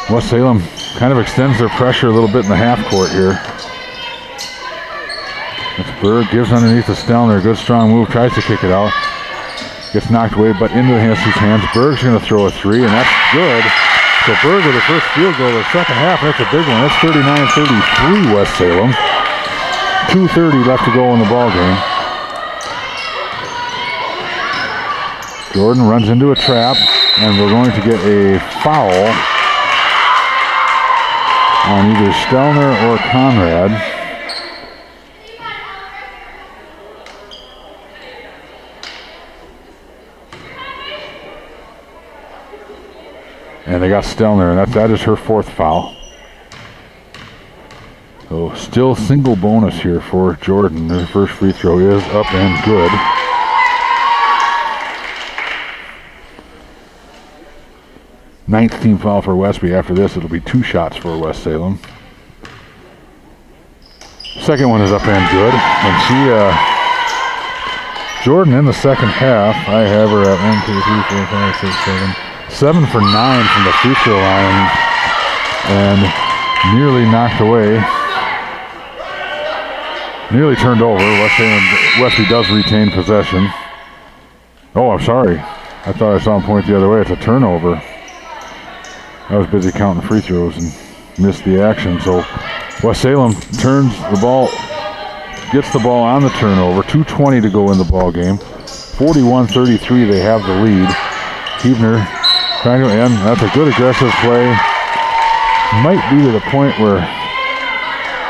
West Salem kind of extends their pressure a little bit in the half court here. That's Berg, gives underneath to Stelner. Good strong move, tries to kick it out. Gets knocked away, but into the Hennessy's hands. Berg's going to throw a three, and that's good. So Berg with the first field goal of the second half. That's a big one. That's 39-33 West Salem. 2:30 left to go in the ball game. Jordan runs into a trap, and we're going to get a foul on either Stelner or Conrad. And they got Stelner, and that is her fourth foul. So still single bonus here for Jordan. Her first free throw is up and good. Ninth team foul for Westby. After this, it'll be 2 shots for West Salem. Second one is up and good. And Jordan in the second half, I have her at 1, 2, 3, 4, 5, 6, 7. 7 for 9 from the free throw line. And nearly knocked away. Nearly turned over. Westby does retain possession. Oh, I'm sorry. I thought I saw him point the other way. It's a turnover. I was busy counting free throws and missed the action. So West Salem turns the ball, gets the ball on the turnover. 2:20 to go in the ball game. 41-33, they have the lead. Huebner trying to end. That's a good aggressive play. Might be to the point where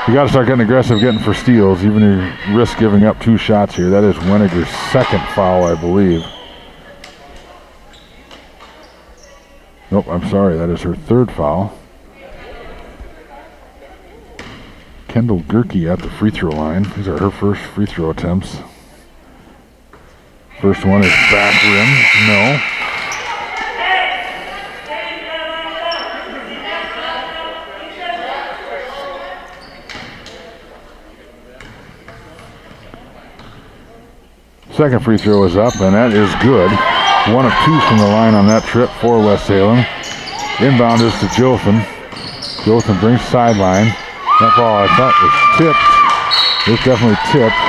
you got to start getting aggressive, getting for steals, even if you risk giving up 2 shots here. That is Weniger's second foul, I believe. Nope, I'm sorry, that is her third foul. Kendall Gerke at the free throw line. These are her first free throw attempts. First one is back rim. No. Second free throw is up, and that is good. 1 of 2 from the line on that trip for West Salem. Inbound is to Jothan. Jothan brings sideline. That ball I thought was tipped. It's definitely tipped.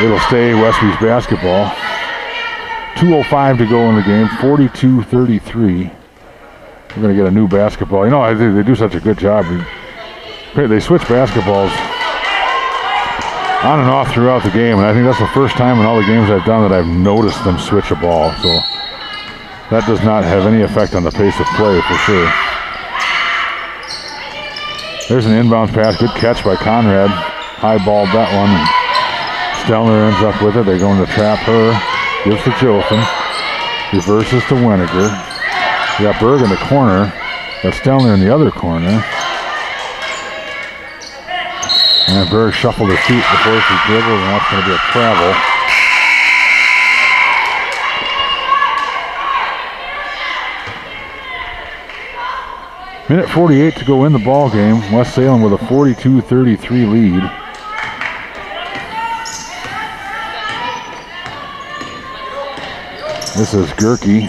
It'll stay Westby's basketball. 2:05 to go in the game. 42-33. We're going to get a new basketball. You know, they do such a good job. They switch basketballs on and off throughout the game, and I think that's the first time in all the games I've done that I've noticed them switch a ball. So that does not have any effect on the pace of play for sure. There's an inbounds pass. Good catch by Conrad. High-balled that one. And Stelner ends up with it. They're going to trap her. Gives to Jothan. Reverses to Weniger. We got Berg in the corner. Got Stelner in the other corner. And Berg shuffled her feet before she dribbled, and that's going to be a travel. Minute 48 to go in the ball game. West Salem with a 42-33 lead. This is Gerke.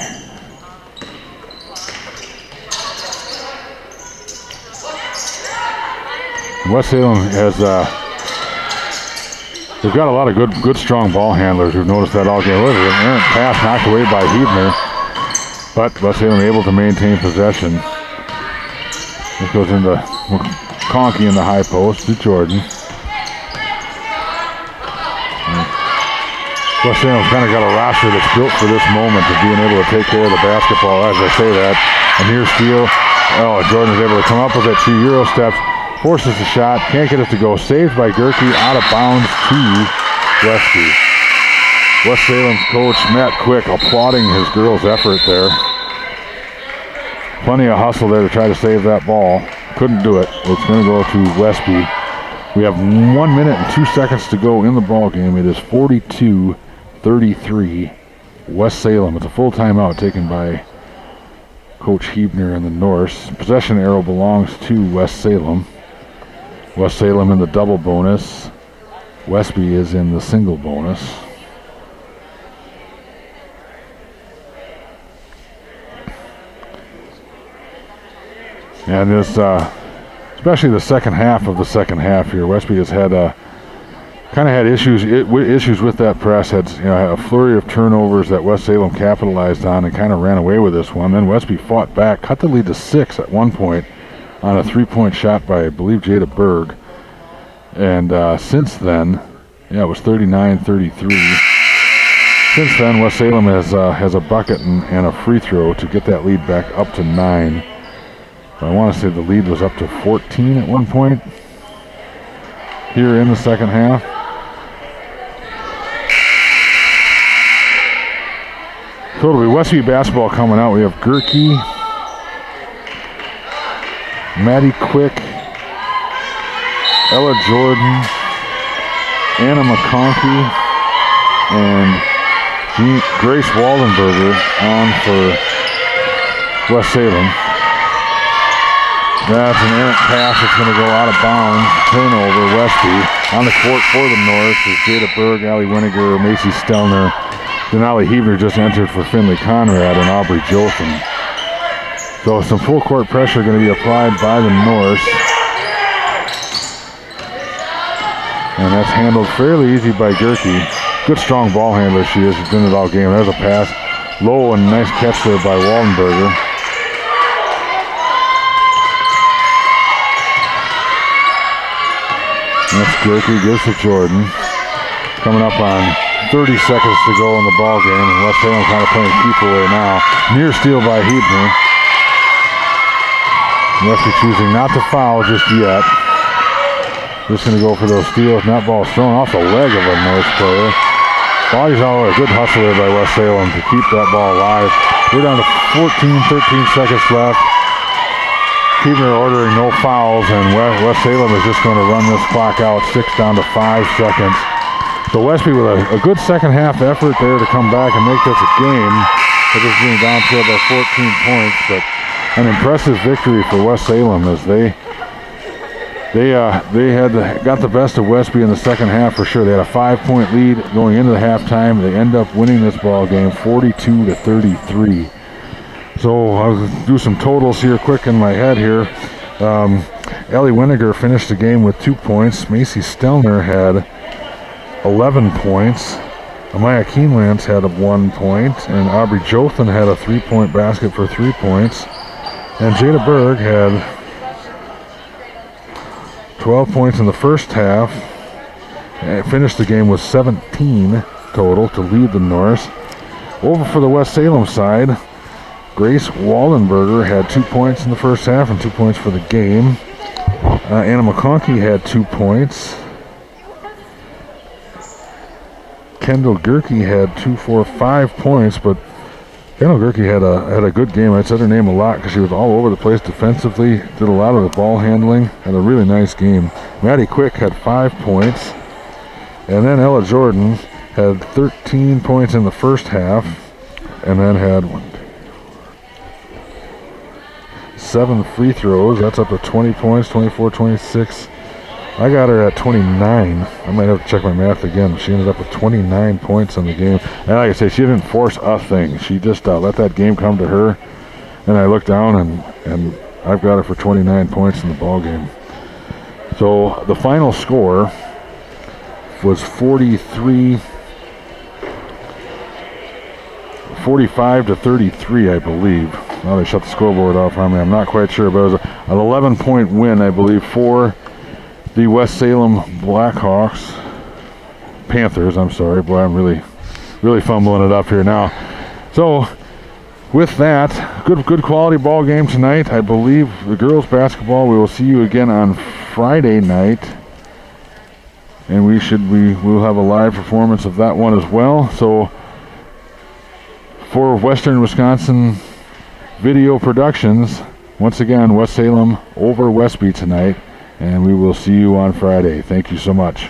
West Salem has they've got a lot of good strong ball handlers. We've noticed that all game. Look, an errant pass knocked away by Huebner, but West Salem able to maintain possession. This goes into Conkey in the high post to Jordan. West Salem's kind of got a roster that's built for this moment of being able to take care of the basketball. As I say that, and here's steal. Oh, Jordan's able to come up with it. 2 Euro steps. Forces the shot, can't get it to go. Saved by Gerke, out of bounds to Westby. West Salem's coach, Matt Quick, applauding his girls' effort there. Plenty of hustle there to try to save that ball. Couldn't do it. It's going to go to Westby. We have 1 minute and 2 seconds to go in the ball game. It is 42-33 West Salem. It's a full timeout taken by Coach Hebner in the Norse. Possession arrow belongs to West Salem. West Salem in the double bonus. Westby is in the single bonus. And this, especially the second half of the second half here, Westby has had kind of had issues with that press. Had a flurry of turnovers that West Salem capitalized on and kind of ran away with this one. Then Westby fought back, cut the lead to 6 at one point on a 3-point shot by, I believe, Jada Berg. And since then, it was 39-33. Since then, West Salem has a bucket and a free throw to get that lead back up to 9. I want to say the lead was up to 14 at one point here in the second half. So it'll be Westby basketball coming out. We have Gerke, Maddie Quick, Ella Jordan, Anna McConkey, and Grace Waldenberger on for West Salem. That's an errant pass that's going to go out of bounds. Turnover, Westby. On the court for the North is Jada Berg, Allie Winiger, Macy Stelner. Denali Hebner just entered for Finley Conrad and Aubrey Jolson. So some full court pressure going to be applied by the North. And that's handled fairly easy by Gerke. Good strong ball handler she is. She's done it all game. There's a pass. Low and nice catch there by Waldenberger. That's Gerke, gives to Jordan. Coming up on 30 seconds to go in the ball game, and West Salem kind of playing keep away now. Near steal by Hebner. Westby choosing not to foul just yet. Just going to go for those steals, and that ball's thrown off the leg of a North player. Body's all a good hustle there by West Salem to keep that ball alive. We're down to 13 seconds left. Hebner ordering no fouls, and West Salem is just going to run this clock out, 6 down to 5 seconds. So Westby with a good second half effort there to come back and make this a game. It is being down to about 14 points, but an impressive victory for West Salem as they got the best of Westby in the second half for sure. They had a 5-point lead going into the halftime. They end up winning this ball game 42-33. So I'll do some totals here quick in my head here. Allie Winiger finished the game with 2 points. Macy Stelner had 11 points. Amaya Keenlance had 1 point. And Aubrey Jothan had a 3-point basket for 3 points. And Jada Berg had 12 points in the first half. And finished the game with 17 total to lead the Norse. Over for the West Salem side, Grace Waldenberger had 2 points in the first half and 2 points for the game. Anna McConkey had 2 points. Kendall Gerke had 5 points, but Kendall Gerke had a good game. I said her name a lot because she was all over the place defensively, did a lot of the ball handling, had a really nice game. Maddie Quick had 5 points, and then Ella Jordan had 13 points in the first half, and then had 7 free throws. That's up to 20 points, 24, 26. I got her at 29. I might have to check my math again. She ended up with 29 points in the game. And like I say, she didn't force a thing. She just let that game come to her. And I looked down, and I've got her for 29 points in the ball game. So the final score was 45-33, I believe. Well, they shut the scoreboard off on me. I'm not quite sure, but it was an 11-point win, I believe, for the West Salem Panthers, I'm sorry. Boy, I'm really fumbling it up here now. So, with that, good quality ball game tonight. I believe the girls basketball, we will see you again on Friday night. And we'll have a live performance of that one as well. So, for Western Wisconsin Video Productions, once again, West Salem over Westby tonight. And we will see you on Friday. Thank you so much.